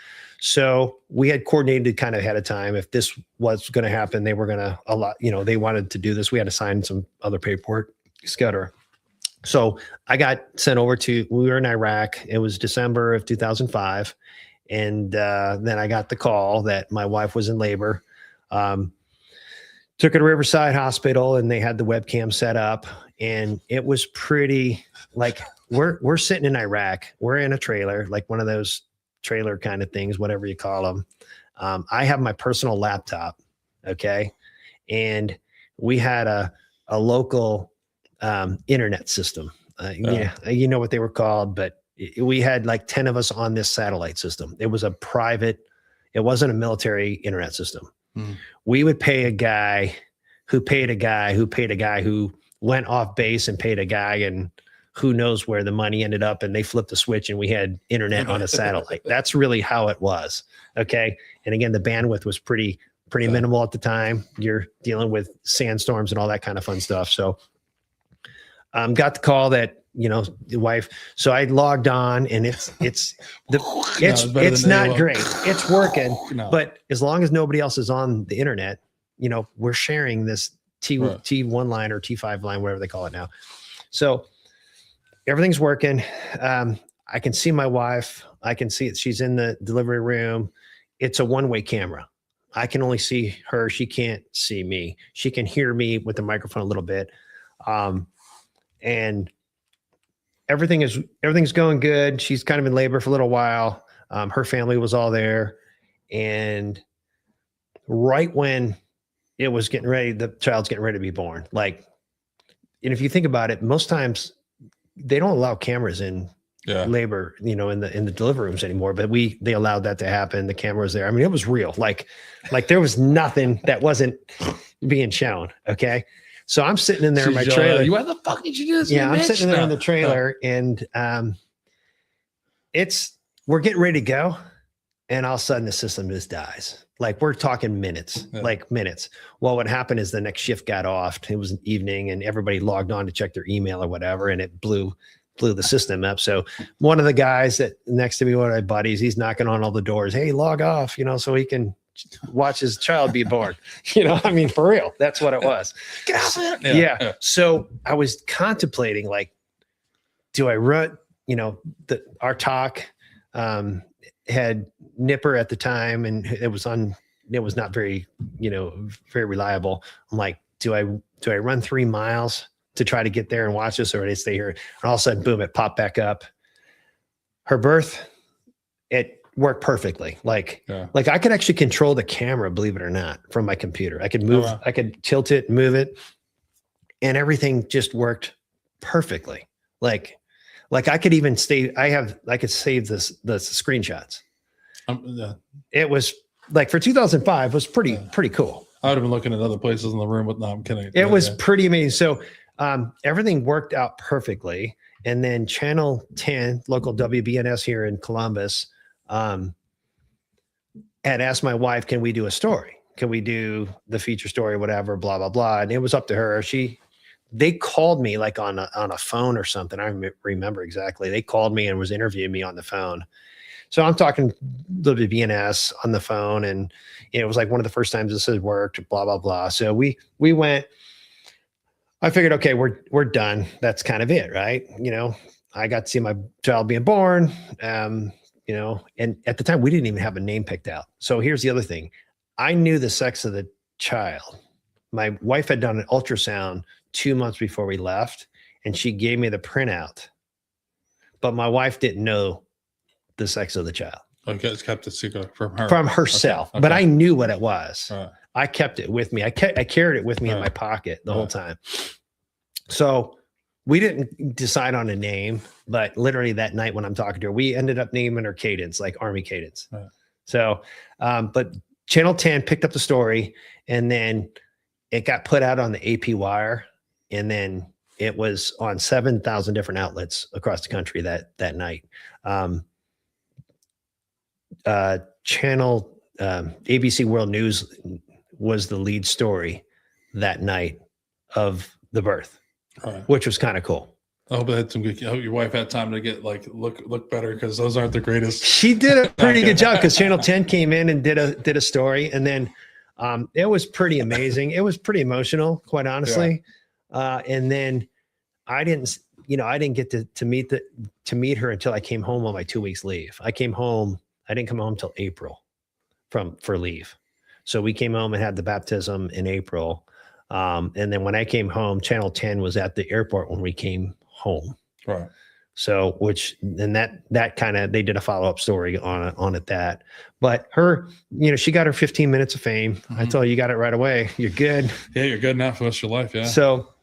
Speaker 2: So we had coordinated kind of ahead of time. If this was going to happen, they were going to they wanted to do this. We had to sign some other paperwork, etc. So I got sent over we were in Iraq. It was December of 2005. And then I got the call that my wife was in labor. Took her to Riverside Hospital, and they had the webcam set up, and it was pretty like we're sitting in Iraq. We're in a trailer, like one of those trailer kind of things, whatever you call them. I have my personal laptop. Okay. And we had a local internet system. You know what they were called, but we had like 10 of us on this satellite system. It was it wasn't a military internet system. We would pay a guy who paid a guy who paid a guy who went off base and paid a guy, and who knows where the money ended up, and they flipped the switch and we had internet on a satellite. That's really how it was. Okay. And again, the bandwidth was pretty minimal at the time. You're dealing with sandstorms and all that kind of fun stuff. So got the call that, the wife. So I logged on, and it's not great. It's working, but as long as nobody else is on the internet, we're sharing this T1 line or T5 line, whatever they call it now. So everything's working. I can see my wife. I can see it. She's in the delivery room. It's a one-way camera. I can only see her. She can't see me. She can hear me with the microphone a little bit. And everything's going good. She's kind of in labor for a little while. Her family was all there. And right when it was getting ready. The child's getting ready to be born. Like, and if you think about it, most times they don't allow cameras in labor, you know, in the delivery rooms anymore, but they allowed that to happen. The camera was there. I mean, it was real. Like there was nothing that wasn't being shown. Okay. So I'm sitting in there in my trailer.
Speaker 1: Why the fuck did you do this?
Speaker 2: Yeah. I'm sitting there in the trailer and we're getting ready to go. And all of a sudden the system just dies. Like we're talking minutes, like minutes. Well, what happened is the next shift got off. It was an evening and everybody logged on to check their email or whatever. And it blew the system up. So one of the guys that next to me, one of my buddies, he's knocking on all the doors. Hey, log off, you know, so he can watch his child be born. You know, I mean, for real, that's what it was.
Speaker 1: Get out there.
Speaker 2: Yeah. So I was contemplating, like, do I run, you know, our talk had Nipper at the time and it was not very, you know, very reliable. I'm like, do I run 3 miles to try to get there and watch this, or do I stay here? And all of a sudden, boom, it popped back up. Her birth, it worked perfectly. Like I could actually control the camera, believe it or not, from my computer. I could move, I could tilt it, move it, and everything just worked perfectly. Like I could even I could save the screenshots. It was like for 2005 was pretty cool.
Speaker 1: I would have been looking at other places in the room, but no, I'm kidding.
Speaker 2: It was pretty amazing. So everything worked out perfectly. And then Channel 10, local WBNS here in Columbus, had asked my wife, can we do a story? Can we do the feature story, whatever, blah, blah, blah. And it was up to her. They called me like on a phone or something. I remember exactly. They called me and was interviewing me on the phone. So I'm talking WBNS on the phone, and it was like one of the first times this had worked, blah, blah, blah. So we went, I figured, okay, we're done. That's kind of it, right? You know, I got to see my child being born, you know, and at the time we didn't even have a name picked out. So here's the other thing. I knew the sex of the child. My wife had done an ultrasound 2 months before we left, and she gave me the printout, but my wife didn't know the sex of the child.
Speaker 1: Okay, it's kept a secret from her.
Speaker 2: From herself. Okay. But I knew what it was.
Speaker 1: Right.
Speaker 2: I kept it with me. I carried it with me in my pocket the whole time. So we didn't decide on a name, but literally that night when I'm talking to her, we ended up naming her Cadence, like Army Cadence. Right. So, but Channel 10 picked up the story, and then it got put out on the AP Wire, and then it was on 7,000 different outlets across the country that night. Channel ABC World News was the lead story that night of the birth, which was kind of cool.
Speaker 1: I hope your wife had time to get look better, because those aren't the greatest.
Speaker 2: She did a pretty good job, because Channel 10 came in and did a story, and then it was pretty amazing. It was pretty emotional, quite honestly. Yeah. And then I didn't get to meet her until I came home on my 2 weeks leave. I didn't come home till April for leave. So we came home and had the baptism in April. And then when I came home, Channel 10 was at the airport when we came home.
Speaker 1: Right.
Speaker 2: So, that kind of, they did a follow-up story on it that, but her, you know, she got her 15 minutes of fame. Mm-hmm. I told her, you got it right away. You're good.
Speaker 1: Yeah. You're good now for the rest of your life. Yeah.
Speaker 2: So,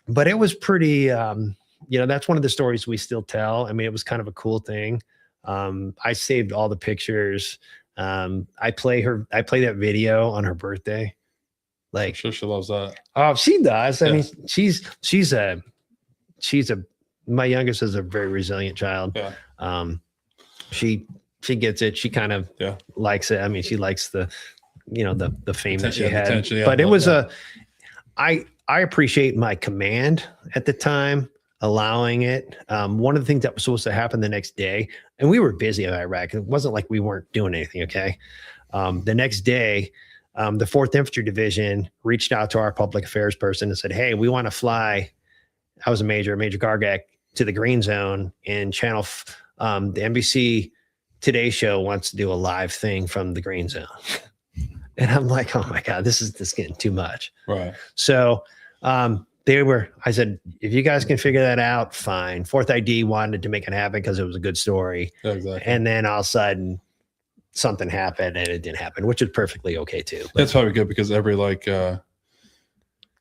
Speaker 2: but it was pretty, you know, that's one of the stories we still tell. I mean, it was kind of a cool thing. I saved all the pictures. I play that video on her birthday. Like,
Speaker 1: I'm sure she loves that.
Speaker 2: Oh, she does. I mean, my youngest is a very resilient child. Yeah. She gets it. She kind of likes it. I mean, she likes the fame that she had, but it was I appreciate my command at the time, allowing it. One of the things that was supposed to happen the next day, and we were busy in Iraq. It wasn't like we weren't doing anything. Okay. The next day, the 4th Infantry Division reached out to our public affairs person and said, hey, we want to fly. I was Major Gargac, to the Green Zone, and the NBC Today Show wants to do a live thing from the Green Zone. And I'm like, oh my God, this is getting too much. Right. So, I said, if you guys can figure that out, fine. 4th ID wanted to make it happen because it was a good story.
Speaker 1: Exactly.
Speaker 2: And then all of a sudden, something happened and it didn't happen, which is perfectly okay too. But
Speaker 1: That's probably good because every like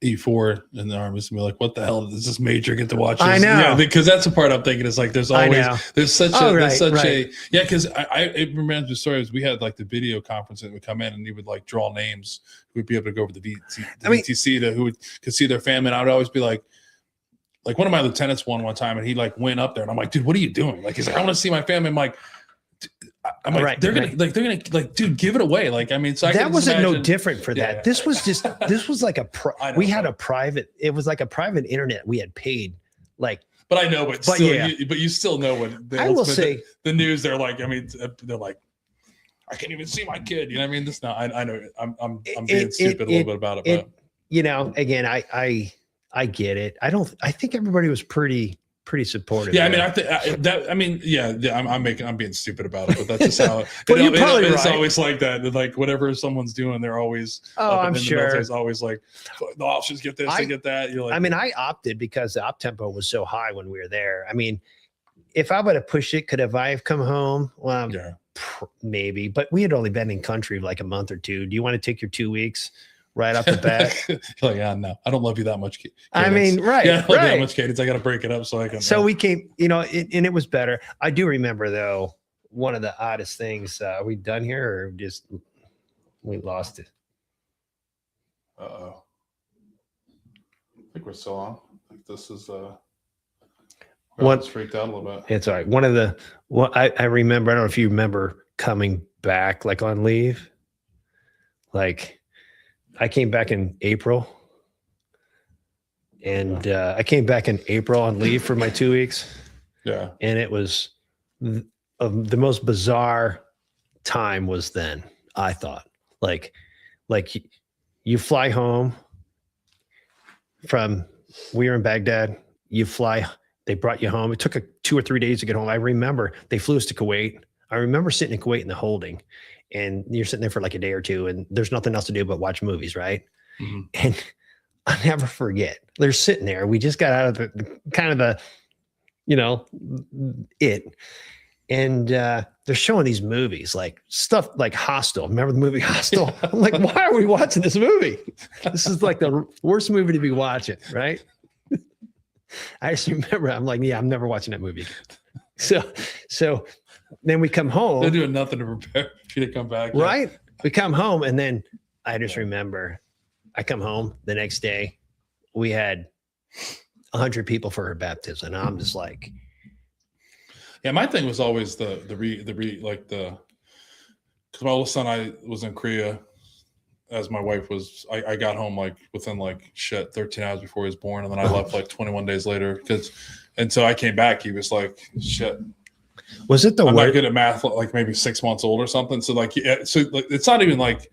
Speaker 1: E4 in the army is gonna be like, what the hell does this major get to watch?
Speaker 2: I
Speaker 1: This?
Speaker 2: know.
Speaker 1: Yeah, because that's the part I'm thinking is like there's
Speaker 2: I
Speaker 1: always
Speaker 2: know.
Speaker 1: there's such
Speaker 2: Oh,
Speaker 1: a there's
Speaker 2: right,
Speaker 1: such
Speaker 2: right.
Speaker 1: a yeah, because it reminds me of stories. We had like the video conference that would come in and he would like draw names who would be able to go over the VTC to who could see their family. And I would always be like one of my lieutenants one time and he like went up there and I'm like, dude, what are you doing? Like he's like, I want to see my family. I'm like, they're gonna like, dude, give it away. Like, I mean, so
Speaker 2: that wasn't no different for that.
Speaker 1: Yeah.
Speaker 2: This was just, this was like we had a private, it was like a private internet we had paid like,
Speaker 1: but I know, but still, you still know what
Speaker 2: I will say.
Speaker 1: The news. They're like, I mean, they're like, I can't even see my kid. You know what I mean? This now, I know I'm being stupid a little bit about it, but
Speaker 2: you know, again, I get it. I think everybody was pretty supportive.
Speaker 1: Yeah, I mean, I'm being stupid about it, but that's just how.
Speaker 2: Well, you're probably
Speaker 1: it's
Speaker 2: right.
Speaker 1: always like that. Like whatever someone's doing, they're always.
Speaker 2: I'm sure.
Speaker 1: It's always like the officers get this, they get that. You're like,
Speaker 2: I mean, I opted because the op tempo was so high when we were there. I mean, if I would have pushed it, could I have come home? Well,
Speaker 1: yeah,
Speaker 2: maybe. But we had only been in country like a month or two. Do you want to take your 2 weeks? Right off the bat.
Speaker 1: Like, yeah, no, I don't love you that much. Cadence.
Speaker 2: I mean, right.
Speaker 1: Yeah, I don't love you that much cadence. I got to break it up so I can.
Speaker 2: So we came, you know, and it was better. I do remember though, one of the oddest things. Are we done here or just we lost it?
Speaker 1: Uh-oh. I think we're still on. I think this is
Speaker 2: Once
Speaker 1: freaked out a little bit.
Speaker 2: It's all right. One of the I remember, I don't know if you remember coming back like on leave. Like I came back in April. And I came back in April on leave for my 2 weeks.
Speaker 1: Yeah.
Speaker 2: And it was the most bizarre time was then, I thought. Like you fly home from, we were in Baghdad, you fly, they brought you home. It took 2 or 3 days to get home. I remember they flew us to Kuwait. I remember sitting in Kuwait in the holding and you're sitting there for like a day or two and there's nothing else to do but watch movies, right? Mm-hmm. And I'll never forget. They're sitting there. We just got out of the kind of the, you know, it. And they're showing these movies, like stuff like Hostel. Remember the movie Hostel? I'm like, why are we watching this movie? This is like the worst movie to be watching, right? I just remember, I'm like, yeah, I'm never watching that movie. So then we come home.
Speaker 1: They're doing nothing to prepare for you to come back.
Speaker 2: Right? We come home and then I just remember I come home the next day. We had 100 people for her baptism. And I'm just like,
Speaker 1: yeah, my thing was always because my oldest son, I was in Korea as my wife was, I got home like within 13 hours before he was born. And then I left like 21 days later and so I came back. He was like, shit.
Speaker 2: Was it
Speaker 1: I'm not good at math, like maybe 6 months old or something. So it's not even like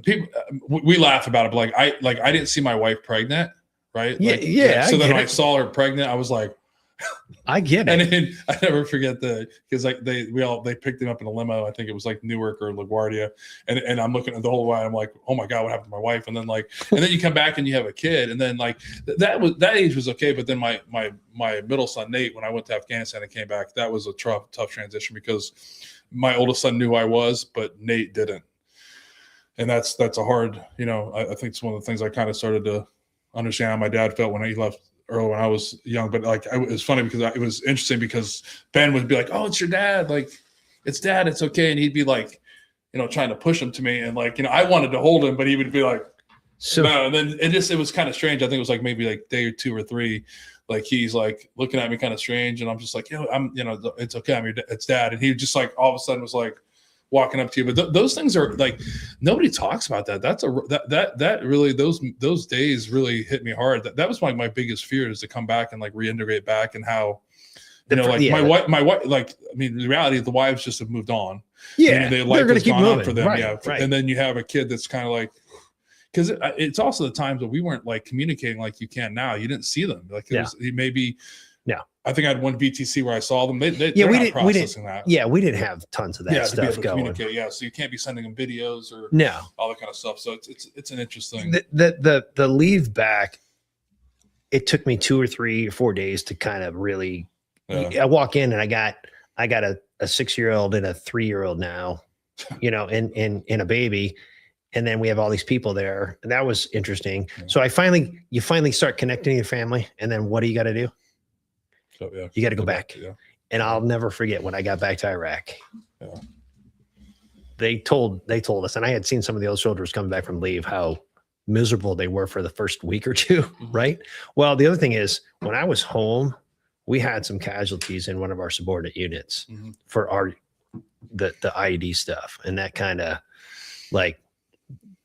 Speaker 1: people, we laugh about it, but I didn't see my wife pregnant. Right. So then when I saw her pregnant, I was like,
Speaker 2: I get it.
Speaker 1: And then I never forget because they picked him up in a limo. I think it was like Newark or LaGuardia. And I'm looking at the whole way. I'm like, oh my God, what happened to my wife? And then and then you come back and you have a kid. And then that age was okay. But then my middle son, Nate, when I went to Afghanistan and came back, that was a tough transition because my oldest son knew I was, but Nate didn't. And that's a hard, I think it's one of the things I kind of started to understand how my dad felt when he left early when I was young. But it was funny because it was interesting because Ben would be like, oh, it's your dad. Like, it's dad. It's okay. And he'd be like, trying to push him to me. And I wanted to hold him, but he would be like, no. And then it was kind of strange. I think it was maybe day or 2 or 3. He's looking at me kind of strange. And I'm just like, it's okay. It's dad. And he just all of a sudden was walking up to you. But those things are nobody talks about that. That's that really, those days really hit me hard. That was my biggest fear, is to come back and reintegrate back, and how my wife, the reality is the wives just have moved on.
Speaker 2: Yeah,
Speaker 1: they're going to keep moving for them.
Speaker 2: Right,
Speaker 1: yeah.
Speaker 2: Right.
Speaker 1: And then you have a kid that's kind of because it's also the times that we weren't communicating like you can now. You didn't see them.
Speaker 2: No.
Speaker 1: I think I had one VTC where I saw them. We didn't that.
Speaker 2: Yeah, we didn't have tons of that stuff going.
Speaker 1: Yeah, so you can't be sending them videos or all that kind of stuff. So it's an interesting.
Speaker 2: The leave back, it took me 2 or 3 or 4 days to kind of really. I walk in and I got a 6-year-old and a 3-year-old now, and a baby. And then we have all these people there. And that was interesting.
Speaker 1: Yeah.
Speaker 2: So you finally start connecting to your family. And then what do you got to do?
Speaker 1: So, yeah,
Speaker 2: You got to go back.
Speaker 1: Yeah.
Speaker 2: And I'll never forget when I got back to Iraq.
Speaker 1: Yeah.
Speaker 2: They told us, and I had seen some of the other soldiers coming back from leave, how miserable they were for the first week or two, right? Well, the other thing is, when I was home, we had some casualties in one of our subordinate units for the IED stuff. And that kind of like,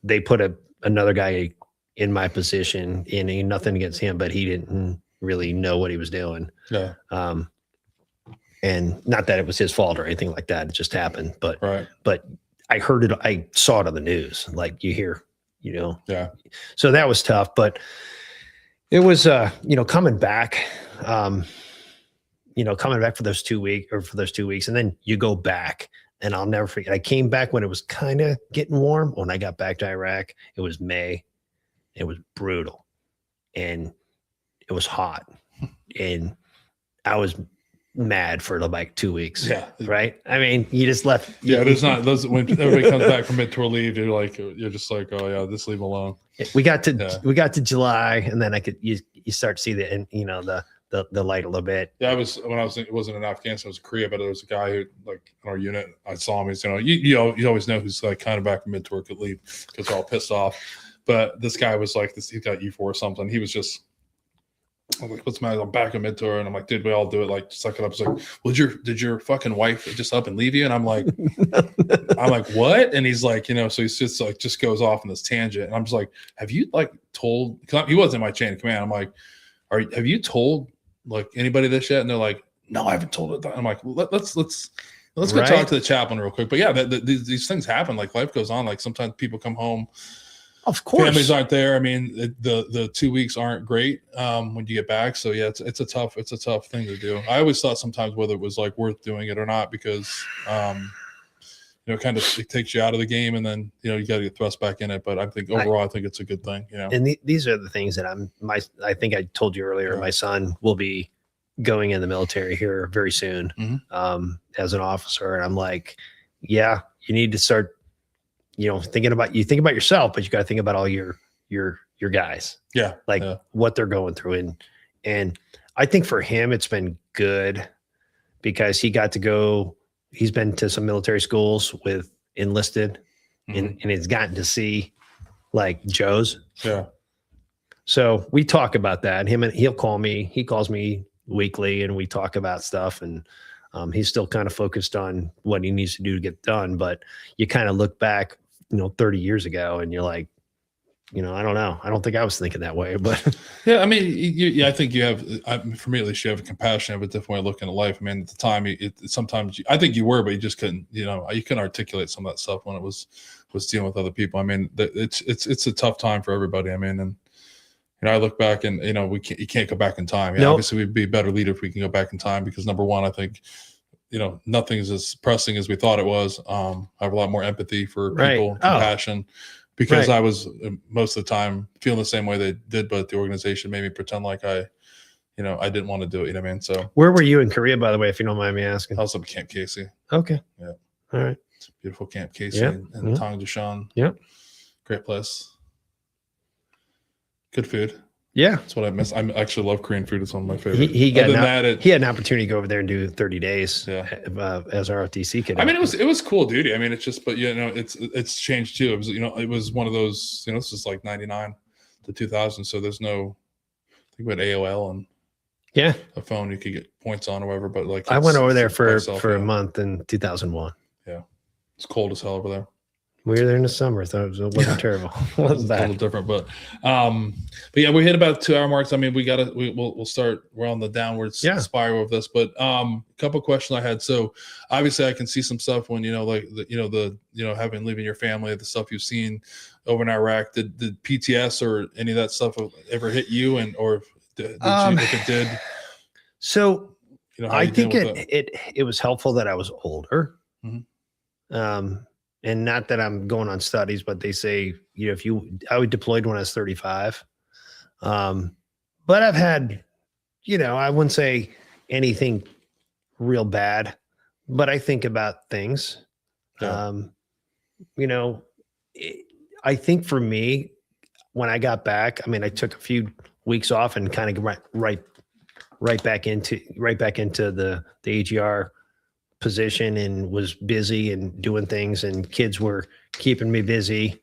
Speaker 2: they put another guy in my position, and nothing against him, but he didn't really know what he was doing.
Speaker 1: Yeah.
Speaker 2: And not that it was his fault or anything like that. It just happened. But I heard it. I saw it on the news. Like you hear,
Speaker 1: Yeah.
Speaker 2: So that was tough, but it was, coming back, coming back for those 2 weeks, and then you go back, and I'll never forget. I came back when it was kind of getting warm. When I got back to Iraq, it was May. It was brutal, and it was hot, and I was mad for like 2 weeks.
Speaker 1: Yeah.
Speaker 2: Right. I mean, you just left.
Speaker 1: Yeah. There's not those when everybody comes back from mid-tour leave, you're just like, oh yeah, just leave alone.
Speaker 2: We got to July, and then you start to see the light a little bit.
Speaker 1: Yeah. It wasn't in Afghanistan, it was Korea, but there was a guy who like in our unit, I saw him, he's, you always know who's like kind of back from mid-tour could leave because they're all pissed off. But this guy was like he got U4 or something. He was just, I'm like, what's the matter? I'm back in mid-tour, and I'm like, dude, we all do it. Like, suck it up. It's like, well, did your fucking wife just up and leave you? And I'm like, what? And he's like, so he's just like, just goes off on this tangent. And I'm just like, have you like told? Cause he wasn't in my chain of command. I'm like, have you told like anybody this yet? And they're like, no, I haven't told it. I'm like, let's go talk to the chaplain real quick. But yeah, these things happen. Like life goes on. Like sometimes people come home.
Speaker 2: Of course,
Speaker 1: families aren't there. I mean, the 2 weeks aren't great when you get back. So yeah, it's a tough thing to do. I always thought sometimes whether it was like worth doing it or not, because kind of it takes you out of the game, and then you got to get thrust back in it. But I think overall, I think it's a good thing.
Speaker 2: And these are the things that I think I told you earlier. Yeah. My son will be going in the military here very soon as an officer, and I'm like, yeah, you need to start. Think about yourself, but you got to think about all your guys. Yeah. What they're going through. And I think for him, it's been good because he got to go, he's been to some military schools with enlisted and he's gotten to see like Joe's. Yeah. So we talk about that. He'll call me, he calls me weekly, and we talk about stuff, and he's still kind of focused on what he needs to do to get done. But you kind of look back, 30 years ago, and you're like, I don't know. I don't think I was thinking that way, but
Speaker 1: yeah, I mean, I think you have, for me at least, you have a compassion, have a different way of looking at life. I mean, at the time, sometimes I think you were, but you just couldn't, you couldn't articulate some of that stuff when it was dealing with other people. I mean, it's a tough time for everybody. I mean, and I look back, and you can't go back in time. Yeah, nope. Obviously, we'd be a better leader if we can go back in time, because number one, I think, nothing is as pressing as we thought it was. I have a lot more empathy for people, compassion, because I was most of the time feeling the same way they did, but the organization made me pretend like I didn't want to do it. You know what I mean? So
Speaker 2: where were you in Korea, by the way, if you don't mind me asking?
Speaker 1: I was up at Camp Casey.
Speaker 2: Okay.
Speaker 1: Yeah.
Speaker 2: All right.
Speaker 1: Beautiful Camp Casey in Tongdushan.
Speaker 2: Yeah.
Speaker 1: Great place. Good food.
Speaker 2: Yeah,
Speaker 1: that's what I miss. I actually love Korean food. It's one of my favorites.
Speaker 2: He had an opportunity to go over there and do 30 days as ROTC kid.
Speaker 1: I mean, it was cool duty. I mean, it's just, but it's changed too. It was, it was one of those, this is like 99 to 2000. So there's no, I think we had AOL and a phone you could get points on or whatever. But like,
Speaker 2: I went over there for a month in 2001.
Speaker 1: Yeah. It's cold as hell over there.
Speaker 2: We were there in the summer, so it wasn't terrible. It wasn't bad.
Speaker 1: A little different, but yeah, we hit about 2 hour marks. I mean, we'll start. We're on the downward spiral of this, but a couple of questions I had. So obviously, I can see some stuff when having leaving your family, the stuff you've seen over in Iraq. Did PTS or any of that stuff ever hit you, if it did?
Speaker 2: So I think it was helpful that I was older. And not that I'm going on studies, but they say, I was deployed when I was 35. But I've had, I wouldn't say anything real bad, but I think about things. you know, I think for me, when I got back, I mean, I took a few weeks off and kind of right back into the AGR position, and was busy and doing things, and kids were keeping me busy.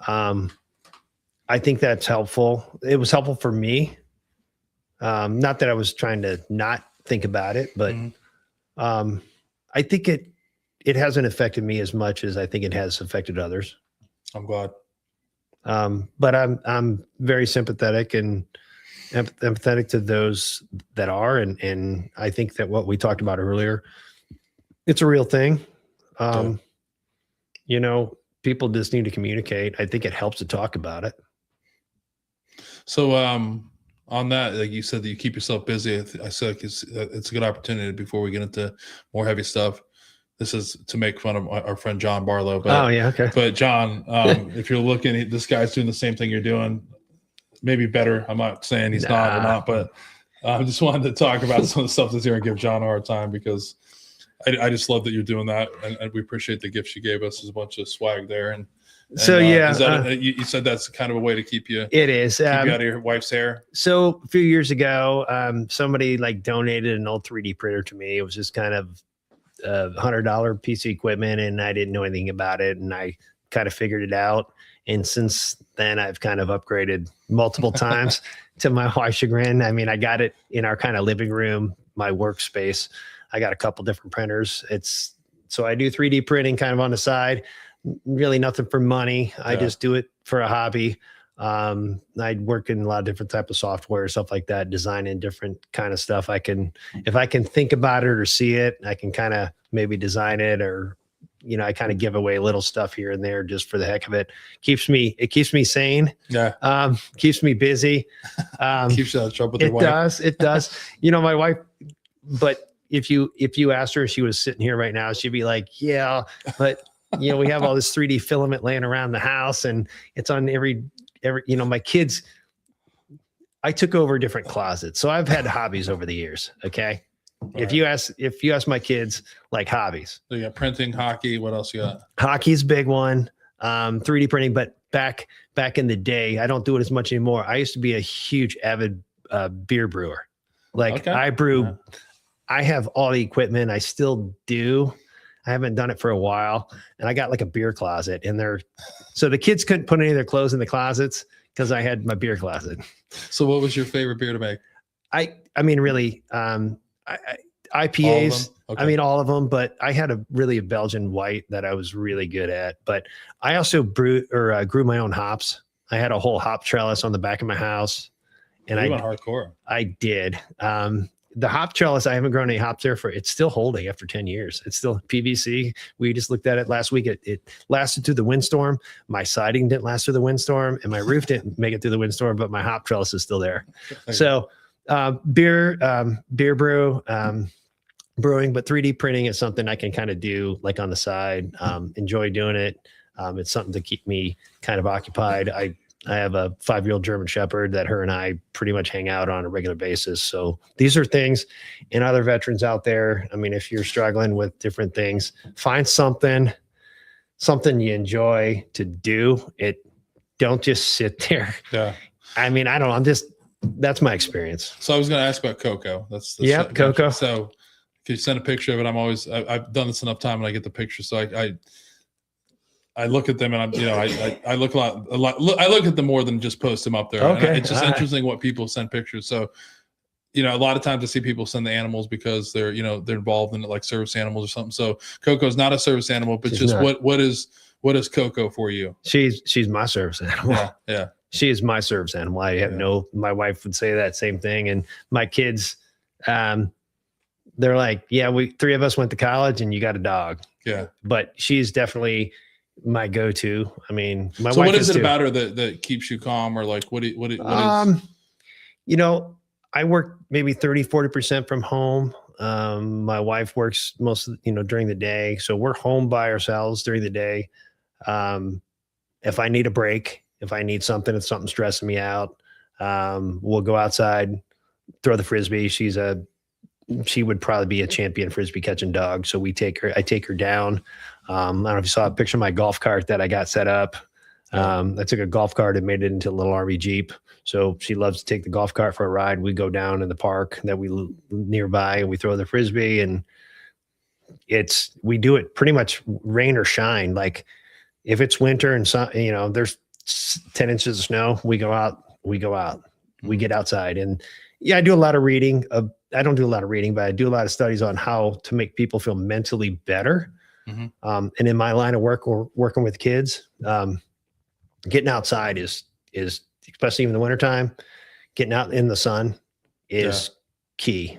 Speaker 2: I think that's helpful. It was helpful for me. Not that I was trying to not think about it, but I think it hasn't affected me as much as I think it has affected others.
Speaker 1: I'm glad.
Speaker 2: But I'm very sympathetic and empathetic to those that are, and I think that what we talked about earlier, it's a real thing. You know, people just need to communicate. I think it helps to talk about it.
Speaker 1: So on that, like you said, that you keep yourself busy. I said it's a good opportunity before we get into more heavy stuff. This is to make fun of our friend John Barlow. But,
Speaker 2: oh yeah, okay.
Speaker 1: But John, if you're looking, this guy's doing the same thing you're doing, maybe better. I'm not saying he's not or not, but I just wanted to talk about some of the stuff that's here and give John a hard time, because I just love that you're doing that, and we appreciate the gifts you gave us. There's a bunch of swag there, and so yeah, is that you said that's kind of a way to keep you.
Speaker 2: It is
Speaker 1: keep you out of your wife's hair.
Speaker 2: So a few years ago, somebody like donated an old 3D printer to me. It was just kind of a $100 piece of equipment, and I didn't know anything about it, and I kind of figured it out. And since then, I've kind of upgraded multiple times to my wife's chagrin. I mean, I got it in our kind of living room, my workspace. I got a couple different printers. So I do 3D printing kind of on the side, really nothing for money. I just do it for a hobby. I work in a lot of different types of software, stuff like that, designing different kind of stuff. If I can think about it or see it, I can kind of maybe design it, or, you know, I kind of give away little stuff here and there just for the heck of it. It keeps me sane. Yeah. Keeps me busy.
Speaker 1: Keeps you out of trouble with your wife.
Speaker 2: It does. You know, my wife, but if you asked her if she was sitting here right now, she'd be like, yeah, but you know, we have all this 3D filament laying around the house, and it's on every, you know, my kids, I took over different closets. So I've had hobbies over the years. Okay. Right. If you ask my kids, like, hobbies.
Speaker 1: So you got printing, hockey. What else you got?
Speaker 2: Hockey's a big one. 3D printing, but back in the day, I don't do it as much anymore. I used to be a huge avid beer brewer. Like, I brew. Yeah. I have all the equipment. I still do. I haven't done it for a while, and I got like a beer closet in there. So the kids couldn't put any of their clothes in the closets because I had my beer closet.
Speaker 1: So what was your favorite beer to make?
Speaker 2: I mean, really, IPAs. Okay. I mean, all of them, but I had a Belgian white that I was really good at, but I also grew my own hops. I had a whole hop trellis on the back of my house, and
Speaker 1: I went hardcore.
Speaker 2: I did. The hop trellis, I haven't grown any hops there it's still holding after 10 years. It's still PVC. We just looked at it last week. It lasted through the windstorm. My siding didn't last through the windstorm, and my roof didn't make it through the windstorm, but my hop trellis is still there. So beer brewing, but 3D printing is something I can kind of do like on the side. Enjoy doing it. It's something to keep me kind of occupied. I have a 5-year-old German Shepherd that her and I pretty much hang out on a regular basis. So these are things, and other veterans out there, I mean, if you're struggling with different things, find something you enjoy to do. Don't just sit there. Yeah. I mean, I don't know. That's my experience.
Speaker 1: So I was going to ask about cocoa.
Speaker 2: Cocoa.
Speaker 1: So if you send a picture of it, I've done this enough time and I get the picture. So I look at them, and I look a lot. I look at them more than just post them up there. Okay. And it's just interesting what people send pictures. So, you know, a lot of times I see people send the animals because they're involved in it, like service animals or something. So Coco is not a service animal, but what is Coco for you?
Speaker 2: She's my service animal.
Speaker 1: Yeah.
Speaker 2: She is my service animal. I have my wife would say that same thing. And my kids, they're like, yeah, three of us went to college and you got a dog. Yeah. But she's definitely my go-to. I mean, my wife.
Speaker 1: So what is it about her that keeps you calm, or like what is?
Speaker 2: You know, I work maybe 30-40% from home. My wife works most, during the day. So we're home by ourselves during the day. If I need a break, if I need something, if something's stressing me out, we'll go outside, throw the Frisbee. She's a she would probably be a champion Frisbee catching dog. So I take her down. I don't know if you saw a picture of my golf cart that I got set up. I took a golf cart and made it into a little RV Jeep. So she loves to take the golf cart for a ride. We go down in the park that we nearby and we throw the Frisbee, and we do it pretty much rain or shine. Like if it's winter and there's 10 inches of snow, we go out, we get outside. And yeah, I do a lot of reading. I don't do a lot of reading, but I do a lot of studies on how to make people feel mentally better. And in my line of work, or working with kids, getting outside is especially in the wintertime, getting out in the sun is key.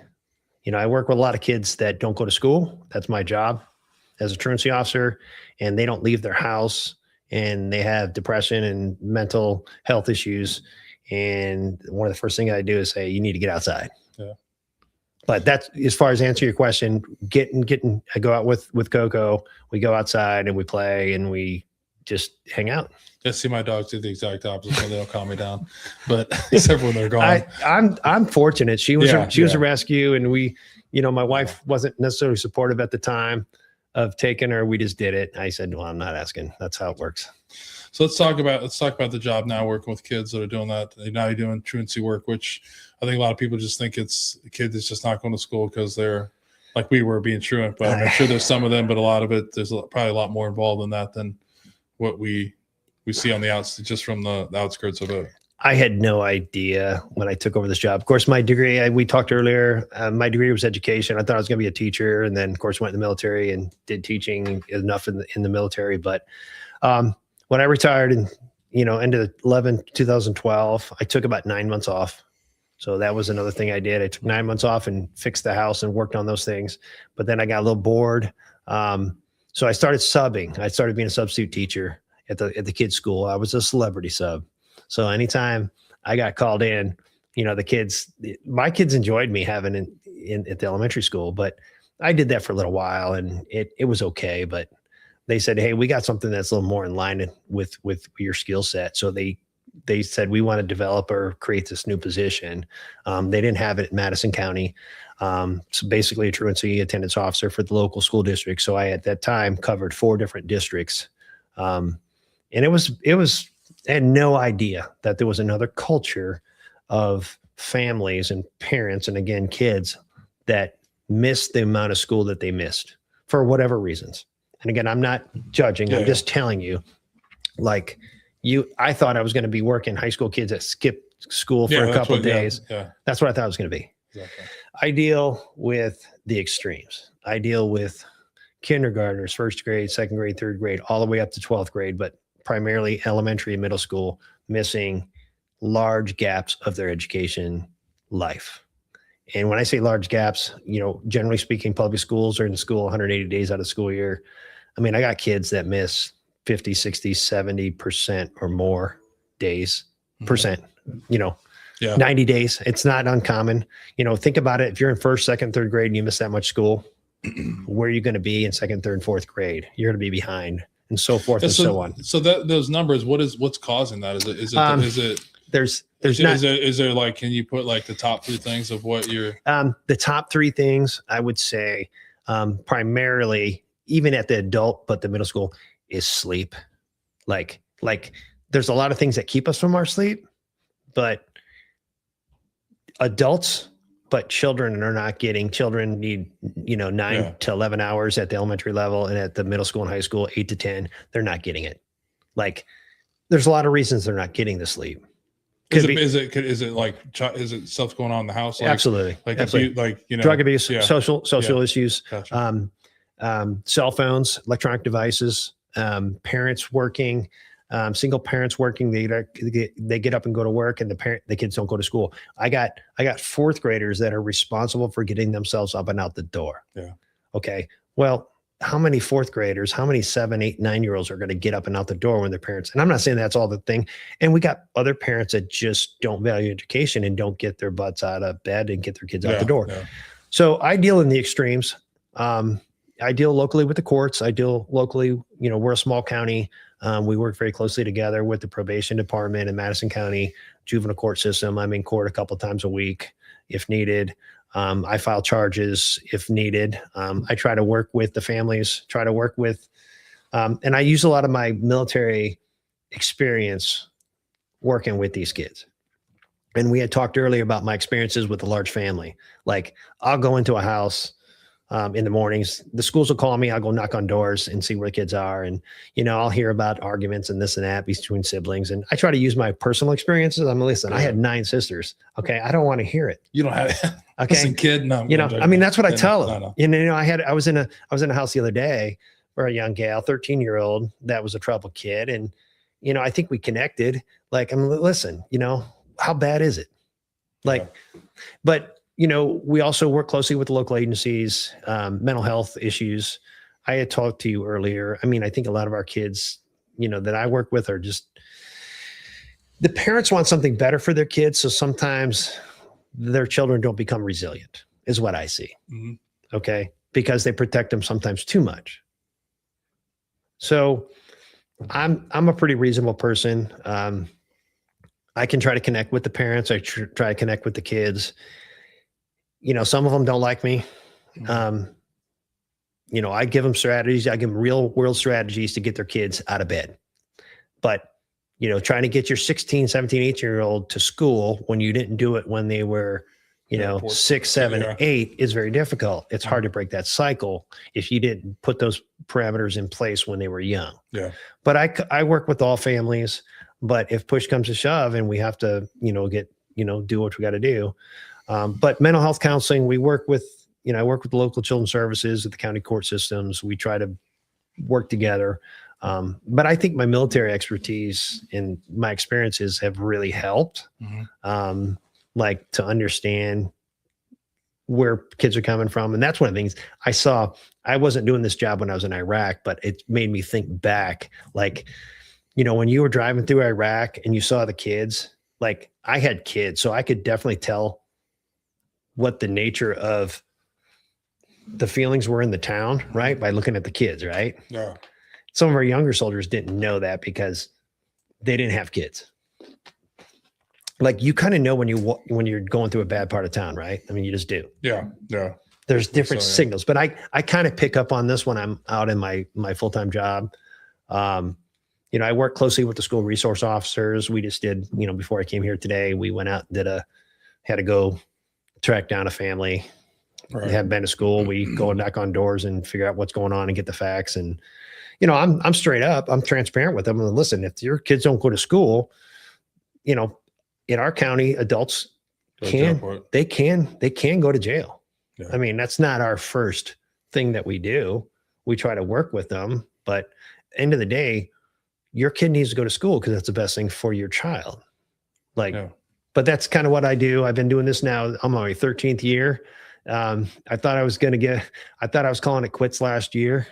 Speaker 2: I work with a lot of kids that don't go to school. That's my job as a truancy officer, and they don't leave their house, and they have depression and mental health issues. And one of the first things I do is say, you need to get outside. Yeah. But that's, as far as answer your question, I go out with Coco, we go outside and we play and we just hang out.
Speaker 1: I see my dogs do the exact opposite when they don't calm me down, but except when they're gone.
Speaker 2: I'm fortunate. She was a rescue, and we, my wife wasn't necessarily supportive at the time of taking her. We just did it. I said, well, I'm not asking. That's how it works.
Speaker 1: So let's talk about the job now, working with kids that are doing that. Now you're doing truancy work, which I think a lot of people just think it's a kid that's just not going to school because they're like we were being truant. But I'm sure there's some of them, but a lot of it, there's probably a lot more involved in that than what we see on the outside, just from the outskirts of it.
Speaker 2: I had no idea when I took over this job. Of course, my degree, we talked earlier, my degree was education. I thought I was going to be a teacher, and then of course went in the military and did teaching enough in the military. But when I retired in, end of 2012, I took about 9 months off. So that was another thing I did. I took 9 months off and fixed the house and worked on those things. But then I got a little bored. So I started subbing. I started being a substitute teacher at the kids' school. I was a celebrity sub. So anytime I got called in, my kids enjoyed me having at the elementary school, but I did that for a little while and it was okay. But they said, hey, we got something that's a little more in line with your skill set. So they said, we want to develop or create this new position. They didn't have it in Madison County. So basically a truancy attendance officer for the local school district. So I, at that time, covered 4 different districts. And I had no idea that there was another culture of families and parents, and again, kids that missed the amount of school that they missed for whatever reasons. And again, I'm not judging. I'm just telling you, like I thought I was going to be working high school kids that skipped school for a couple of days. That's what I thought it was going to be. Exactly. I deal with the extremes. I deal with kindergartners, first grade, second grade, third grade, all the way up to 12th grade, but primarily elementary and middle school, missing large gaps of their education life. And when I say large gaps, generally speaking, public schools are in school 180 days out of the school year. I mean, I got kids that miss 50, 60, 70% or more days, percent, 90 days. It's not uncommon. Think about it. If you're in first, second, third grade and you miss that much school, where are you going to be in second, third, and fourth grade? You're going to be behind, and so forth and so on.
Speaker 1: So those numbers, what's causing that? Is there like, can you put like the top 3 things of what you're,
Speaker 2: the top 3 things I would say, primarily even at the adult, but the middle school, is sleep. Like there's a lot of things that keep us from our sleep, but adults, but children need, 9 to 11 hours at the elementary level, and at the middle school and high school, 8 to 10, they're not getting it. Like there's a lot of reasons they're not getting the sleep.
Speaker 1: Is it stuff going on in the house? Like,
Speaker 2: absolutely.
Speaker 1: Absolutely.
Speaker 2: Drug abuse, social issues,
Speaker 1: Gotcha.
Speaker 2: Cell phones, electronic devices, parents working, single parents working, they get up and go to work, and the kids don't go to school. I got 4th graders that are responsible for getting themselves up and out the door.
Speaker 1: Yeah.
Speaker 2: Okay. Well, how many 4th graders, how many 7, 8, 9-year-olds are going to get up and out the door when their parents, and I'm not saying that's all the thing. And we got other parents that just don't value education and don't get their butts out of bed and get their kids out the door. Yeah. So I deal in the extremes. I deal locally with the courts. I deal locally, we're a small county. We work very closely together with the probation department in Madison County juvenile court system. I'm in court a couple of times a week if needed. I file charges if needed. I try to work with the families, and I use a lot of my military experience working with these kids. And we had talked earlier about my experiences with a large family. Like, I'll go into a house in the mornings. The schools will call me. I'll go knock on doors and see where the kids are. And, I'll hear about arguments and this and that between siblings. And I try to use my personal experiences. Listen, I had 9 sisters. Okay. I don't want to hear it.
Speaker 1: You don't have
Speaker 2: Okay.
Speaker 1: Listen, kid. No,
Speaker 2: that's what I tell them.
Speaker 1: No.
Speaker 2: I was in a house the other day where a young gal, 13-year-old, that was a troubled kid. And, I think we connected. Like, listen, how bad is it? Like, but, we also work closely with the local agencies, mental health issues. I had talked to you earlier. I think a lot of our kids, that I work with are just, the parents want something better for their kids. So sometimes their children don't become resilient, is what I see.
Speaker 1: Mm-hmm.
Speaker 2: Okay. Because they protect them sometimes too much. So I'm a pretty reasonable person. I can try to connect with the parents. I try to connect with the kids. Some of them don't like me. I give them strategies. I give them real world strategies to get their kids out of bed. But, trying to get your 16, 17, 18-year-old to school when you didn't do it when they were, 6, 7, 8 is very difficult. It's hard to break that cycle if you didn't put those parameters in place when they were young.
Speaker 1: Yeah.
Speaker 2: But I work with all families. But if push comes to shove and we have to, do what we got to do. But mental health counseling, we work with, I work with the local children's services, with the county court systems. We try to work together. But I think my military expertise and my experiences have really helped, like to understand where kids are coming from. And that's one of the things I saw. I wasn't doing this job when I was in Iraq, but it made me think back, like, when you were driving through Iraq and you saw the kids, like, I had kids, so I could definitely tell what the nature of the feelings were in the town, right? By looking at the kids, right?
Speaker 1: Yeah.
Speaker 2: Some of our younger soldiers didn't know that because they didn't have kids. Like, you kind of know when you're going through a bad part of town, right? You just do.
Speaker 1: Yeah. Yeah.
Speaker 2: There's different signals, but I kind of pick up on this when I'm out in my full-time job. I work closely with the school resource officers. We just did, before I came here today, we went out and had to go track down a family. Right. They hadn't been to school. We go and knock on doors and figure out what's going on and get the facts. And, I'm straight up, I'm transparent with them. And listen, if your kids don't go to school, in our county, adults can go to jail. Yeah. That's not our first thing that we do. We try to work with them, but end of the day, your kid needs to go to school because that's the best thing for your child. But that's kind of what I do. I've been doing this now. I'm on my 13th year. I thought I was calling it quits last year.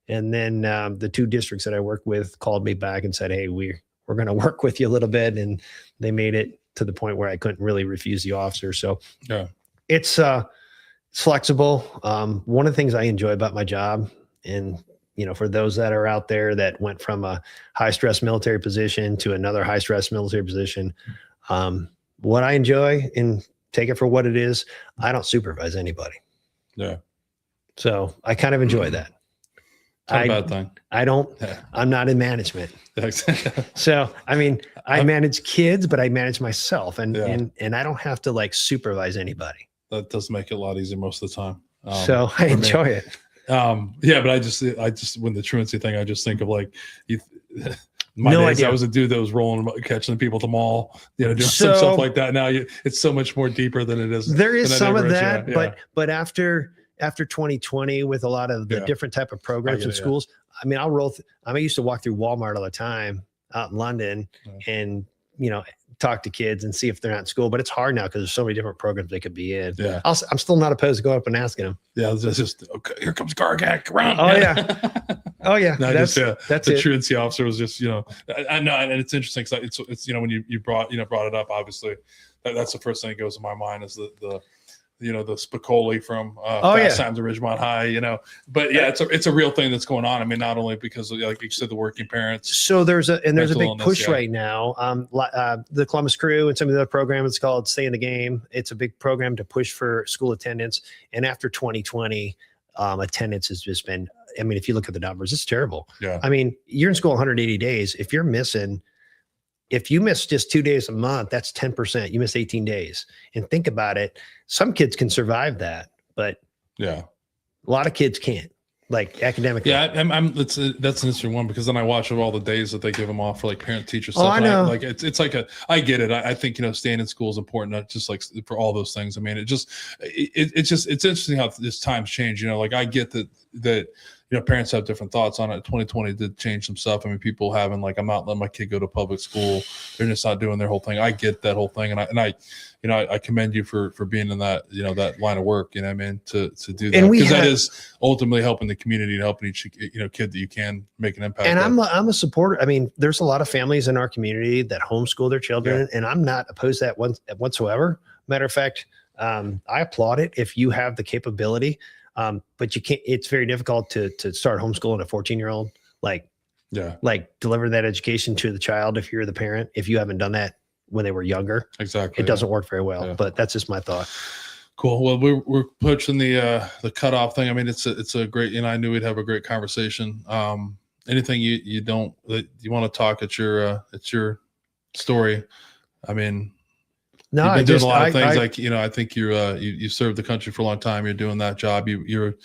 Speaker 2: And then the 2 districts that I work with called me back and said, hey, we're going to work with you a little bit. And they made it to the point where I couldn't really refuse the officer. So it's flexible. One of the things I enjoy about my job, and for those that are out there that went from a high stress military position to another high stress military position, what I enjoy, and take it for what it is, I don't supervise anybody.
Speaker 1: Yeah.
Speaker 2: So I kind of enjoy that.
Speaker 1: Not a bad thing.
Speaker 2: I'm not in management. So, I manage kids, but I manage myself and I don't have to like supervise anybody.
Speaker 1: That does make it a lot easier most of the time.
Speaker 2: So I enjoy it.
Speaker 1: But I just when the truancy thing, I just think of like I was a dude that was catching people at the mall, doing some stuff like that. Now it's so much more deeper than it is.
Speaker 2: There is some of that, but after 2020, with a lot of the different type of programs in schools, I used to walk through Walmart all the time out in London and, talk to kids and see if they're not in school, but it's hard now because there's so many different programs they could be in. Yeah. I'm still not opposed to going up and asking them.
Speaker 1: Yeah. It's just, okay, here comes Gargac around.
Speaker 2: Oh yeah. Oh yeah.
Speaker 1: No, that's the truancy officer was just, I know. And it's interesting. Cause it's when you brought it up, obviously that's the first thing that goes to my mind is the the Spicoli from
Speaker 2: Oh,
Speaker 1: Fast
Speaker 2: yeah.
Speaker 1: Times at Ridgemont High, but yeah, it's a real thing that's going on. I mean, not only because of, like you said, the working parents.
Speaker 2: So there's a
Speaker 1: Mental
Speaker 2: big
Speaker 1: illness,
Speaker 2: push
Speaker 1: yeah.
Speaker 2: right now. The Columbus Crew and some of the other programs, it's called Stay in the Game. It's a big program to push for school attendance. And after 2020, attendance has just been, I mean, if you look at the numbers, it's terrible.
Speaker 1: Yeah.
Speaker 2: I mean, you're in school 180 days. If you miss just 2 days a month, that's 10%. You miss 18 days. And think about it. Some kids can survive that, but
Speaker 1: Yeah.
Speaker 2: a lot of kids can't, like academically.
Speaker 1: Yeah, that's an interesting one, because then I watch all the days that they give them off for like parent teacher stuff.
Speaker 2: Oh, I
Speaker 1: and
Speaker 2: know.
Speaker 1: like it's like I get it. I think staying in school is important, not just like for all those things. I mean, it's interesting how this times change. Like I get that parents have different thoughts on it. 2020 did change some stuff. I mean, people having like, I'm not letting my kid go to public school. They're just not doing their whole thing. I get that whole thing, and I commend you for being in that that line of work. To do that, because that is ultimately helping the community and helping each kid that you can make an impact.
Speaker 2: And
Speaker 1: with.
Speaker 2: I'm a supporter. I mean, there's a lot of families in our community that homeschool their children, and I'm not opposed to that whatsoever. Matter of fact, I applaud it if you have the capability. But you can't. It's very difficult to start homeschooling a 14-year-old. Like deliver that education to the child if you're the parent. If you haven't done that when they were younger,
Speaker 1: exactly,
Speaker 2: it doesn't work very well. Yeah. But that's just my thought.
Speaker 1: Cool. Well, we're pushing the cutoff thing. I mean, it's a great. I knew we'd have a great conversation. Anything you want to talk? It's your story. I mean.
Speaker 2: No,
Speaker 1: you've been doing a lot of things. I think you served the country for a long time. You're doing that job. You're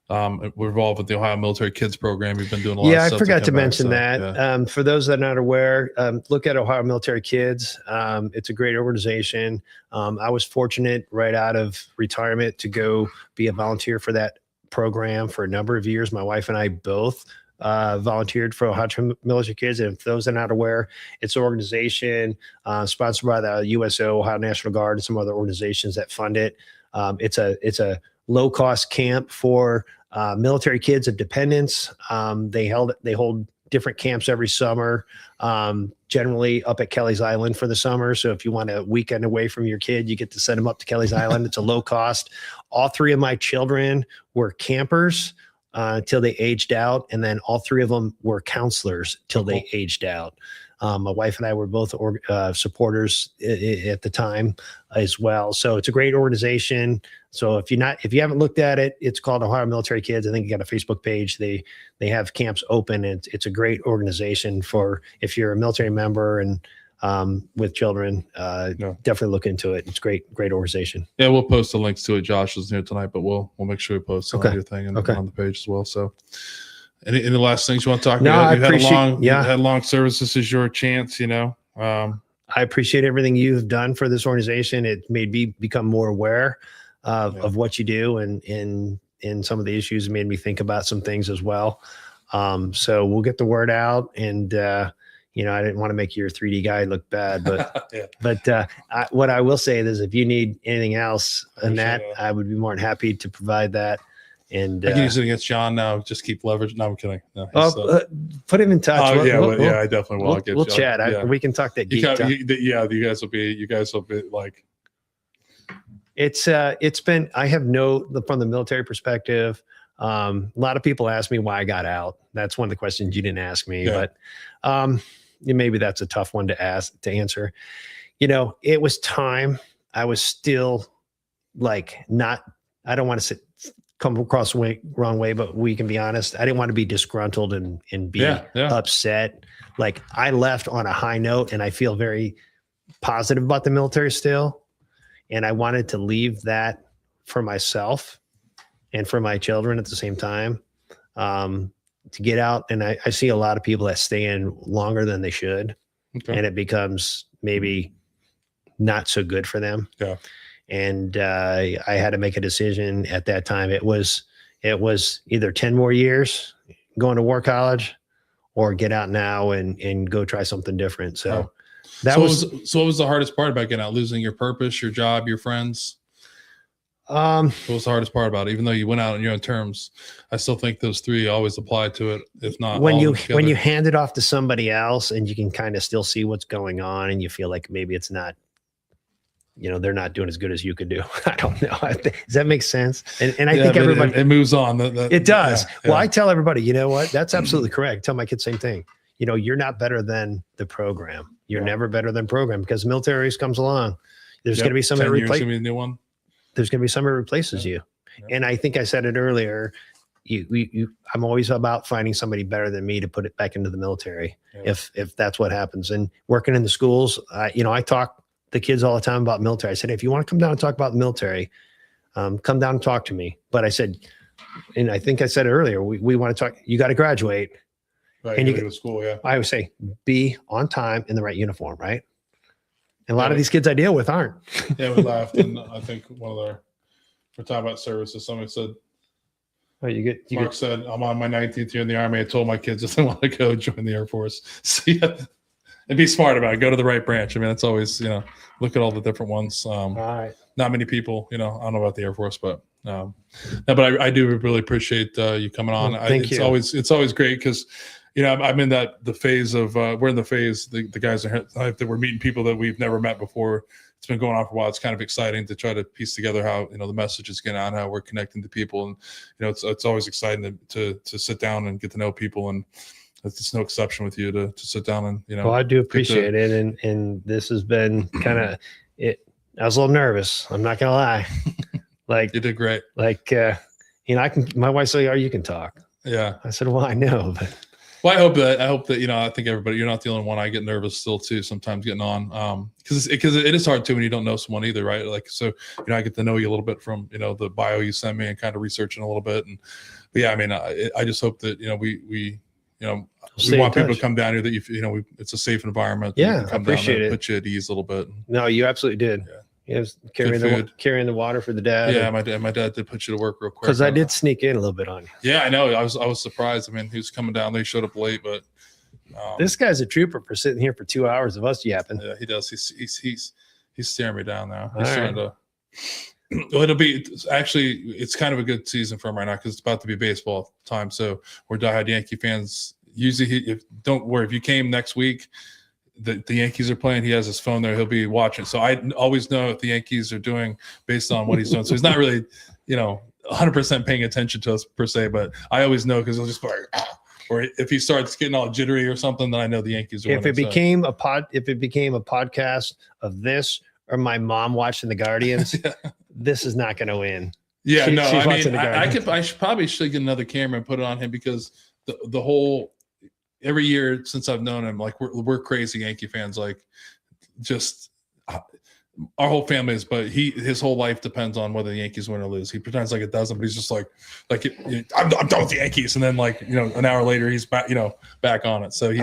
Speaker 1: involved with the Ohio Military Kids Program. You've been doing a lot.
Speaker 2: Yeah,
Speaker 1: of stuff
Speaker 2: I forgot to mention
Speaker 1: back,
Speaker 2: that.
Speaker 1: Yeah.
Speaker 2: For those that are not aware, look at Ohio Military Kids. It's a great organization. I was fortunate right out of retirement to go be a volunteer for that program for a number of years. My wife and I both volunteered for Ohio Military Kids. And if those are not aware, it's an organization sponsored by the USO, Ohio National Guard, and some other organizations that fund it. It's a low-cost camp for military kids of dependents. They hold different camps every summer, generally up at Kelly's Island for the summer. So if you want a weekend away from your kid, you get to send them up to Kelly's Island. It's a low cost. All three of my children were campers till they aged out. And then all three of them were counselors till they aged out. My wife and I were both supporters at the time as well. So it's a great organization. So if you haven't looked at it, it's called Ohio Military Kids. I think you got a Facebook page. They have camps open. And it's a great organization for if you're a military member and with children. Definitely look into it. It's great organization.
Speaker 1: Yeah, we'll post the links to it. Josh isn't here tonight, but we'll make sure we post on your thing and on the page as well. So. Any the last things you want to talk about? You had long service. This is your chance, I
Speaker 2: appreciate everything you've done for this organization. It made me become more aware of what you do, and in some of the issues made me think about some things as well. So we'll get the word out, and I didn't want to make your 3D guide look bad, but what I will say is if you need anything else than that, I would be more than happy to provide that. And
Speaker 1: I can use it against John now. Just keep leverage. No, I'm kidding. No,
Speaker 2: put him in touch.
Speaker 1: Oh, I definitely will.
Speaker 2: We'll chat. We can talk that geek talk.
Speaker 1: You guys will be like.
Speaker 2: It's been. I have from the military perspective. A lot of people ask me why I got out. That's one of the questions you didn't ask me, but maybe that's a tough one to answer. It was time. I was still not. I don't want to come across the wrong way, but we can be honest. I didn't want to be disgruntled and be upset. I left on a high note, and I feel very positive about the military still. And I wanted to leave that for myself and for my children at the same time, to get out. And I see a lot of people that stay in longer than they should. Okay. And it becomes maybe not so good for them. Yeah. And I had to make a decision at that time. It was either 10 more years going to war college or get out now and go try something different. So what was the hardest part about getting out? Losing your purpose, your job, your friends? What was the hardest part about it? Even though you went out on your own terms, I still think those three always apply to it. If not, when you hand it off to somebody else and you can kind of still see what's going on and you feel like maybe it's not they're not doing as good as you could do. I don't know. Does that make sense? And I think
Speaker 1: but
Speaker 2: everybody,
Speaker 1: it moves on.
Speaker 2: it does.
Speaker 1: Yeah,
Speaker 2: Well, I tell everybody, you know what? That's absolutely correct. I tell my kids same thing. You're not better than the program. You're never better than program, because military comes along. There's going to be somebody replace.
Speaker 1: A new one.
Speaker 2: There's going to be somebody replaces you. Yeah. And I think I said it earlier. I'm always about finding somebody better than me to put it back into the military. Yeah. If that's what happens. And working in the schools, I talk the kids all the time about military. I said, if you want to come down and talk about the military, come down and talk to me. But I said, and I think I said it earlier, we want to talk, you got to graduate.
Speaker 1: Right,
Speaker 2: and you
Speaker 1: go to school, yeah.
Speaker 2: I would say be on time in the right uniform, right? And a lot of these kids I deal with aren't.
Speaker 1: Yeah, we laughed, and I think we're talking about services. Somebody said, Mark said, I'm on my 19th year in the Army. I told my kids if they want to go join the Air Force. So yeah, and be smart about it. Go to the right branch. I mean, that's always, look at all the different ones.
Speaker 2: All right.
Speaker 1: Not many people, I don't know about the Air Force, but no, but I do really appreciate you coming on.
Speaker 2: Well, thank you.
Speaker 1: It's always great because, I'm in the phase of, we're in the phase, the guys that we're meeting people that we've never met before. It's been going on for a while. It's kind of exciting to try to piece together how, the message is getting out, how we're connecting to people. And, it's always exciting to sit down and get to know people. And it's no exception with you to sit down and,
Speaker 2: Well, I do appreciate it. And this has been kind of it. I was a little nervous. I'm not going to lie. Like,
Speaker 1: you did great.
Speaker 2: Like, my wife said, "Oh, you can talk."
Speaker 1: Yeah.
Speaker 2: I said, "Well, I know, but."
Speaker 1: Well, I hope that, I think everybody, you're not the only one. I get nervous still too, sometimes getting on, because it is hard too when you don't know someone either. Right. Like, so, I get to know you a little bit from, the bio you send me and kind of researching a little bit. But yeah, I mean, I just hope that, we want people to come down here that it's a safe environment.
Speaker 2: Yeah. I appreciate it.
Speaker 1: Put you at ease a little bit.
Speaker 2: No, you absolutely did. Yeah. Carrying the water for the dad.
Speaker 1: Yeah, my dad did put you to work real quick.
Speaker 2: Because I did sneak in a little bit on you.
Speaker 1: Yeah, I know. I was surprised. I mean, he was coming down. They showed up late, but
Speaker 2: this guy's a trooper for sitting here for 2 hours of us yapping.
Speaker 1: Yeah, he does. He's staring me down now. He's trying to. Well, it's kind of a good season for him right now because it's about to be baseball time. So we're diehard Yankee fans. Usually, don't worry if you came next week. The Yankees are playing. He has his phone there. He'll be watching. So I always know what the Yankees are doing based on what he's doing. So he's not really, 100% paying attention to us per se, but I always know because he'll just be like, or if he starts getting all jittery or something, then I know the Yankees are winning.
Speaker 2: If it became a podcast of this or my mom watching the Guardians, this is not going to win.
Speaker 1: Yeah, I probably should get another camera and put it on him because the whole. Every year since I've known him, like we're crazy Yankee fans. Like, just our whole family is. But his whole life depends on whether the Yankees win or lose. He pretends like it doesn't, but he's just like I'm done with the Yankees. And then an hour later he's back, back on it. So he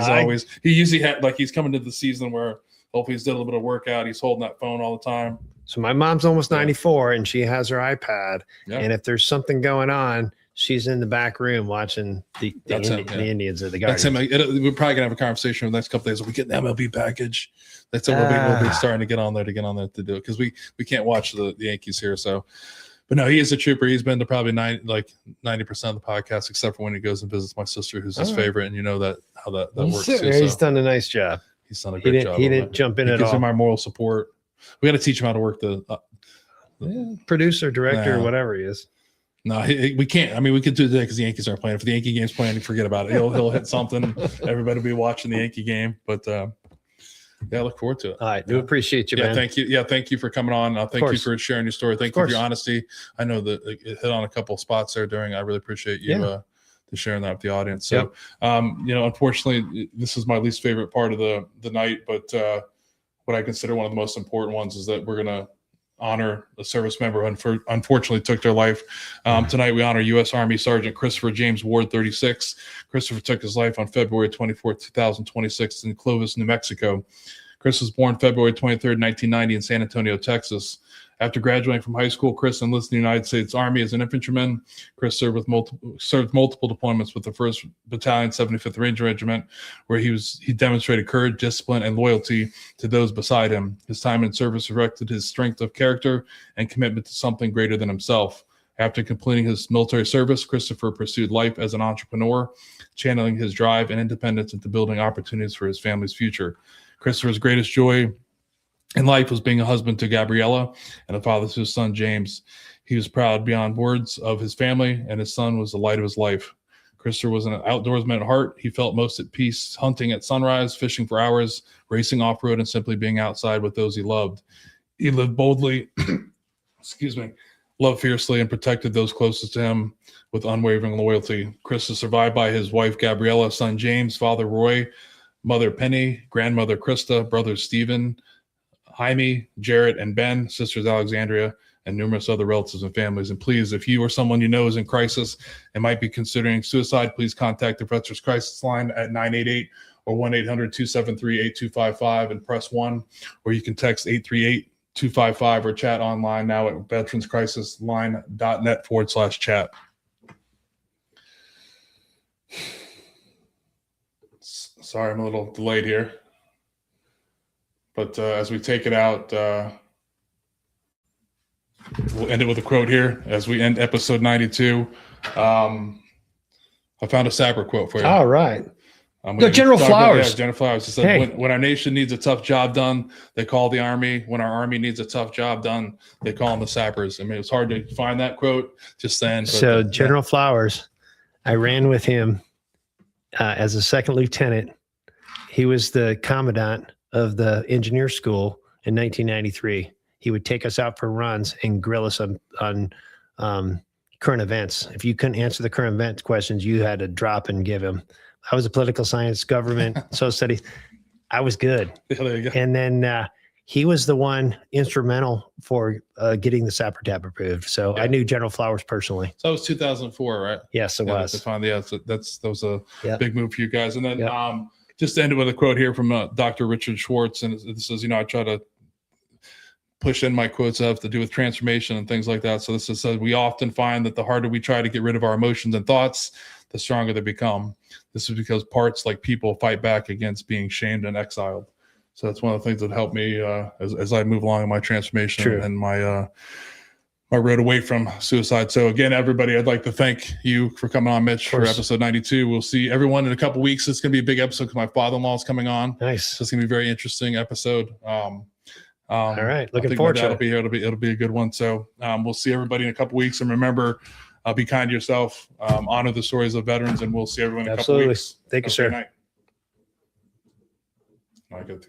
Speaker 1: usually had he's coming to the season where hopefully he's did a little bit of workout. He's holding that phone all the time.
Speaker 2: So my mom's almost 94 and she has her iPad. Yeah. And if there's something going on, she's in the back room watching the Indians or the Guardians.
Speaker 1: That's him. We're probably gonna have a conversation in the next couple of days. We get an MLB package. That's what we'll be starting to get on there to do it because we can't watch the Yankees here. So, but no, he is a trooper. He's been to probably 90% of the podcast, except for when he goes and visits my sister, who's his favorite, and how that works. Too,
Speaker 2: he's done a nice job.
Speaker 1: He's done a great job.
Speaker 2: He didn't jump in at all.
Speaker 1: Gives him our moral support. We got to teach him how to work the
Speaker 2: producer, director, whatever he is.
Speaker 1: No, we can't. I mean, we could do it today because the Yankees aren't playing. If the Yankee game's playing, forget about it. He'll hit something. Everybody will be watching the Yankee game. But I look forward to it.
Speaker 2: All right, do appreciate you, man.
Speaker 1: Thank you. Yeah, thank you for coming on. Thank you for sharing your story. Thank you for your honesty. I know that it hit on a couple of spots there I really appreciate you to sharing that with the audience. So, unfortunately, this is my least favorite part of the night. But what I consider one of the most important ones is that we're going to honor a service member who unfortunately took their life. Tonight, we honor U.S. Army Sergeant Christopher James Ward, 36. Christopher took his life on February 24, 2026 in Clovis, New Mexico. Chris was born February 23rd, 1990 in San Antonio, Texas. After graduating from high school, Chris enlisted in the United States Army as an infantryman. Chris served multiple deployments with the 1st Battalion, 75th Ranger Regiment, where he demonstrated courage, discipline, and loyalty to those beside him. His time in service reflected his strength of character and commitment to something greater than himself. After completing his military service, Christopher pursued life as an entrepreneur, channeling his drive and independence into building opportunities for his family's future. Christopher's greatest joy in life was being a husband to Gabriella and a father to his son, James. He was proud beyond words of his family, and his son was the light of his life. Christopher was an outdoorsman at heart. He felt most at peace hunting at sunrise, fishing for hours, racing off-road, and simply being outside with those he loved. He lived boldly, loved fiercely, and protected those closest to him with unwavering loyalty. Chris is survived by his wife, Gabriella, son James, father Roy, mother Penny, grandmother Krista, brothers Stephen, Jaime, Jarrett, and Ben, sisters Alexandria, and numerous other relatives and families. And please, if you or someone you know is in crisis and might be considering suicide, please contact the Veterans Crisis Line at 988 or 1-800-273-8255 and press 1, or you can text 838-255 or chat online now at veteranscrisisline.net/chat. Sorry, I'm a little delayed here. But as we take it out, we'll end it with a quote here as we end episode 92. I found a Sapper quote for you.
Speaker 2: All right.
Speaker 1: No,
Speaker 2: General Flowers.
Speaker 1: Yeah, General Flowers. He said,
Speaker 2: Hey.
Speaker 1: when our nation needs a tough job done, they call the Army. When our Army needs a tough job done, they call them the Sappers. I mean, it's hard to find that quote just then. But
Speaker 2: So General Flowers, I ran with him as a second lieutenant. He was the commandant of the engineer school in 1993. He would take us out for runs and grill us on current events. If you couldn't answer the current event questions, you had to drop and give him. I was a political science, government, social studies. I was good.
Speaker 1: Yeah, there you go.
Speaker 2: And then he was the one instrumental for getting the Sapper Tab approved. So
Speaker 1: Yeah.
Speaker 2: I knew General Flowers personally.
Speaker 1: So that was 2004, right?
Speaker 2: Yes, it was.
Speaker 1: So that was a
Speaker 2: Yeah.
Speaker 1: big move for you guys. And then
Speaker 2: Yeah.
Speaker 1: just to end it with a quote here from Dr. Richard Schwartz. And it says, I try to push in my quotes that have to do with transformation and things like that. So this is, we often find that the harder we try to get rid of our emotions and thoughts, the stronger they become. This is because parts like people fight back against being shamed and exiled. So that's one of the things that helped me as I move along in my transformation
Speaker 2: True.
Speaker 1: and my road away from suicide. So again, everybody, I'd like to thank you for coming on, Mitch, for episode 92. We'll see everyone in a couple weeks. It's going to be a big episode because my father-in-law is coming on.
Speaker 2: Nice.
Speaker 1: So it's going to be a very interesting episode.
Speaker 2: All right. Looking
Speaker 1: I think
Speaker 2: forward
Speaker 1: my
Speaker 2: to
Speaker 1: dad
Speaker 2: it.
Speaker 1: will be here. It'll be a good one. So we'll see everybody in a couple weeks. And remember, be kind to yourself, honor the stories of veterans, and we'll see everyone in a couple
Speaker 2: Absolutely.
Speaker 1: weeks.
Speaker 2: Thank you,
Speaker 1: Have a great
Speaker 2: sir.
Speaker 1: night. All right, good.